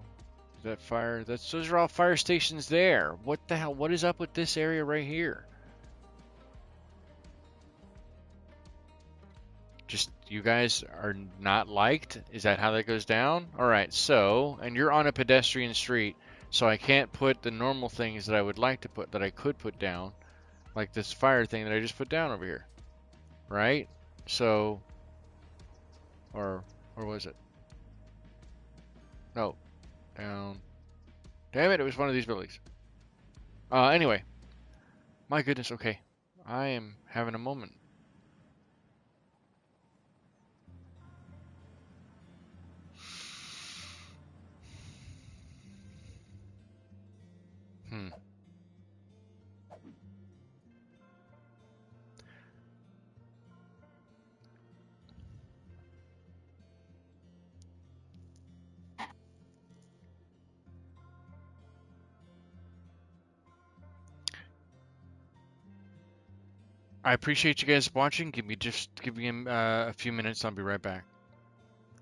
Is that fire? Those are all fire stations there. What the hell? What is up with this area right here? Just, you guys are not liked? Is that how that goes down? Alright, so, and you're on a pedestrian street, so I can't put the normal things that I would like to put, that I could put down, like this fire thing that I just put down over here. Right? So, or was it? No. Down. Damn it, it was one of these buildings. Anyway. My goodness, okay. I am having a moment. I appreciate you guys watching. Give me a few minutes. I'll be right back.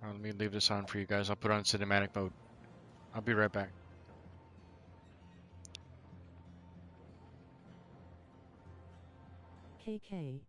Let me leave this on for you guys. I'll put on cinematic mode. I'll be right back. KK.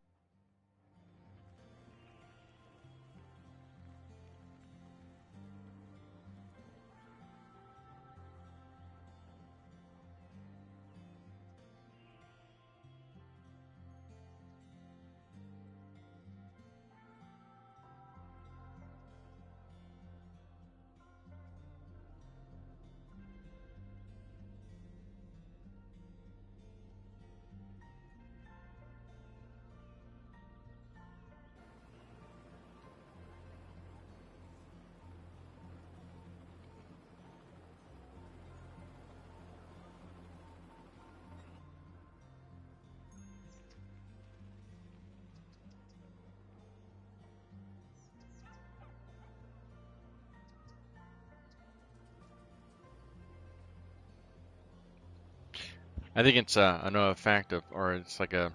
I think it's I know a fact of, or it's like a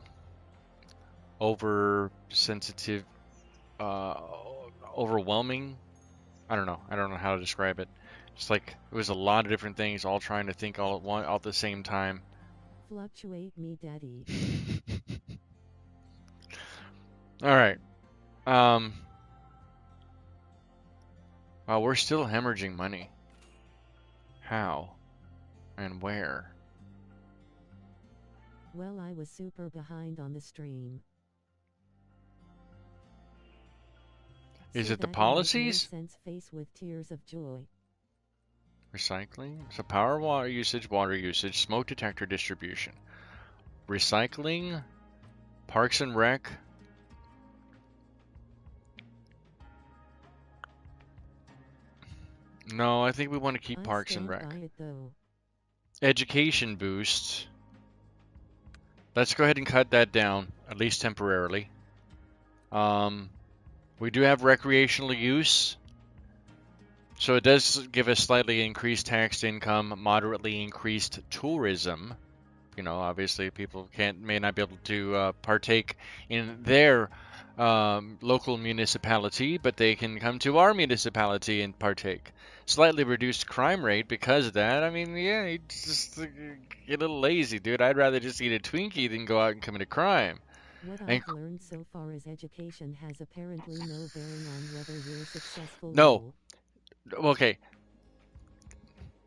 oversensitive, uh, overwhelming. I don't know. I don't know how to describe it. It's like it was a lot of different things all trying to think all at the same time. Fluctuate me, daddy. All right. Wow, we're still hemorrhaging money. How? And where? Well, I was super behind on the stream. Is So it the that you make no policies? sense face with tears of joy. Recycling? So power, water usage, smoke detector distribution. Recycling? Parks and Rec? No, I think we want to keep I Parks and stand Rec. by it though. Education boost. Let's go ahead and cut that down, at least temporarily. We do have recreational use, so it does give us slightly increased taxed income, moderately increased tourism. You know, obviously people may not be able to partake in their local municipality, but they can come to our municipality and partake. Slightly reduced crime rate because of that. I mean, yeah, you just get a little lazy, dude. I'd rather just eat a Twinkie than go out and commit a crime. What And I've learned so far is education has apparently no bearing on whether you're successful. no, Lol. okay,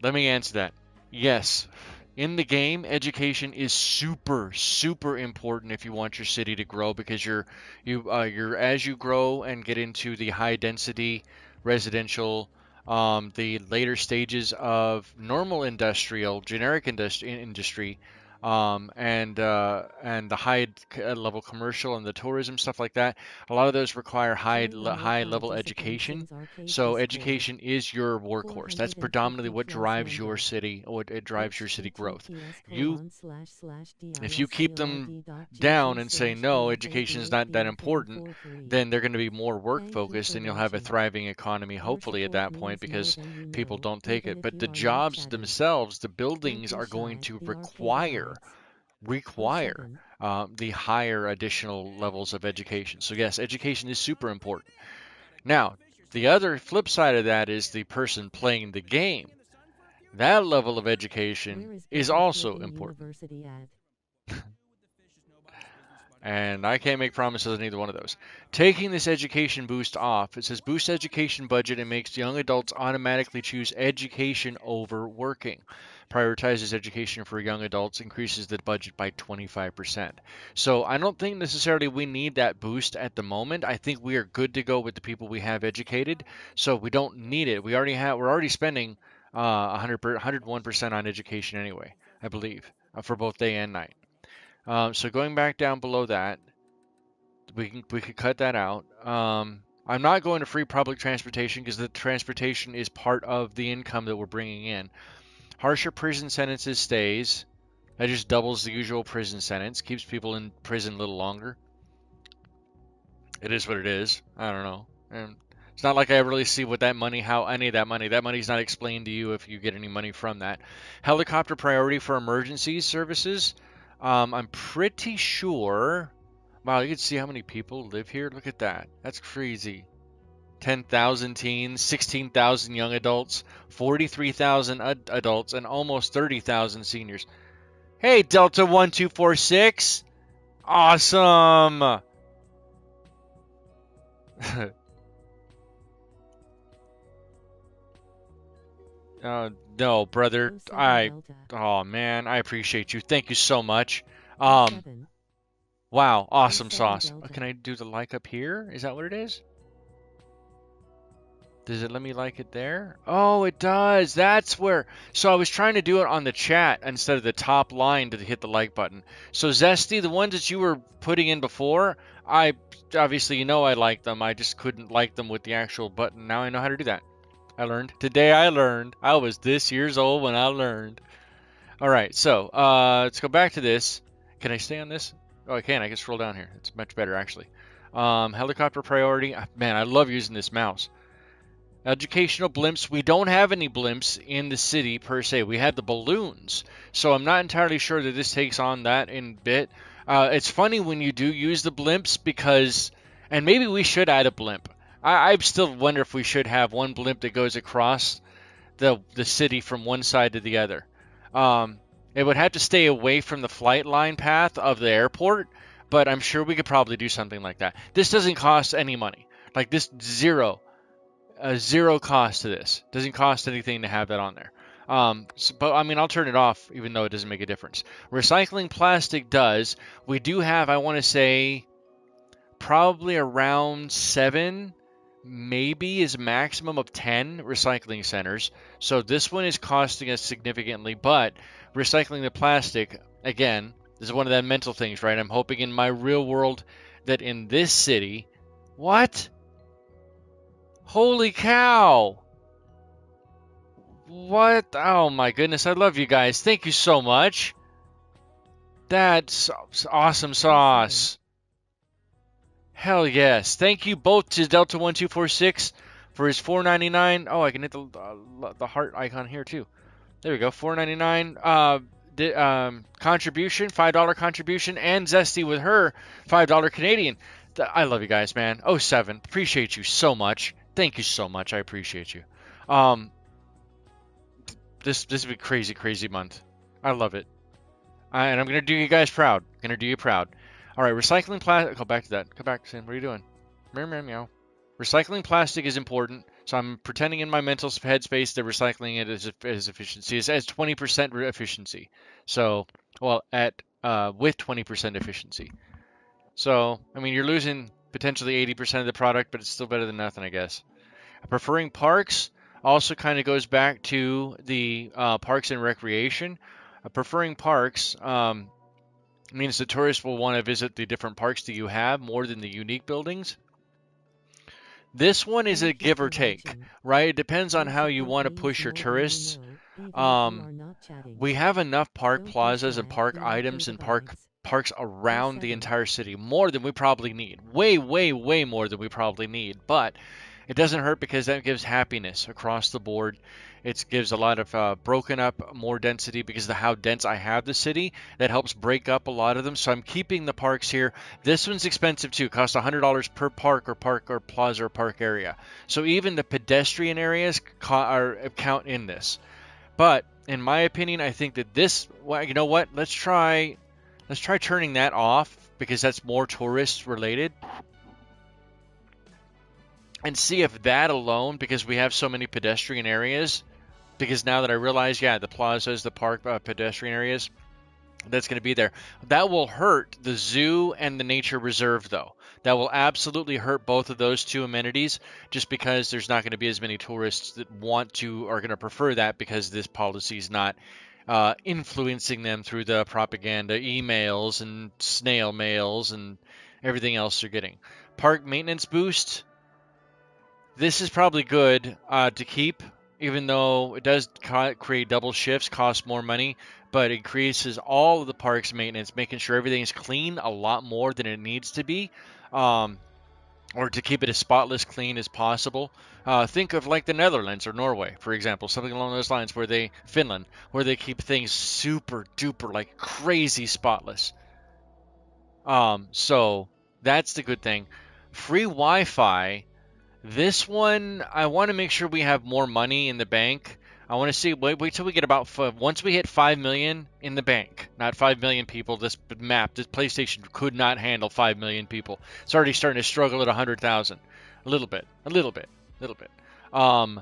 let me answer that. Yes, in the game, education is super, super important if you want your city to grow because you're as you grow and get into the high density residential, the later stages of normal industrial, generic industry, and the high level commercial and the tourism stuff like that. A lot of those require Join our high level multi-discipline education. Sims Arcade So Discord. education is your workhorse. That's 450 predominantly what plus drives your member. city, what it drives your city growth. You, if you keep them down and say no, education is not that important, then they're going to be more work Thank you focused, for and you'll have a watching. thriving economy, Your hopefully at support that point, means more because than you people know, don't take even it. if But you the are not jobs chatting. themselves, the Don't buildings be are going shy, to the arcade abides. require 07. the higher additional levels of education. So yes, education is super important. Now, the other flip side of that is the person playing the game. That level of education Where is is Bubble also flipping important. university at? And I can't make promises on either one of those. Taking this education boost off, it says boost education budget and makes young adults automatically choose education over working. Prioritizes education for young adults, increases the budget by 25%. So I don't think necessarily we need that boost at the moment. I think we are good to go with the people we have educated. So we don't need it. We're already spending 101% on education anyway, I believe, for both day and night. So going back down below that, we could cut that out. I'm not going to free public transportation because the transportation is part of the income that we're bringing in. Harsher prison sentences stays. That just doubles the usual prison sentence, keeps people in prison a little longer. It is what it is. I don't know. And it's not like I really see what how any of that money's not explained to you if you get any money from that. Helicopter priority for emergency services. I'm pretty sure. Wow, you can see how many people live here. Look at that. That's crazy. 10,000 teens, 16,000 young adults, 43,000 adults, and almost 30,000 seniors. Hey, Delta 1246. Awesome. No, brother. 07 Delta. Oh man, I appreciate you. Thank you so much. Oh 07. Wow, awesome 07 sauce. Delta. Can I do the like up here? Is that what it is? Does it let me like it there? Oh, it does. That's where. So I was trying to do it on the chat instead of the top line to hit the like button. So Zesty, the ones that you were putting in before, I obviously I like them. I just couldn't like them with the actual button. Now I know how to do that. I learned. Today I learned. I was this years old when I learned. All right, so let's go back to this. Can I stay on this? Oh, I can. I can scroll down here. It's much better actually. Helicopter priority. Man, I love using this mouse. Educational blimps. We don't have any blimps in the city per se. We had the balloons. So I'm not entirely sure that this takes on that in bit. It's funny when you do use the blimps because, and maybe we should add a blimp. I still wonder if we should have one blimp that goes across the city from one side to the other. It would have to stay away from the flight line path of the airport, but I'm sure we could probably do something like that. This doesn't cost any money. Like this, zero cost to this. Doesn't cost anything to have that on there. But I mean, I'll turn it off even though it doesn't make a difference. Recycling plastic does. We do have, I want to say, probably around 7, maybe is a maximum of 10 recycling centers. So this one is costing us significantly, but recycling the plastic, again, this is one of the mental things, right? I'm hoping in my real world that in this city, what? Holy cow! What? Oh my goodness, I love you guys. Thank you so much. That's awesome sauce. Hell yes. Thank you both to Delta1246 for his $4.99. Oh, I can hit the heart icon here too. There we go. $4.99 contribution, $5 contribution, and Zesty with her $5 Canadian. I love you guys, man. 07. Appreciate you so much. Thank you so much. I appreciate you. This would be crazy, crazy month. I love it. And I'm gonna do you guys proud. Gonna do you proud. All right, recycling plastic. Go back to that. Come back, Sam. What are you doing? Meow, meow, meow. Recycling plastic is important. So I'm pretending in my mental headspace that recycling it is efficiency. It says 20% efficiency. So, well, at with 20% efficiency. So, I mean, you're losing potentially 80% of the product, but it's still better than nothing, I guess. Preferring parks also kind of goes back to the parks and recreation. Preferring parks means the tourists will want to visit the different parks that you have more than the unique buildings. This one is a give or take, right? It depends on how you want to push your tourists. We have enough park plazas and park items and parks around the entire city, more than we probably need. Way, way, way more than we probably need. But it doesn't hurt because that gives happiness across the board. It gives a lot of broken up, more density because of how dense I have the city. That helps break up a lot of them. So I'm keeping the parks here. This one's expensive too. Costs $100 per park or plaza or park area. So even the pedestrian areas count in this. But in my opinion, I think that this, well, you know what? Let's try turning that off because that's more tourist related. And see if that alone, because we have so many pedestrian areas, because now that I realize, yeah, the plazas, the park pedestrian areas, that's going to be there. That will hurt the zoo and the nature reserve, though. That will absolutely hurt both of those two amenities, just because there's not going to be as many tourists that are going to prefer that because this policy is not influencing them through the propaganda emails and snail mails and everything else they're getting. Park maintenance boost. This is probably good to keep, even though it does create double shifts, cost more money, but it increases all of the park's maintenance, making sure everything is clean a lot more than it needs to be, or to keep it as spotless clean as possible. Think of like the Netherlands or Norway, for example, something along those lines, Finland, where they keep things super duper, like crazy spotless. So that's the good thing. Free Wi-Fi. This one, I want to make sure we have more money in the bank I want to see. Wait till we get about once we hit 5 million in the bank. Not 5 million people. This PlayStation could not handle 5 million people. It's already starting to struggle at 100,000. A little bit. Um,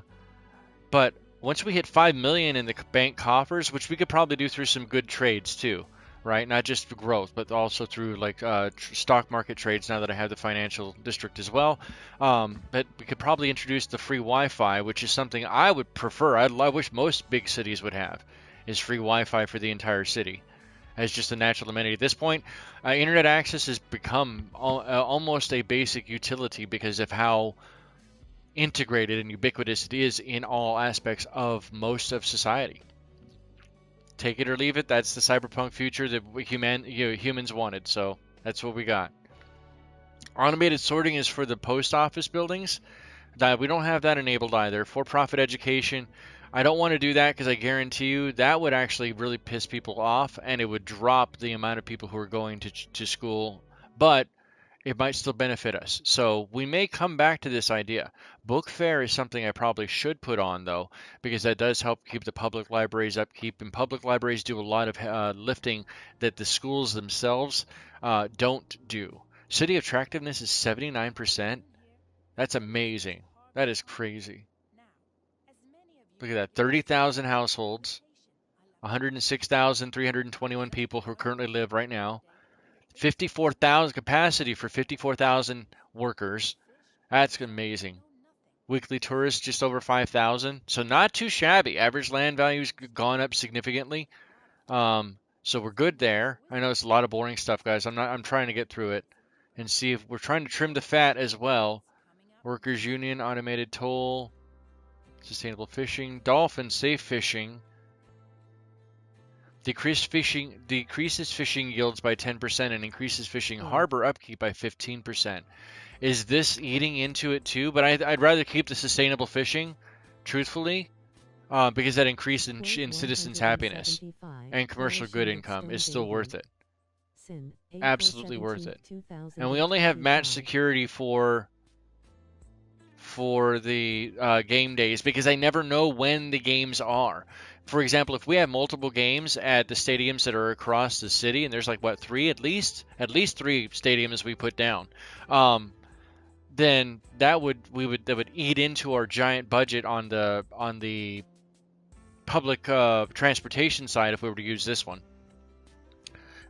but once we hit 5 million in the bank coffers, which we could probably do through some good trades too, right? Not just for growth, but also through like stock market trades. Now that I have the financial district as well, but we could probably introduce the free Wi-Fi, which is something I would prefer. I wish most big cities would have, is free Wi-Fi for the entire city as just a natural amenity. At this point, internet access has become almost a basic utility because of how integrated and ubiquitous it is in all aspects of most of society. Take it or leave it. That's the cyberpunk future that humans wanted. So that's what we got. Automated sorting is for the post office buildings. That we don't have that enabled either. For-profit education, I don't want to do that because I guarantee you that would actually really piss people off, and it would drop the amount of people who are going to school. But it might still benefit us. So we may come back to this idea. Book fair is something I probably should put on, though, because that does help keep the public libraries upkeep. And public libraries do a lot of lifting that the schools themselves don't do. City attractiveness is 79%. That's amazing. That is crazy. Look at that. 30,000 households, 106,321 people who currently live right now. 54,000 capacity for 54,000 workers. That's amazing. Weekly tourists just over 5,000. So not too shabby. Average land value's gone up significantly. So we're good there. I know it's a lot of boring stuff, guys. I'm trying to get through it and see if we're trying to trim the fat as well. Workers union, automated toll, sustainable fishing, dolphin safe fishing. Decreases fishing yields by 10% and increases fishing harbor upkeep by 15%. Is this eating into it too? But I'd rather keep the sustainable fishing, truthfully, because that increase in citizens' happiness and commercial good income is still worth it. Absolutely worth it. And we only have match security for the game days because I never know when the games are. For example, if we have multiple games at the stadiums that are across the city, and there's like what, three at least three stadiums we put down, then that would eat into our giant budget on the public transportation side if we were to use this one.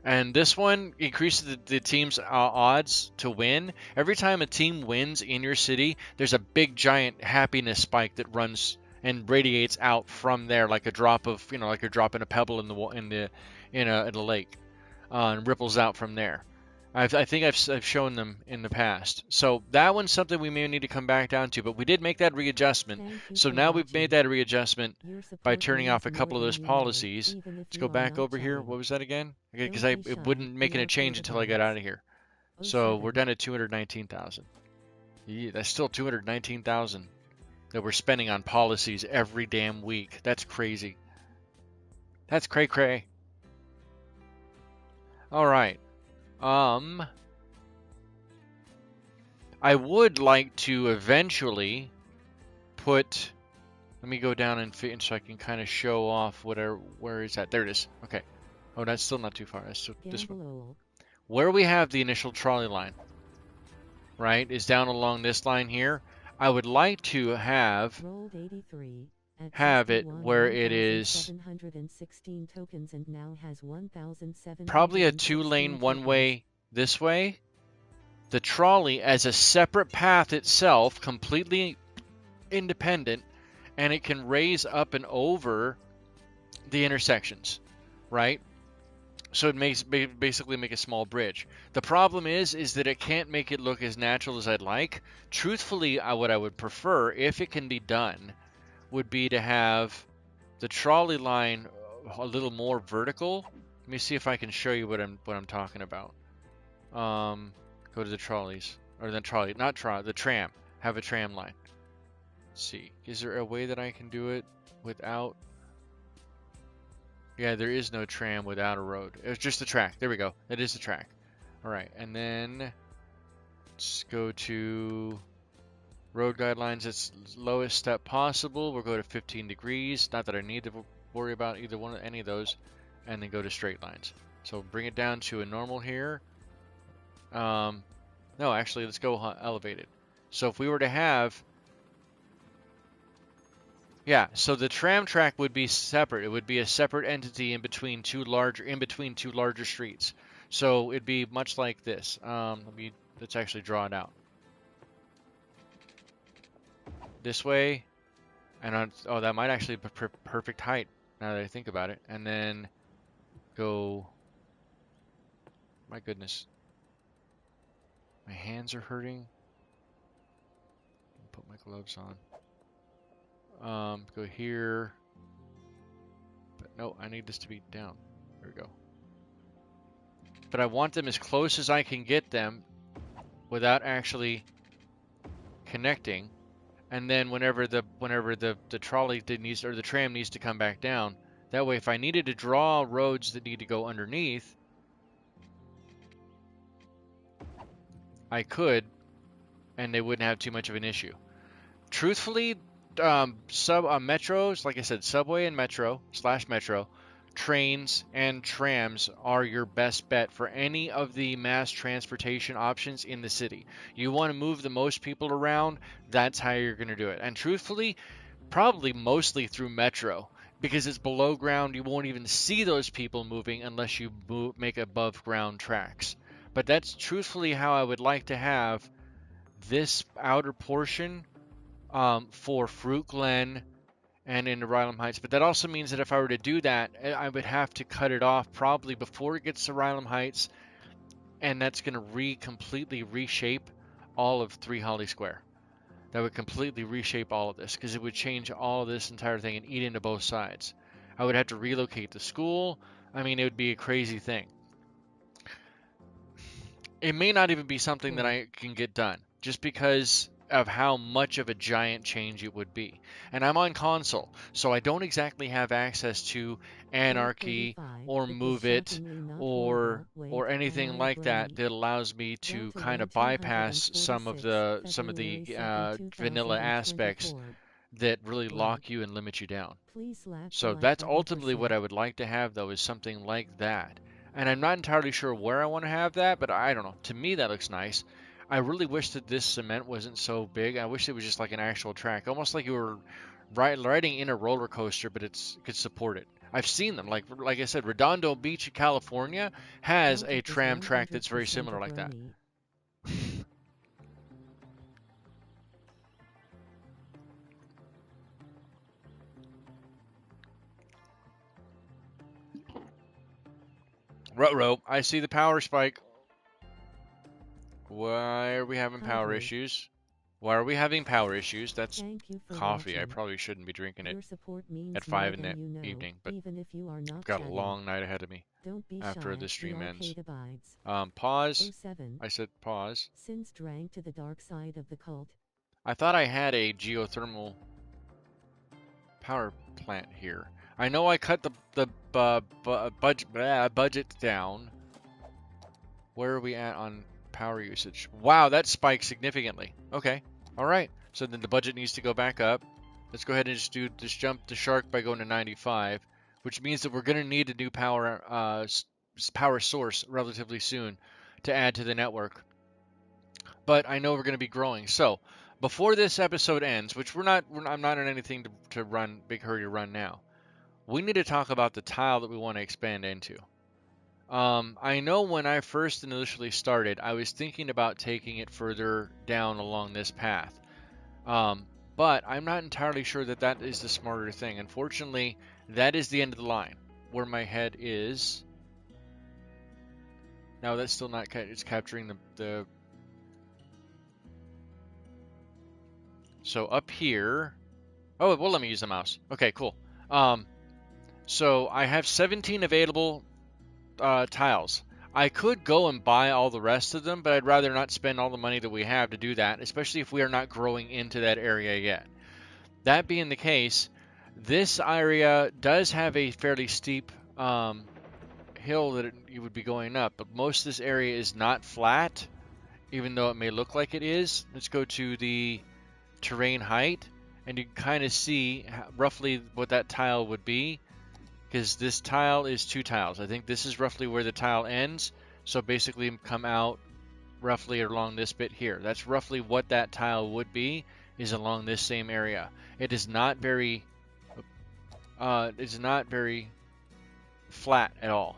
And this one increases the team's odds to win. Every time a team wins in your city, there's a big giant happiness spike that runs and radiates out from there, like a drop of, like you're dropping a pebble in a lake, and ripples out from there. I think I've shown them in the past. So that one's something we may need to come back down to, but we did make that readjustment. So now we've made that readjustment by turning off a couple of those policies. Let's go back over here. What was that again? Because it wouldn't make a change until I got out of here. So we're done at 219,000. Yeah, that's still 219,000 that we're spending on policies every damn week. That's crazy. That's cray-cray. All right. I would like to eventually put. Let me go down and fit, so I can kind of show off whatever. Where is that? There it is. Okay. Oh, that's still not too far. That's still this one. Where we have the initial trolley line, right, is down along this line here. I would like to have it where it is probably a 2-lane one-way this way. The trolley as a separate path itself, completely independent, and it can raise up and over the intersections, right? So it makes basically make a small bridge. The problem is that it can't make it look as natural as I'd like. Truthfully, what I would prefer, if it can be done, would be to have the trolley line a little more vertical. Let me see if I can show you what I'm talking about. Go to the trolleys, or the trolley, not trolley, the tram. Have a tram line. Let's see, is there a way that I can do it without? Yeah, there is no tram without a road. It's just the track. There we go. That is the track. All right, and then let's go to Road guidelines, it's lowest step possible. We'll go to 15 degrees. Not that I need to worry about either one of any of those. And then go to straight lines. So bring it down to a normal here. No, actually, let's go elevated. So if we were to have, yeah, so the tram track would be separate. It would be a separate entity in between two larger streets. So it'd be much like this. Let's actually draw it out. This way, and oh, that might actually be perfect height now that I think about it. And then go. My goodness, my hands are hurting. Put my gloves on. Go here. But no, I need this to be down. There we go. But I want them as close as I can get them without actually connecting. And then whenever the trolley needs, or the tram needs to come back down, that way if I needed to draw roads that need to go underneath, I could, and they wouldn't have too much of an issue. Truthfully, metros, like I said, subway and metro / metro, trains and trams are your best bet for any of the mass transportation options in the city. You want to move the most people around, that's how you're going to do it. And truthfully, probably mostly through metro, because it's below ground. You won't even see those people moving unless you make above ground tracks. But that's truthfully how I would like to have this outer portion for Fruit Glen and into Rylam Heights. But that also means that if I were to do that, I would have to cut it off probably before it gets to Rylam Heights, and that's going to completely reshape all of 3 Holly Square. That would completely reshape all of this, because it would change all of this entire thing and eat into both sides. I would have to relocate the school. I mean, it would be a crazy thing. It may not even be something that I can get done, just because of how much of a giant change it would be. And I'm on console, so I don't exactly have access to Anarchy or Move It or anything like that that allows me to kind of bypass some of the vanilla aspects that really lock you and limit you down. So that's ultimately what I would like to have, though, is something like that. And I'm not entirely sure where I want to have that, but I don't know. To me, that looks nice. I really wish that this cement wasn't so big. I wish it was just like an actual track, almost like you were riding in a roller coaster, but it could support it. I've seen them. Like I said, Redondo Beach, California, has a tram track that's very similar like that. Ruh-roh, I see the power spike. Why are we having power issues? Why are we having power issues? That's coffee. I probably shouldn't be drinking it at 5 in the evening, but I've got a long night ahead of me after the stream ends. Pause. I said pause. Since drank to the dark side of the cult. I thought I had a geothermal power plant here. I know I cut the budget down. Where are we at on power usage? Wow, that spiked significantly. Okay, all right. So then the budget needs to go back up. Let's go ahead and just jump the shark by going to 95, which means that we're going to need a new power source relatively soon to add to the network. But I know we're going to be growing. So before this episode ends, which I'm not in anything to run big hurry to run now. We need to talk about the tile that we want to expand into. I know when I first initially started, I was thinking about taking it further down along this path. But I'm not entirely sure that that is the smarter thing. Unfortunately, that is the end of the line where my head is. Now that's still not, it's capturing the so up here. Oh, well, let me use the mouse. Okay, cool. So I have 17 available tiles. I could go and buy all the rest of them, but I'd rather not spend all the money that we have to do that, especially if we are not growing into that area yet. That being the case, this area does have a fairly steep hill that you would be going up, but most of this area is not flat, even though it may look like it is. Let's go to the terrain height, and you can kind of see roughly what that tile would be, because this tile is 2 tiles. I think this is roughly where the tile ends, so basically come out roughly along this bit here. That's roughly what that tile would be, is along this same area. It is not very flat at all.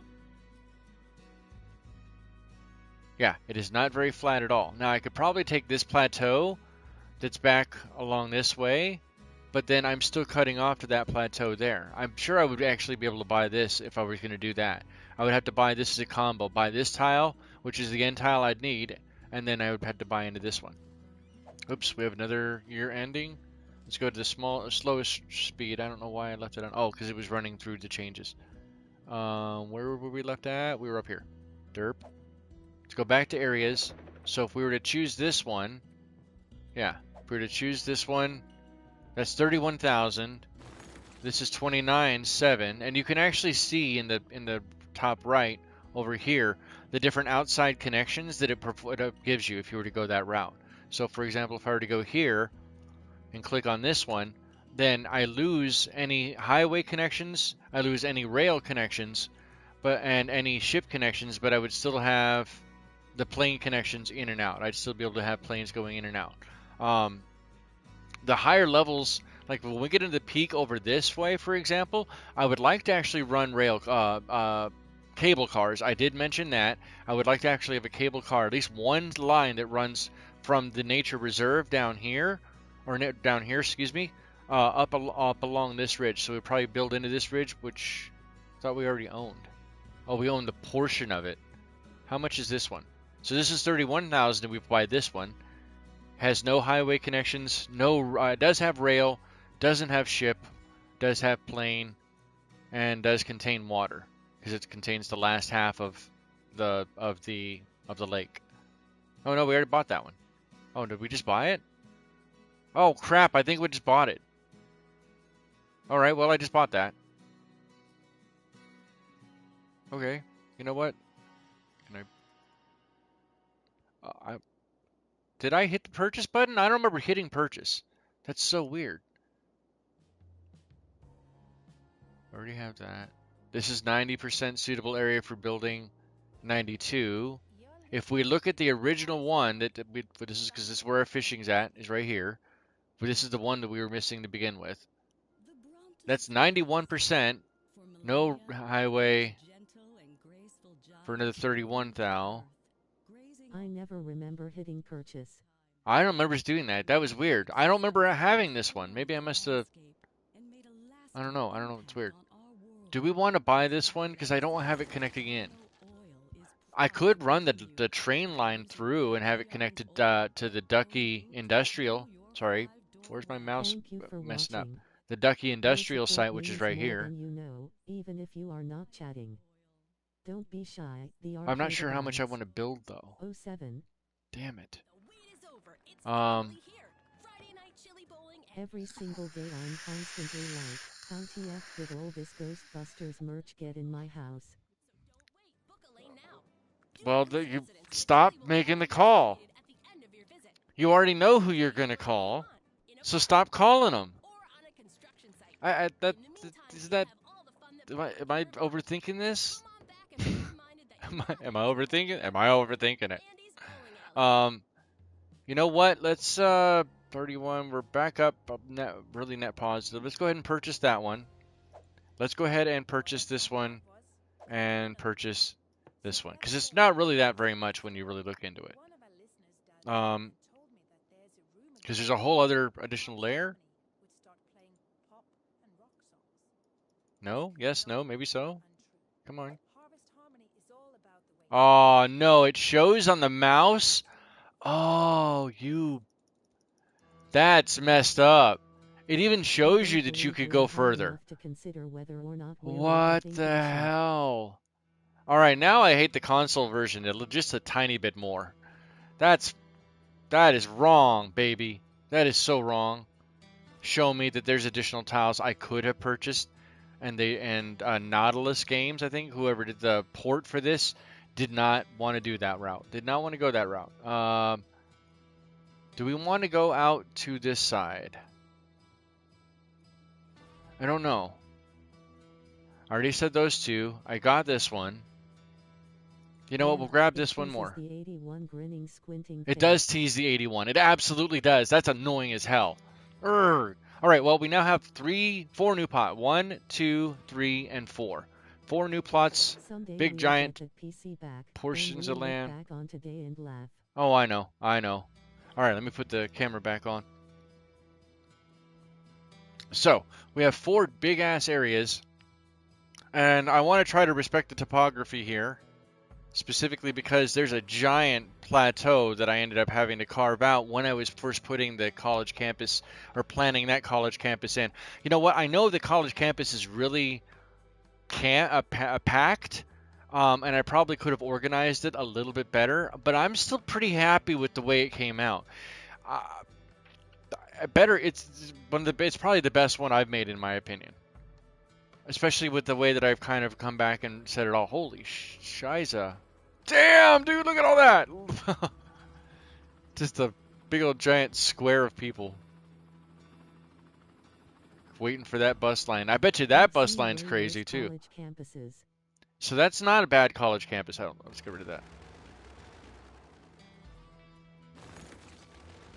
Yeah, it is not very flat at all. Now I could probably take this plateau that's back along this way, but then I'm still cutting off to that plateau there. I'm sure I would actually be able to buy this if I was going to do that. I would have to buy this as a combo. Buy this tile, which is the end tile I'd need, and then I would have to buy into this one. Oops, we have another year ending. Let's go to the slowest speed. I don't know why I left it on. Oh, because it was running through the changes. Where were we left at? We were up here. Derp. Let's go back to areas. So if we were to choose this one, yeah, if we were to choose this one, that's 31,000. This is 29,700, and you can actually see in the top right over here the different outside connections that it gives you if you were to go that route. So for example, if I were to go here and click on this one, then I lose any highway connections, I lose any rail connections, and any ship connections, but I would still have the plane connections in and out. I'd still be able to have planes going in and out. The higher levels, like when we get into the peak over this way, for example, I would like to actually run cable cars. I did mention that. I would like to actually have a cable car, at least one line that runs from the nature reserve down here, excuse me, up along this ridge. So we'd probably build into this ridge, which I thought we already owned. Oh, we own the portion of it. How much is this one? So this is 31,000, and we buy this one. Has no highway connections, does have rail, doesn't have ship, does have plane, and does contain water because it contains the last half of the lake. Oh no, we already bought that one. Oh, did we just buy it? Oh crap, I think we just bought it. All right, well I just bought that. Okay, you know what? Can did I hit the purchase button? I don't remember hitting purchase. That's so weird. Already have that. This is 90% suitable area for building 92. If we look at the original one, this is because this is where our fishing's at, is right here. But this is the one that we were missing to begin with. That's 91%. No highway for another 31 thou. I never remember hitting purchase. I don't remember doing that. That was weird. I don't remember having this one. Maybe I must have... I don't know. It's weird. Do we want to buy this one? Because I don't have it connecting in. I could run the train line through and have it connected to the Ducky Industrial. Sorry. Where's my mouse messing up? The Ducky Industrial site, which is right here. You know, even if you are not chatting. Don't be shy. I'm not sure how much I want to build, though. 07. Damn it. Every single day I'm constantly like, how TF did all this Ghostbusters merch get in my house? Well, you stop making the call. You already know who you're going to call, so stop calling them. Am I overthinking this? Am I overthinking it? You know what? Let's 31. We're back up. Really net positive. Let's go ahead and purchase that one. Let's go ahead and purchase this one and purchase this one because it's not really that very much when you really look into it. Because there's a whole other additional layer. No? Yes? No? Maybe so? Come on. Oh, no. It shows on the mouse? Oh, that's messed up. It even shows you that you could go further. What the hell? Alright, now I hate the console version just a tiny bit more. That is wrong, baby. That is so wrong. Show me that there's additional tiles I could have purchased. And Nautilus Games, I think, whoever did the port for this, did not want to do that route. Did not want to go that route. Do we want to go out to this side? I don't know. I already said those two. I got this one. You know what? We'll grab this one more. The 81 grinning, squinting It face. does tease the 81. It absolutely does. That's annoying as hell. Urgh. All right, well, we now have 4 new plots. 1, 2, 3, and 4. 4 new plots. Someday Big we'll giant get the PC back, portions and of we'll look land. back on today and laugh. Oh, I know. I know. All right, let me put the camera back on. So, we have 4 big-ass areas. And I want to try to respect the topography here. Specifically because there's a giant plateau that I ended up having to carve out when I was first putting the college campus, or planning that college campus in. You know what? I know the college campus is really packed, and I probably could have organized it a little bit better, but I'm still pretty happy with the way it came out. It's probably the best one I've made in my opinion. Especially with the way that I've kind of come back and said it all. Holy shiza. Damn, dude, look at all that! Just a big old giant square of people. Waiting for that bus line. I bet you that bus line's crazy, too. So that's not a bad college campus. I don't know. Let's get rid of that.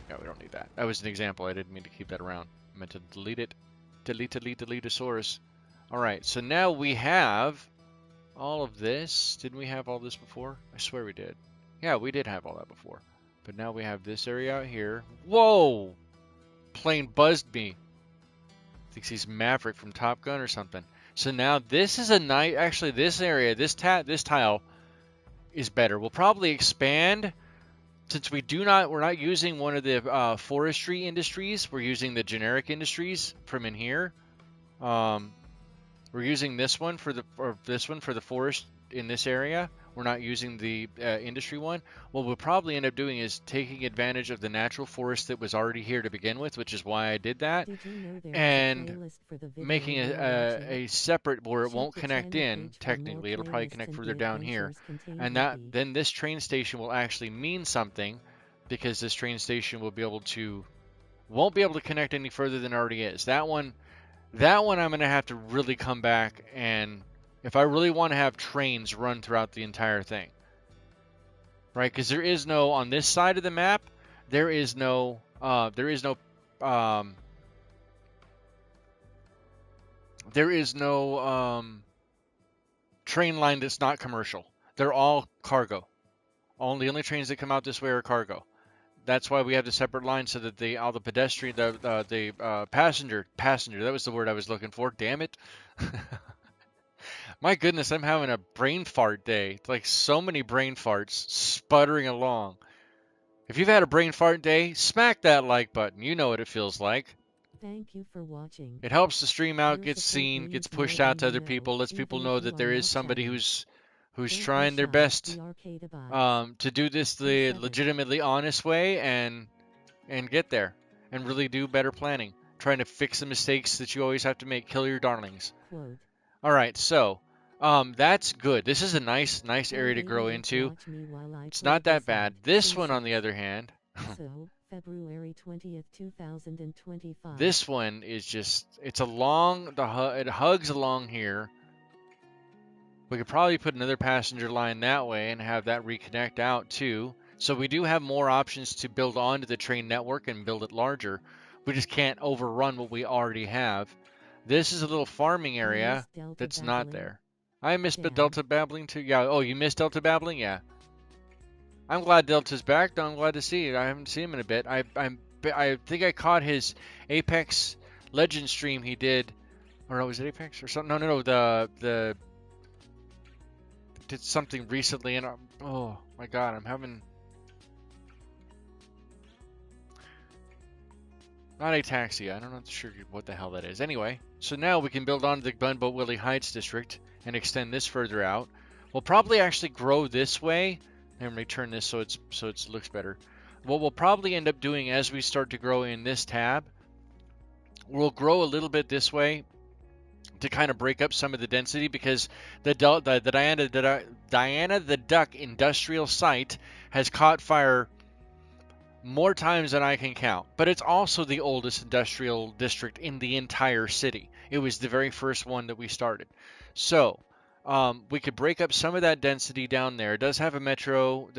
Yeah, we don't need that. That was an example. I didn't mean to keep that around. I meant to delete it. Delete-asaurus. Alright, so now we have all of this. Didn't we have all this before? I swear we did. Yeah, we did have all that before. But now we have this area out here. Whoa! Plane buzzed me. Thinks he's Maverick from Top Gun or something. So now this is a nice... Actually, this area, this tile is better. We'll probably expand... Since we're not using one of the forestry industries. We're using the generic industries from in here. We're using this one for the forest in this area. We're not using the industry one. What we'll probably end up doing is taking advantage of the natural forest that was already here to begin with, which is why I did that, and making a separate where it won't connect in. Technically, it'll probably connect further down here, and then this train station will actually mean something, because this train station won't be able to connect any further than it already is. That one I'm going to have to really come back, and if I really want to have trains run throughout the entire thing. Right? Because there is no, on this side of the map, there is no train line that's not commercial. They're all cargo. The only trains that come out this way are cargo. That's why we have the separate line, so that all the pedestrian, the passenger, that was the word I was looking for. Damn it. My goodness, I'm having a brain fart day. It's like so many brain farts sputtering along. If you've had a brain fart day, smack that like button. You know what it feels like. Thank you for watching. It helps the stream out, gets seen, gets pushed out to other people, lets people know that there is somebody who's trying their best to do this the legitimately honest way and get there and really do better planning. Trying to fix the mistakes that you always have to make. Kill your darlings. Quote. All right, so that's good. This is a nice area to grow into. It's not that bad. This one, on the other hand, so, February 20th, 2025. This one is just, it's it hugs along here. We could probably put another passenger line that way and have that reconnect out too. So we do have more options to build onto the train network and build it larger. We just can't overrun what we already have. This is a little farming area that's not there. I missed Delta Babbling too. Yeah. Oh, you missed Delta Babbling? Yeah. I'm glad Delta's back, though. I'm glad to see it. I haven't seen him in a bit. I think I caught his Apex Legends stream he did. Or no, was it Apex or something? No. The did something recently, and oh my god, I'm having not ataxia. I'm not sure what the hell that is. Anyway, so now we can build on the Gunboat Willie Heights district and extend this further out. We'll probably actually grow this way and return this so it looks better. What we'll probably end up doing as we start to grow in this tab, we'll grow a little bit this way to kind of break up some of the density, because the Diana the Duck industrial site has caught fire more times than I can count. But it's also the oldest industrial district in the entire city. It was the very first one that we started. So we could break up some of that density down there. It does have a metro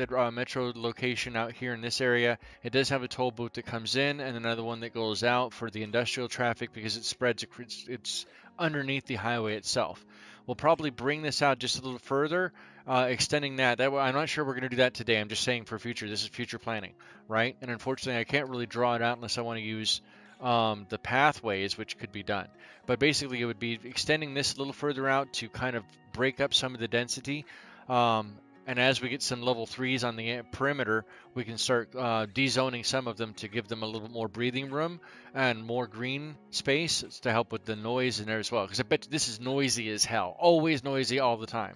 location out here in this area. It does have a toll booth that comes in and another one that goes out for the industrial traffic because it spreads. It's underneath the highway itself. We'll probably bring this out just a little further, extending that. I'm not sure we're going to do that today. I'm just saying for future. This is future planning, right? And unfortunately, I can't really draw it out unless I want to use the pathways, which could be done. But basically, it would be extending this a little further out to kind of break up some of the density. And as we get some level 3s on the perimeter, we can start dezoning some of them to give them a little more breathing room and more green space to help with the noise in there as well. Because I bet this is noisy as hell. Always noisy all the time.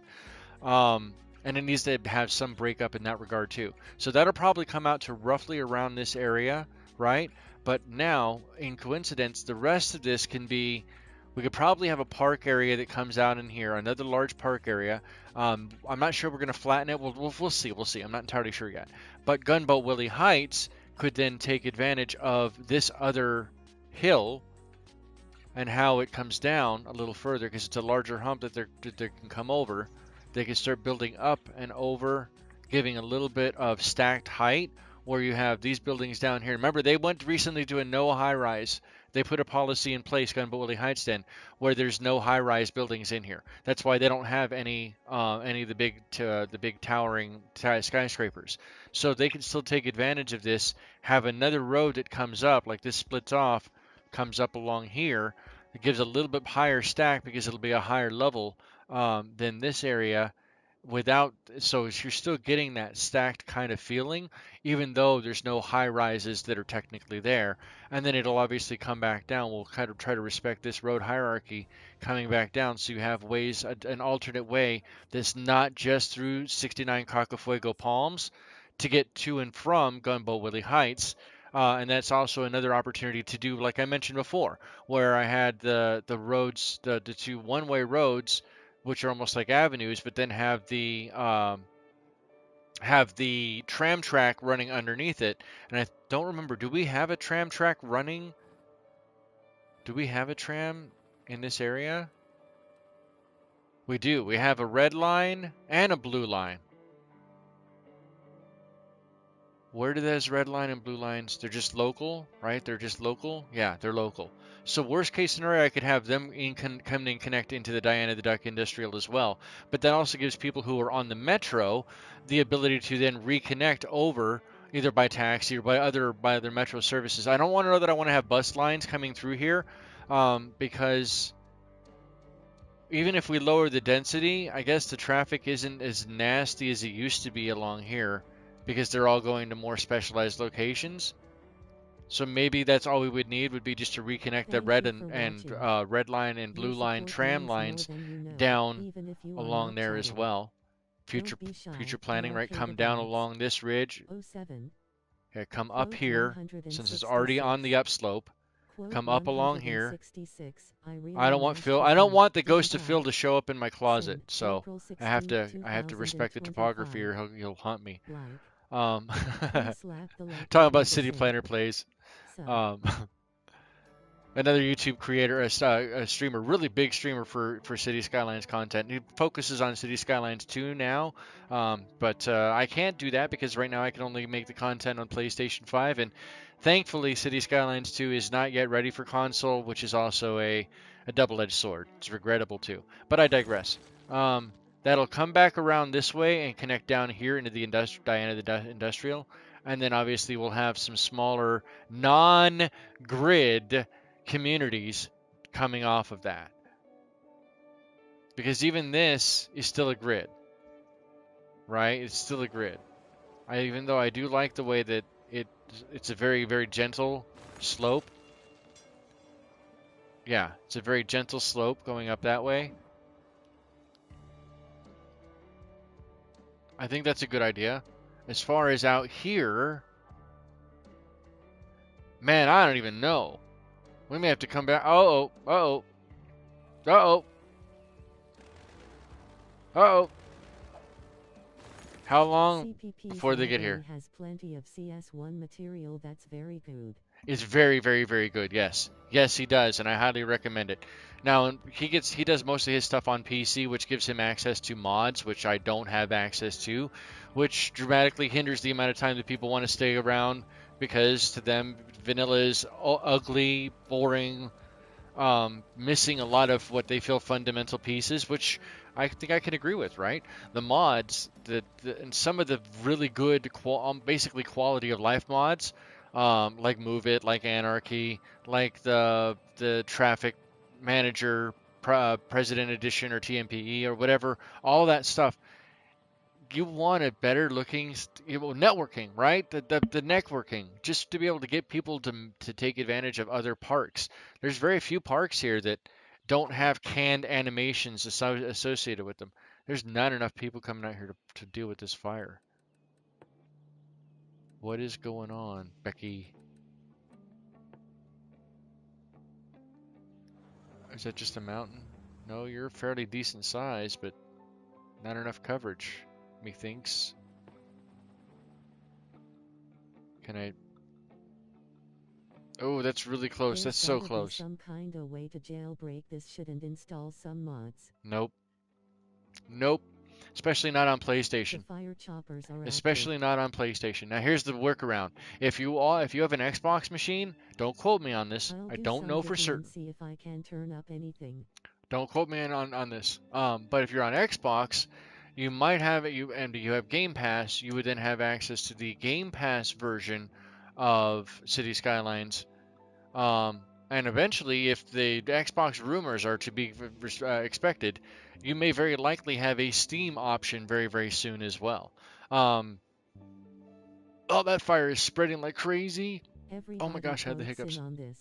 And it needs to have some breakup in that regard too. So that'll probably come out to roughly around this area, right? But now, in coincidence, the rest of this can be, we could probably have a park area that comes out in here, another large park area. I'm not sure we're going to flatten it. We'll see. We'll see. I'm not entirely sure yet. But Gunboat Willie Heights could then take advantage of this other hill and how it comes down a little further because it's a larger hump that they can come over. They can start building up and over, giving a little bit of stacked height where you have these buildings down here. Remember, they went recently to a no high-rise. They put a policy in place, Gunboat Willie Heights then, where there's no high-rise buildings in here. That's why they don't have any of the big towering skyscrapers. So they can still take advantage of this, have another road that comes up, like this splits off, comes up along here. It gives a little bit higher stack because it'll be a higher level than this area so you're still getting that stacked kind of feeling, even though there's no high rises that are technically there. And then it'll obviously come back down. We'll kind of try to respect this road hierarchy coming back down, so you have ways, an alternate way that's not just through 69 Cacafuego Palms to get to and from Gunboat Willie Heights. And that's also another opportunity to do, like I mentioned before, where I had the roads, the two one-way roads, which are almost like avenues, but then have the tram track running underneath it. And I don't remember, do we have a tram track running? Do we have a tram in this area? We do. We have a red line and a blue line. Where do those red line and blue lines? They're just local, right? They're just local? Yeah, they're local. So worst case scenario, I could have them come and connect into the Diana the Duck Industrial as well. But that also gives people who are on the metro the ability to then reconnect over either by taxi or by other metro services. I don't want to know that I want to have bus lines coming through here because even if we lower the density, I guess the traffic isn't as nasty as it used to be along here, because they're all going to more specialized locations. So maybe that's all we would need would be just to reconnect the red red line and blue line tram lines down along there as well. Future planning, right? Come down along this ridge. Okay, come up here since it's already on the upslope. Come up along here. I don't want the ghost of Phil to show up in my closet, so I have to respect the topography or he'll hunt me. Talking about City Planner Plays. Another YouTube creator, a streamer, really big streamer for City Skylines content. He focuses on City Skylines 2 now, but I can't do that because right now I can only make the content on PlayStation 5, and thankfully City Skylines 2 is not yet ready for console, which is also a double-edged sword. It's regrettable too, but I digress. That'll come back around this way and connect down here into the Diana the Industrial. And then obviously we'll have some smaller non-grid communities coming off of that. Because even this is still a grid, right? It's still a grid. Even though I do like the way that it's a very, very gentle slope. Yeah, it's a very gentle slope going up that way. I think that's a good idea. As far as out here, man, I don't even know. We may have to come back. Uh-oh. Uh-oh. Uh-oh. Uh-oh. How long CPP's before they get library here? has plenty of CS1 material that's very good. It's very, very, very good. Yes, yes, he does, and I highly recommend it. Now he does most of his stuff on PC, which gives him access to mods, which I don't have access to, which dramatically hinders the amount of time that people want to stay around because to them vanilla is ugly, boring, missing a lot of what they feel fundamental pieces, which I think I can agree with. Right, the mods, and some of the really good, basically quality of life mods, like Move It, like Anarchy, like the Traffic Manager President Edition or TMPE or whatever, all that stuff. You want a better looking networking, right? The networking, just to be able to get people to take advantage of other parks. There's very few parks here that don't have canned animations associated with them. There's not enough people coming out here to deal with this fire. What is going on, Becky? Is that just a mountain? No, you're fairly decent size, but not enough coverage, methinks. Can I? Oh, that's really close. There's That's so gotta be close. some kinda way to jailbreak this shit and install some mods. Nope. Nope. Especially not on The PlayStation. fire choppers are active. Especially not on PlayStation. Now here's the workaround. If you have an Xbox machine, don't quote me on this. I'll I do don't some know for digging and certain. see if I can turn up anything. Don't quote me on this. But if you're on Xbox, you might have it. You have Game Pass. You would then have access to the Game Pass version of City Skylines. And eventually, if the Xbox rumors are to be expected, you may very likely have a Steam option very, very soon as well. Um, oh, that fire is spreading like crazy. Oh my Everybody gosh, I had the votes in hiccups. on this.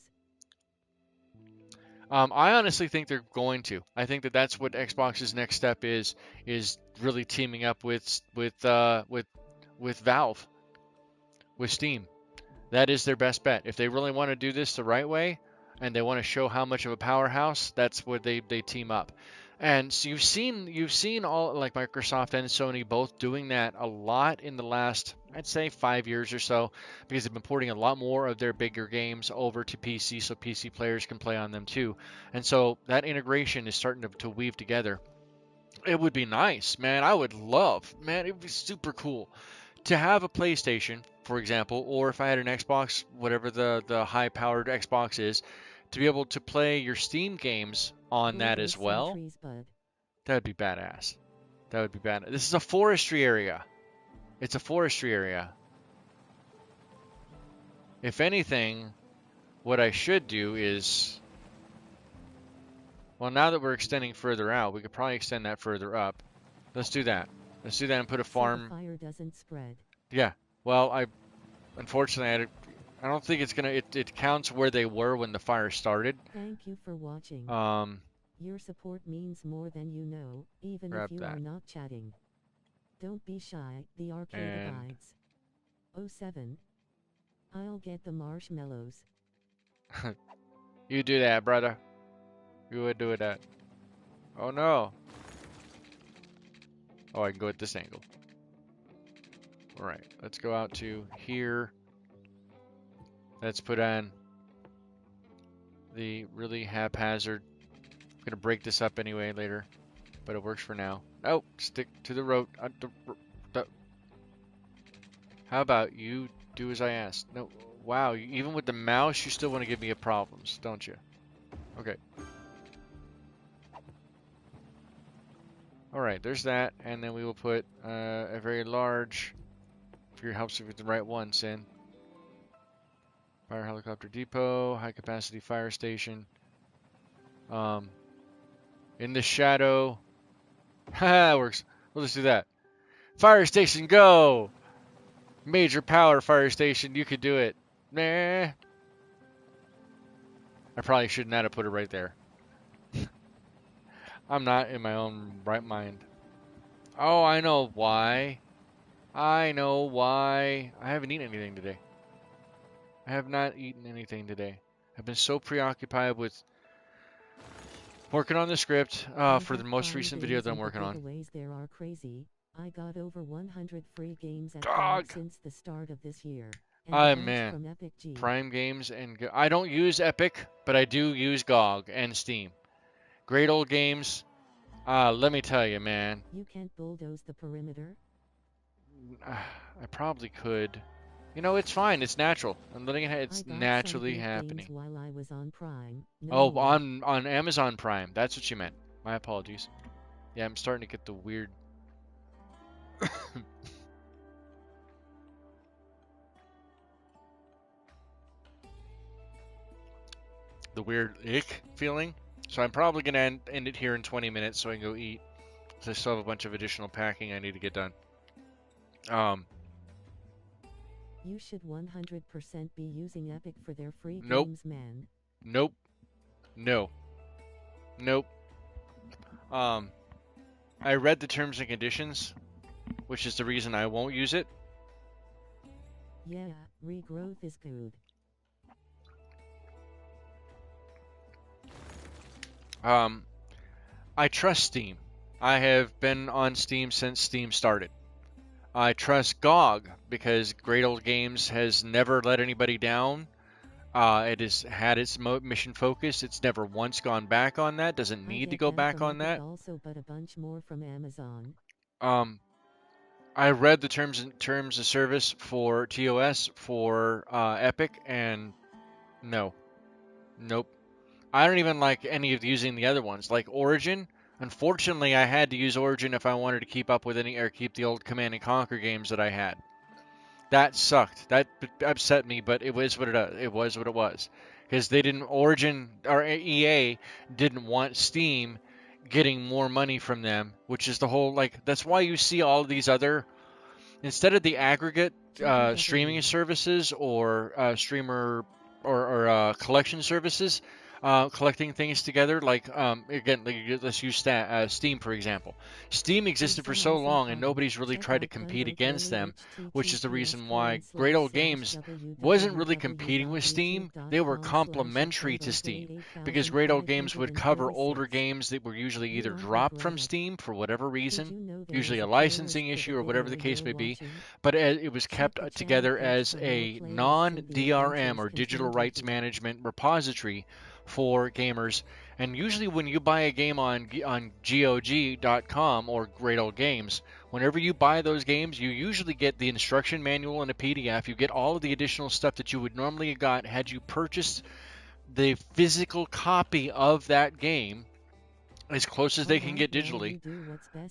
I honestly think they're going to. I think that's what Xbox's next step is really teaming up with Valve, with Steam. That is their best bet. If they really want to do this the right way and they want to show how much of a powerhouse, that's where they team up. And so you've seen all like Microsoft and Sony both doing that a lot in the last, I'd say, 5 years or so, because they've been porting a lot more of their bigger games over to PC so PC players can play on them too. And so that integration is starting to weave together. It would be nice, man. I would love, man, it would be super cool to have a PlayStation, for example, or if I had an Xbox, whatever the high-powered Xbox is, to be able to play your Steam games on that as well. Trees, bud. That would be badass. That would be badass. This is a forestry area. It's a forestry area. If anything, what I should do is, well, now that we're extending further out, we could probably extend that further up. Let's do that. Let's do that and put a farm. So the fire doesn't spread. Yeah. Well, unfortunately, I don't think it's gonna. It counts where they were when the fire started. Thank you for watching. Your support means more than you know, even Grab if you that. are not chatting. Don't be shy, the arcade And- abides. 07. I'll get the marshmallows. You do that, brother. You would do that. Oh no. Oh, I can go at this angle. All right, let's go out to here. Let's put on the really haphazard. I'm gonna break this up anyway later, but it works for now. Oh, stick to the road. How about you do as I asked? No, wow. Even with the mouse, you still want to give me problems, don't you? Okay. All right, there's that, and then we will put a very large. If your helps with the right one, Sin. Fire helicopter depot, high capacity fire station. In the shadow. Haha, works. We'll just do that. Fire station, go! Major power fire station, you could do it. Nah. I probably should not have put it right there. I'm not in my own right mind. Oh, I know why. I know why. I haven't eaten anything today. I have not eaten anything today. I've been so preoccupied with working on the script for the most recent video that I'm working on. Giveaways there are crazy. I got over 100 free games at GOG GOG! since the start of this year. And Ah, a bunch man. from Epic G. Prime Games and I don't use Epic, but I do use GOG and Steam. Great old games. Let me tell you, man. You can't bulldoze the perimeter? I probably could. You know, it's fine. It's natural. I'm letting it. It's I got naturally some good happening. games while I was on Prime. No Oh, more. on Amazon Prime. That's what you meant. My apologies. Yeah, I'm starting to get the weird. the weird ick feeling. So I'm probably gonna end it here in 20 minutes so I can go eat. So I still have a bunch of additional packing I need to get done. You should 100% be using Epic for their free Nope. games, man. Nope. No. Nope. I read the terms and conditions, which is the reason I won't use it. Yeah, regrowth is good. I trust Steam. I have been on Steam since Steam started. I trust GOG because Great Old Games has never let anybody down. It has had its mission focus. It's never once gone back on that. Doesn't I need to get go them back from on Epic that. also, but a bunch more from Amazon. I read the terms of service for TOS for Epic, and no, nope. I don't even like any of using the other ones, like Origin. Unfortunately, I had to use Origin if I wanted to keep up with any or keep the old Command and Conquer games that I had. That sucked. That upset me, but it was what it was. What it was, because they didn't Origin or EA didn't want Steam getting more money from them, which is the whole like. That's why you see all of these other instead of the aggregate streaming services or streamer or collection services, collecting things together. Like again, let's use Steam for example. Steam existed for so long, and nobody's really tried to compete against them, which is the reason why Great Old Games wasn't really competing with Steam. They were complementary to Steam because Great Old Games would cover older games that were usually either dropped from Steam for whatever reason, usually a licensing issue or whatever the case may be, but it was kept together as a non-DRM or digital rights management repository for gamers. And usually when you buy a game on GOG.com or Great Old Games, whenever you buy those games, you usually get the instruction manual in a PDF. You get all of the additional stuff that you would normally have got had you purchased the physical copy of that game as close as they can get digitally,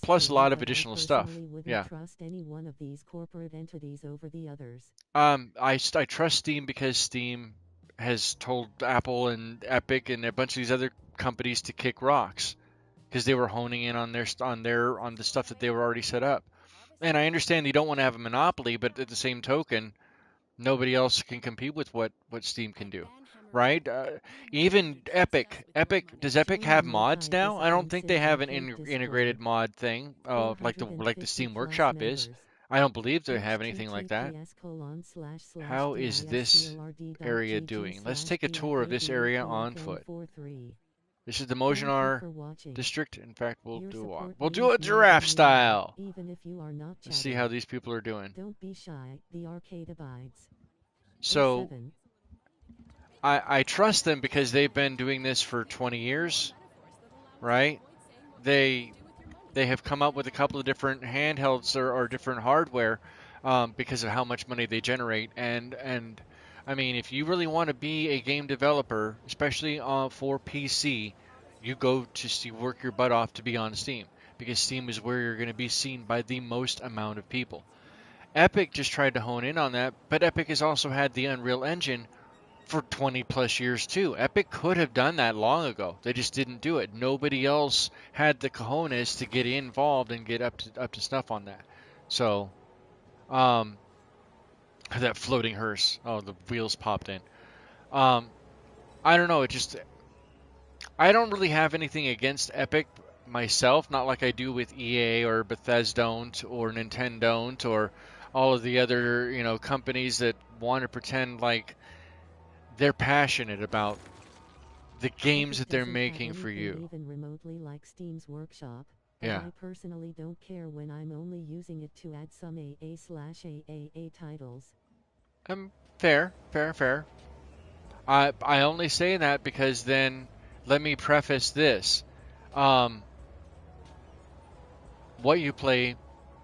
plus a lot of additional stuff. Yeah. Trust any one of these corporate entities over the others. I trust Steam because Steam has told Apple and Epic and a bunch of these other companies to kick rocks because they were honing in on the stuff that they were already set up. And I understand you don't want to have a monopoly, but at the same token, nobody else can compete with what Steam can do, right? Even Epic. Does Epic have mods now? I don't think they have an integrated mod thing, like the Steam Workshop is. I don't believe they have anything like that. How is this area doing? Let's take a tour of this area on foot. This is the Mojinar district. In fact, we'll do a walk. We'll do it giraffe style. Let's see how these people are doing. Don't be shy. The arcade abides. So, I trust them because they've been doing this for 20 years, right? They have come up with a couple of different handhelds or different hardware because of how much money they generate. And I mean, if you really want to be a game developer, especially for PC, you go to work your butt off to be on Steam because Steam is where you're going to be seen by the most amount of people. Epic just tried to hone in on that, but Epic has also had the Unreal Engine for 20 plus years too. Epic could have done that long ago. They just didn't do it. Nobody else had the cojones to get involved and get up to snuff on that. So, that floating hearse. Oh, the wheels popped in. I don't know. I don't really have anything against Epic myself. Not like I do with EA or Bethesda or Nintendo or all of the other companies that want to pretend like they're passionate about the games that they're making for you. Even remotely like Steam's Workshop. but Yeah. I personally don't care when I'm only using it to add some AA/AAA titles. Fair, fair, fair. I only say that because then let me preface this. Um, what you play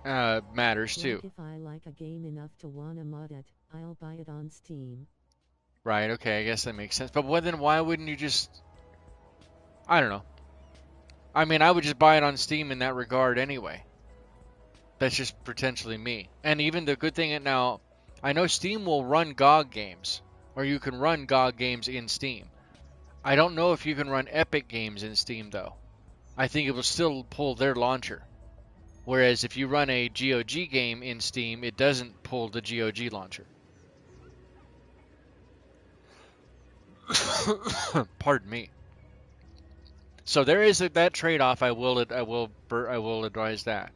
matters too. Like if I like a game enough to wanna mod it, I'll buy it on Steam. Right, okay, I guess that makes sense. But then why wouldn't you just, I don't know. I mean, I would just buy it on Steam in that regard anyway. That's just potentially me. And even the good thing now, I know Steam will run GOG games, or you can run GOG games in Steam. I don't know if you can run Epic games in Steam though. I think it will still pull their launcher. Whereas if you run a GOG game in Steam, it doesn't pull the GOG launcher. Pardon me. So there is that trade-off. I will advise that.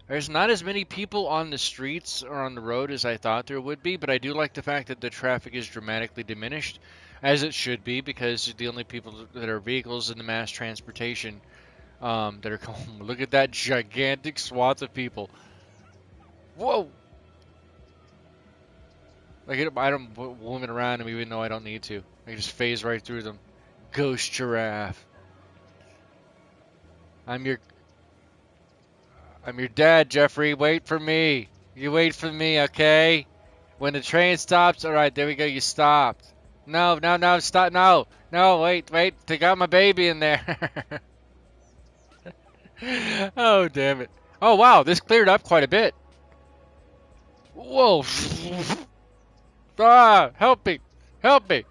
There's not as many people on the streets or on the road as I thought there would be, but I do like the fact that the traffic is dramatically diminished, as it should be, because the only people that are vehicles in the mass transportation that are going. Look at that gigantic swath of people. Whoa! Like I don't moving around them even though I don't need to. I can just phase right through them. Ghost giraffe. I'm your dad, Jeffrey. Wait for me. You wait for me, okay? When the train stops, all right, there we go. You stopped. No, no, no, stop. No, no, wait. They got my baby in there. Oh, damn it. Oh, wow. This cleared up quite a bit. Whoa. Ah, help me. Help me.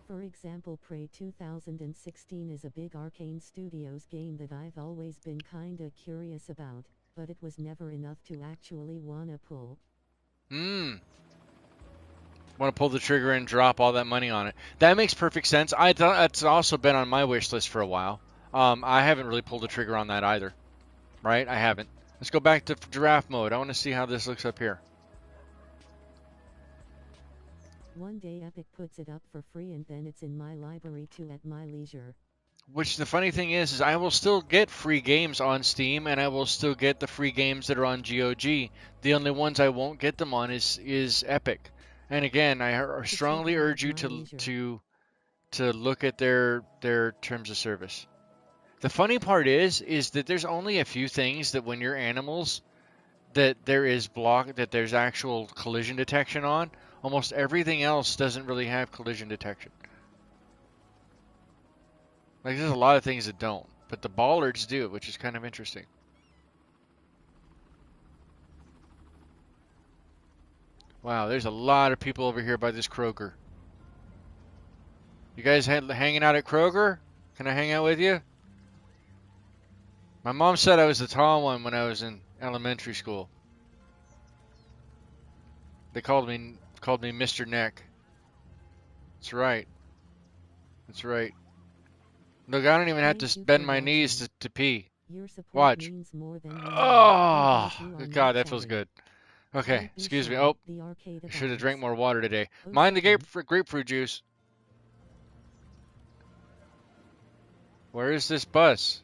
For example, Prey 2016 is a big Arcane Studios game that I've always been kinda curious about, but it was never enough to actually wanna pull. Want to pull the trigger and drop all that money on it. That makes perfect sense. I thought it's also been on my wish list for a while. I haven't really pulled the trigger on that either. Right? I haven't. Let's go back to giraffe mode. I want to see how this looks up here. One day Epic puts it up for free and then it's in my library too at my leisure. Which the funny thing is I will still get free games on Steam, and I will still get the free games that are on GOG. The only ones I won't get them on is Epic. And again, I strongly urge you to look at their terms of service. The funny part is that there's only a few things that when you're animals that there's actual collision detection on. Almost everything else doesn't really have collision detection. Like there's a lot of things that don't, but the bollards do, which is kind of interesting. Wow, there's a lot of people over here by this Kroger. You guys hanging out at Kroger? Can I hang out with you? My mom said I was the tall one when I was in elementary school. They called me Mr. Neck. That's right. That's right. Look, I don't even have to bend my knees to pee. Your support Watch. means more than Oh, God, that feels good. Okay, excuse me. Oh, I should have drank more water today. Mind the grapefruit juice. Where is this bus?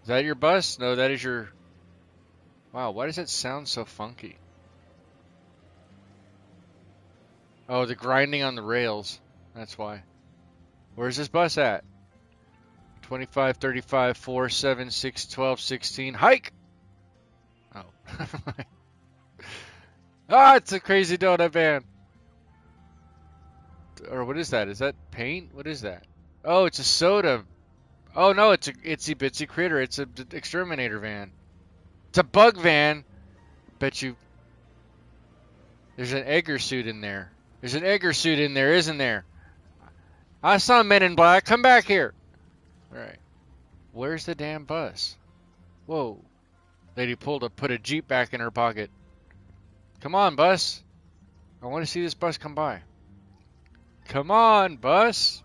Is that your bus? No, that is your... Wow, why does that sound so funky? Oh, the grinding on the rails. That's why. Where's this bus at? 25, 35, 4, 7, 6, 12, 16. Hike! Oh. Ah, it's a crazy donut van. Or what is that? Is that paint? What is that? Oh, it's a soda. Oh no, it's a itsy bitsy critter. It's an exterminator van. It's a bug van. Bet you. There's an Egger suit in there. There's an Egger suit in there, isn't there? I saw Men in Black. Come back here. All right. Where's the damn bus? Whoa. Lady put a Jeep back in her pocket. Come on, bus. I want to see this bus come by. Come on, bus.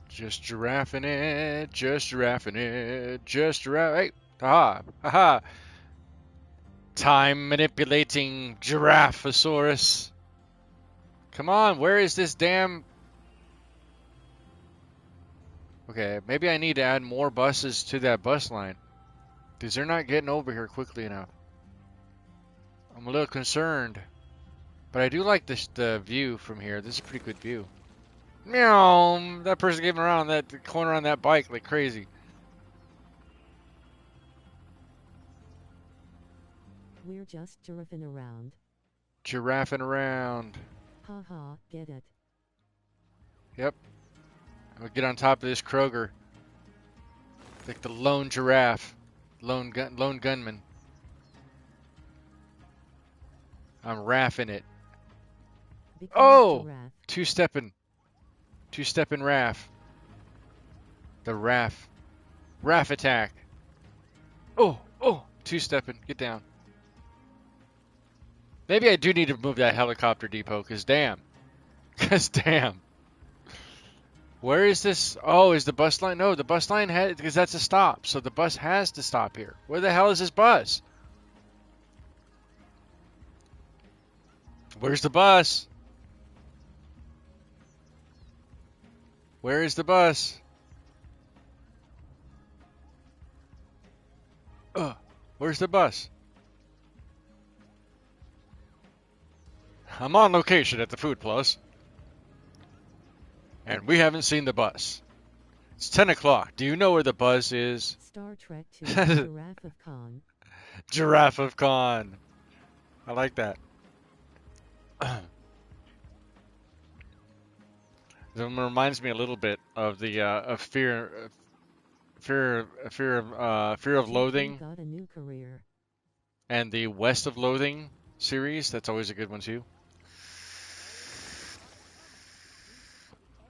Just giraffing it, just giraffing it, just giraffe. Hey, haha, haha. Time manipulating Giraffosaurus. Come on, where is this damn... Okay, maybe I need to add more buses to that bus line. Because they're not getting over here quickly enough. I'm a little concerned. But I do like the view from here. This is a pretty good view. Meow! That person getting around that corner on that bike like crazy. We're just giraffing around. Giraffing around. Haha, get it. Yep. I'll get on top of this Kroger. Like the lone giraffe. Lone gunman. I'm raffing it. Become Oh! giraffe. Two-stepping raff. The raff. Raff attack. Oh! Two-stepping. Get down. Maybe I do need to move that helicopter depot, because damn. Because damn. Where is this? Oh, is the bus line? No, the bus line has, because that's a stop. So the bus has to stop here. Where the hell is this bus? Where's the bus? Where is the bus? Where's the bus? I'm on location at the Food Plus. And we haven't seen the bus. It's 10 o'clock. Do you know where the bus is? Star Trek 2, Giraffe of Khan. Giraffe of Khan. I like that. It reminds me a little bit of the of fear of loathing Got a new career. and the West of Loathing series. That's always a good one too.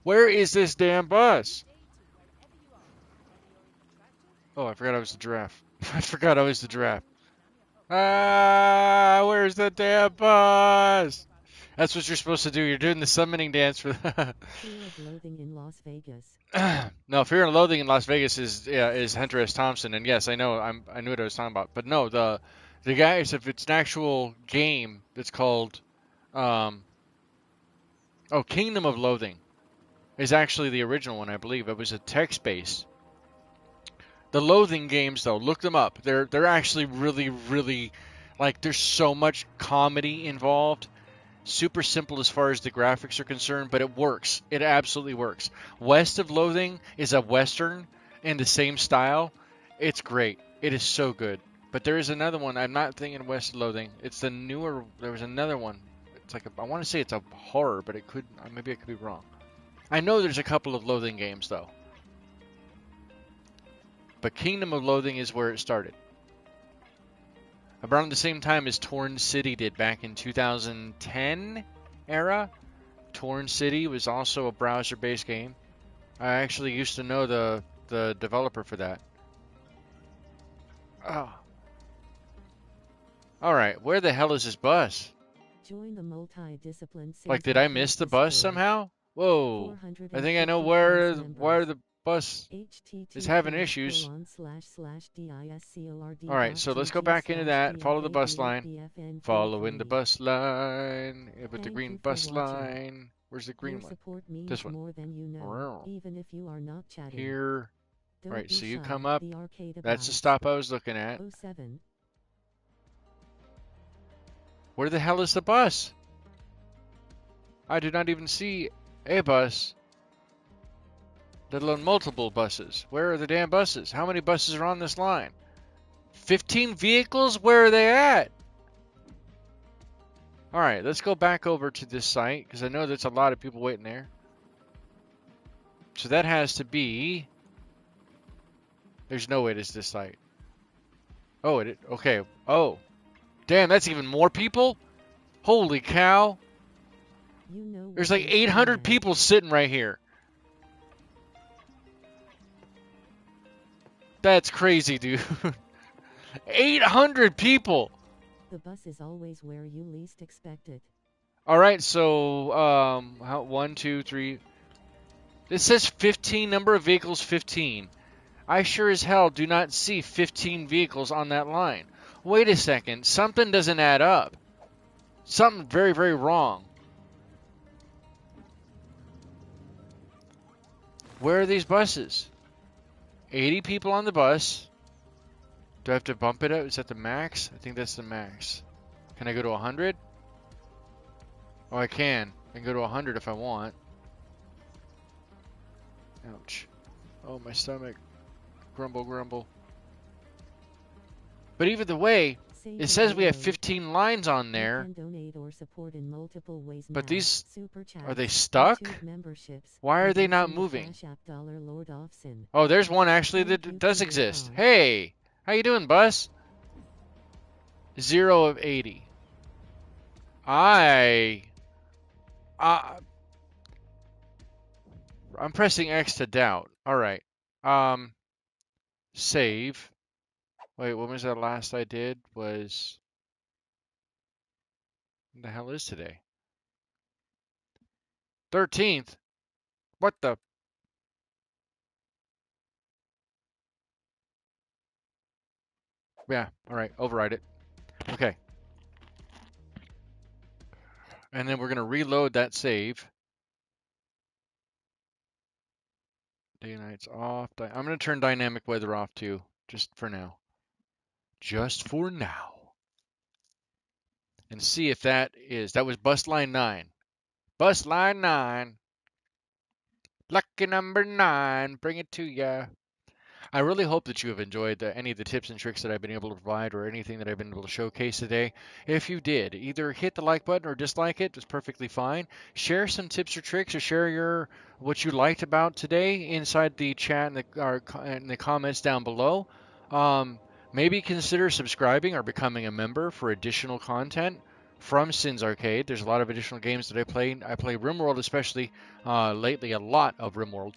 Where is this damn bus? Oh, I forgot I was the giraffe. I forgot I was the giraffe. Ah, where's the damn bus? That's what you're supposed to do. You're doing the summoning dance for the Fear of Loathing in Las Vegas. No, Fear and Loathing in Las Vegas is Hunter S. Thompson, and yes, I know I knew what I was talking about. But no, the guys, if it's an actual game, it's called Kingdom of Loathing is actually the original one, I believe. It was a text-based. The Loathing games, though, look them up. They're actually really, really, like, there's so much comedy involved. Super simple as far as the graphics are concerned, but it works. It absolutely works. West of Loathing is a Western in the same style. It's great. It is so good. But there is another one. I'm not thinking West of Loathing. It's the newer. There was another one. It's like I want to say it's a horror, but it could. Maybe I could be wrong. I know there's a couple of Loathing games though. But Kingdom of Loathing is where it started. Around the same time as Torn City did back in 2010 era. Torn City was also a browser-based game. I actually used to know the developer for that. Oh. Alright, where the hell is this bus? Join the multi-discipline. Like, did I miss the bus somehow? Whoa. I think I know where the bus is having issues. Alright, so let's go back into that. Follow the bus line. Following the bus line. With the green bus line. Where's the green one? This one. Here. Alright, so you come up. That's the stop I was looking at. Where the hell is the bus? I do not even see a bus. Let alone multiple buses. Where are the damn buses? How many buses are on this line? 15 vehicles? Where are they at? Alright, let's go back over to this site, because I know there's a lot of people waiting there. So that has to be... There's no way it is this site. Oh, okay. Oh. Damn, that's even more people? Holy cow. There's like 800 people sitting right here. That's crazy, dude. 800 people. The bus is always where you least expect it. All right, so 1, 2, 3. This says 15 number of vehicles 15. I sure as hell do not see 15 vehicles on that line. Wait a second, something doesn't add up. Something very, very wrong. Where are these buses? 80 people on the bus. Do I have to bump it up? Is that the max? I think that's the max. Can I go to 100? Oh, I can. I can go to 100 if I want. Ouch. Oh, my stomach. Grumble, grumble. But either the way, Save it says and we have reload. 15 lines on You there. can donate or support in multiple ways But now. these, Super chats, are they stuck? YouTube memberships, Why are or they not using the moving? Cash App $Lord Offsin. Oh, there's one actually Thank that you does for your exist. call. Hey, how you doing, bus? 0 of 80. I'm pressing X to doubt. All right. Save. Wait, when was that last I did? Was what the hell is today? 13th. What the? Yeah. All right. Override it. Okay. And then we're gonna reload that save. Day and night's off. I'm gonna turn dynamic weather off too, just for now. Just for now. And see if that was bus line 9. Bus line 9. Lucky number 9. Bring it to ya. I really hope that you have enjoyed any of the tips and tricks that I've been able to provide or anything that I've been able to showcase today. If you did, either hit the like button or dislike it. It's perfectly fine. Share some tips or tricks or share what you liked about today inside the chat in the comments down below. Maybe consider subscribing or becoming a member for additional content from Sins Arcade. There's a lot of additional games that I play. I play RimWorld especially lately, a lot of RimWorld.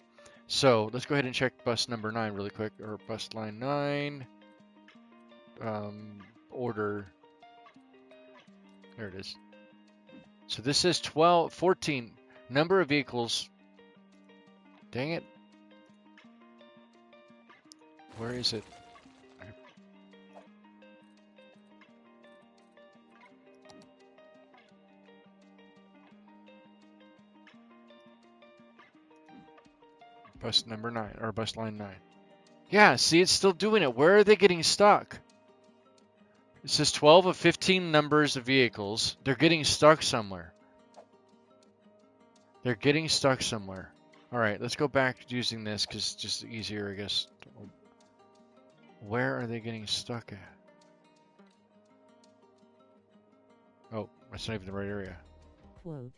So let's go ahead and check bus number 9 really quick, or bus line 9. Order. There it is. So this says 14. Number of vehicles. Dang it. Where is it? Bus number 9, or bus line 9. Yeah, see, it's still doing it. Where are they getting stuck? It says 12 of 15 numbers of vehicles. They're getting stuck somewhere. They're getting stuck somewhere. All right, let's go back to using this because it's just easier, I guess. Where are they getting stuck at? Oh, that's not even the right area. Quote.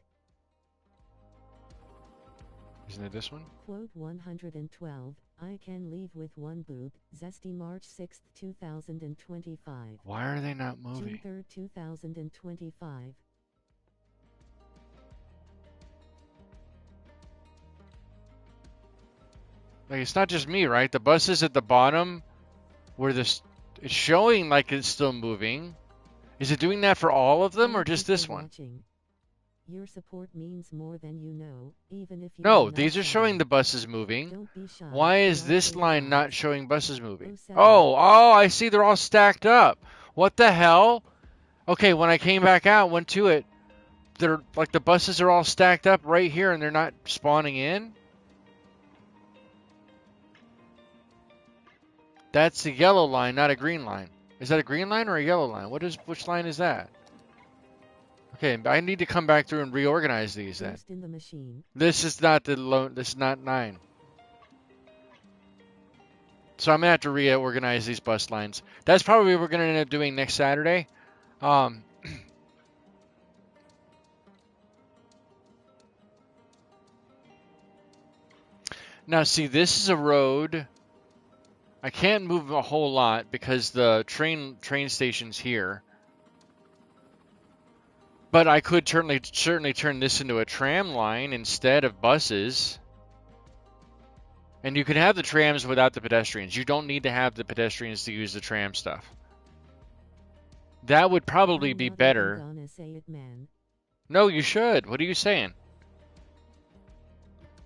Isn't it this one? Quote 112, I can leave with one boob, Zesty March 6, 2025. Why are they not June moving? 3, 2025. Like, it's not just me, right? The bus is at the bottom where it's showing like it's still moving. Is it doing that for all of them or Thank you just this for one? watching. Your support means more than you know, even if you No, are not these are showing savvy. the buses moving. Don't be shy. Why there is are this plenty line not lives. showing buses moving? 07. Oh, I see. They're all stacked up. What the hell? Okay, when I came back out, went to it, they're like the buses are all stacked up right here and they're not spawning in. That's a yellow line, not a green line. Is that a green line or a yellow line? Which line is that? Okay, I need to come back through and reorganize these then. First in the machine. This is not this is not 9. So I'm gonna have to reorganize these bus lines. That's probably what we're gonna end up doing next Saturday. Now see, this is a road. I can't move a whole lot because the train station's here. But I could certainly turn this into a tram line instead of buses. And you can have the trams without the pedestrians. You don't need to have the pedestrians to use the tram stuff. That would probably I'm be not better. even gonna say it, man. No, you should. What are you saying?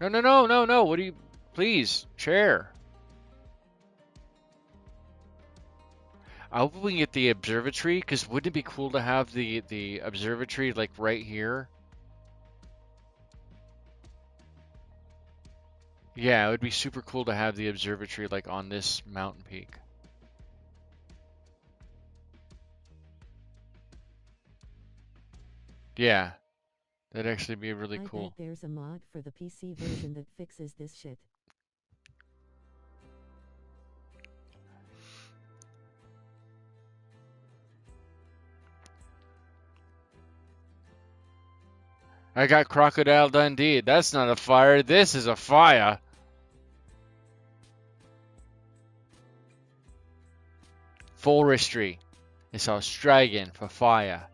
No. What do you... Please, share. I hope we can get the observatory, because wouldn't it be cool to have the observatory, like, right here? Yeah, it would be super cool to have the observatory like on this mountain peak. Yeah, that'd actually be really I cool. bet there's a mod for the PC version that fixes this shit. I got Crocodile Dundee. That's not a fire. This is a fire. Forestry. It's Australian for fire.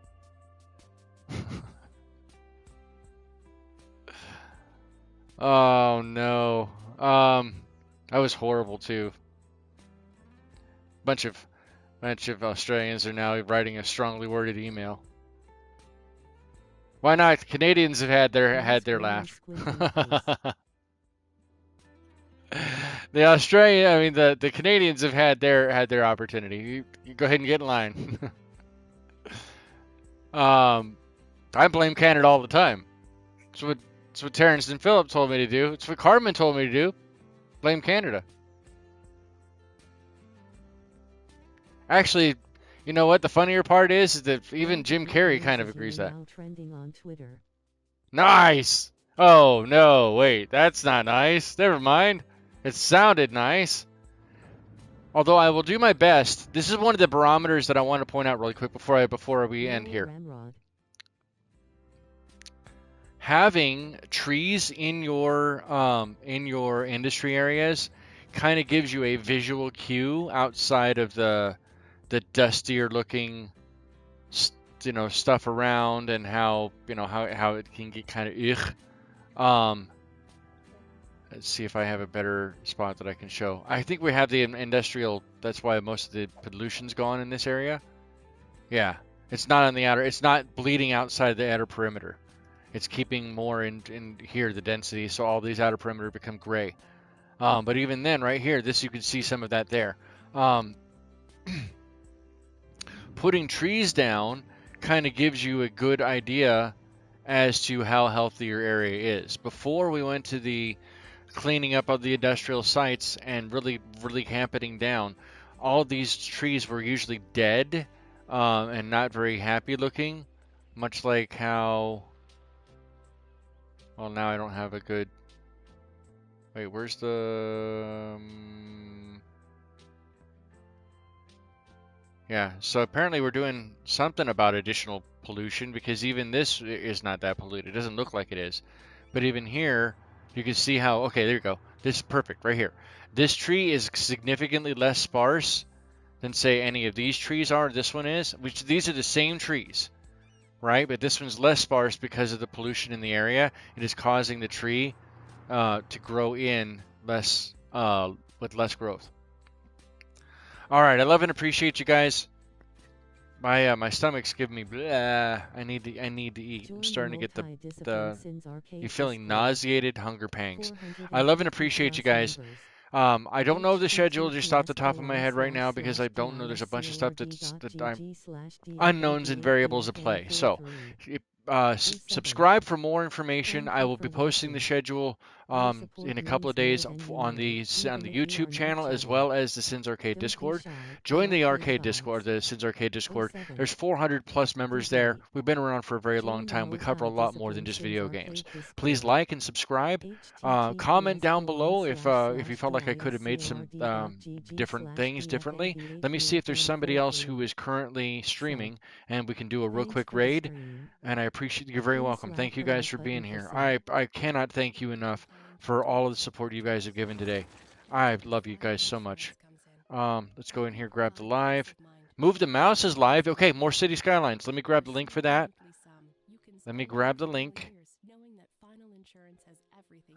Oh no. That was horrible too. Bunch of Australians are now writing a strongly worded email. Why not? Canadians have had their laugh. The Australian, I mean the Canadians have had their opportunity. You go ahead and get in line. I blame Canada all the time. It's what Terrence and Phillip told me to do. It's what Cartman told me to do. Blame Canada. Actually, you know what? The funnier part is that even Jim Carrey kind of agrees that. Trending on Twitter. Nice! Oh, no, wait. That's not nice. Never mind. It sounded nice. Although I will do my best. This is one of the barometers that I want to point out really quick before we end here. Ramrod. Having trees in your industry areas kind of gives you a visual cue outside of the dustier looking stuff around, and how how it can get kind of ugh. Let's see if I have a better spot that I can show. I think we have the industrial. That's why most of the pollution's gone in this area. Yeah, it's not on the outer. It's not bleeding outside the outer perimeter. It's keeping more in here, the density, so all these outer perimeter become gray. But even then, right here, you can see some of that there. Putting trees down kind of gives you a good idea as to how healthy your area is. Before we went to the cleaning up of the industrial sites and really camping down, all these trees were usually dead and not very happy looking, much like how... Well, now I don't have a good... Wait, where's the... Yeah, so apparently we're doing something about additional pollution, because even this is not that polluted. It doesn't look like it is. But even here, you can see how... Okay, there you go. This is perfect right here. This tree is significantly less sparse than, say, any of these trees are. This one is. Which these are the same trees, right? But this one's less sparse because of the pollution in the area. It is causing the tree to grow in less with less growth. All right, I love and appreciate you guys. My stomach's giving me blah. I need to eat. I'm starting to get the you feeling nauseated, hunger pangs. I love and appreciate you guys. I don't know the schedule just off the top of my head right now, because I don't know. There's a bunch of stuff that I'm unknowns and variables at play. So, subscribe for more information. I will be posting the schedule in a couple of days on the YouTube channel, as well as the Sins Arcade Discord. Join the Arcade Discord, the Sins Arcade Discord. There's 400 plus members there. We've been around for a very long time. We cover a lot more than just video games. Please like and subscribe. Comment down below if you felt like I could have made some different things differently. Let me see if there's somebody else who is currently streaming, and we can do a real quick raid. And I appreciate you're very welcome. Thank you guys for being here. I cannot thank you enough for all of the support you guys have given today. I love you guys so much. Let's go in here, grab the live. Move the mouse is live. Okay, more City Skylines. Let me grab the link for that. Let me grab the link.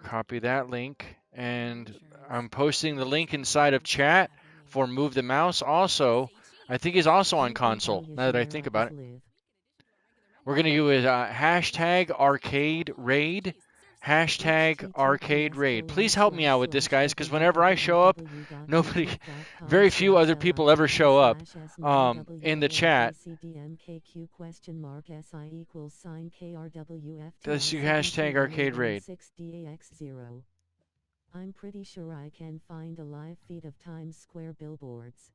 Copy that link. And I'm posting the link inside of chat for Move the Mouse. Also, I think he's also on console, now that I think about it. We're going to do a hashtag arcade raid. Hashtag arcade raid. Please help me out with this, guys, because whenever I show up, very few other people ever show up in the chat. Let's do hashtag arcade raid. I'm pretty sure I can find a live feed of Times Square billboards.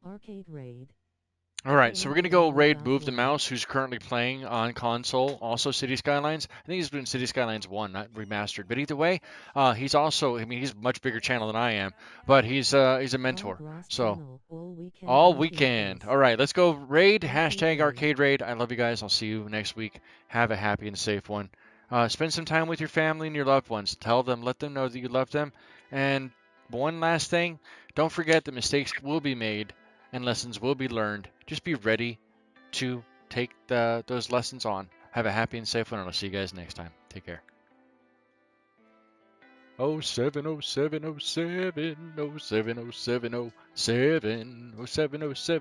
Arcade Raid. All right, so we're gonna go raid Move the One. Mouse, who's currently playing on console, also City Skylines. I think he's doing City Skylines 1, not remastered. But either way, he's also, I mean, he's a much bigger channel than I am, but he's a mentor. So all weekend. All right, let's go raid, hashtag arcade raid. I love you guys. I'll see you next week. Have a happy and safe one. Spend some time with your family and your loved ones. Tell them, let them know that you love them. And one last thing, don't forget that mistakes will be made and lessons will be learned. Just be ready to take those lessons on. Have a happy and safe one, and I'll see you guys next time. Take care. 070707 070707 0707.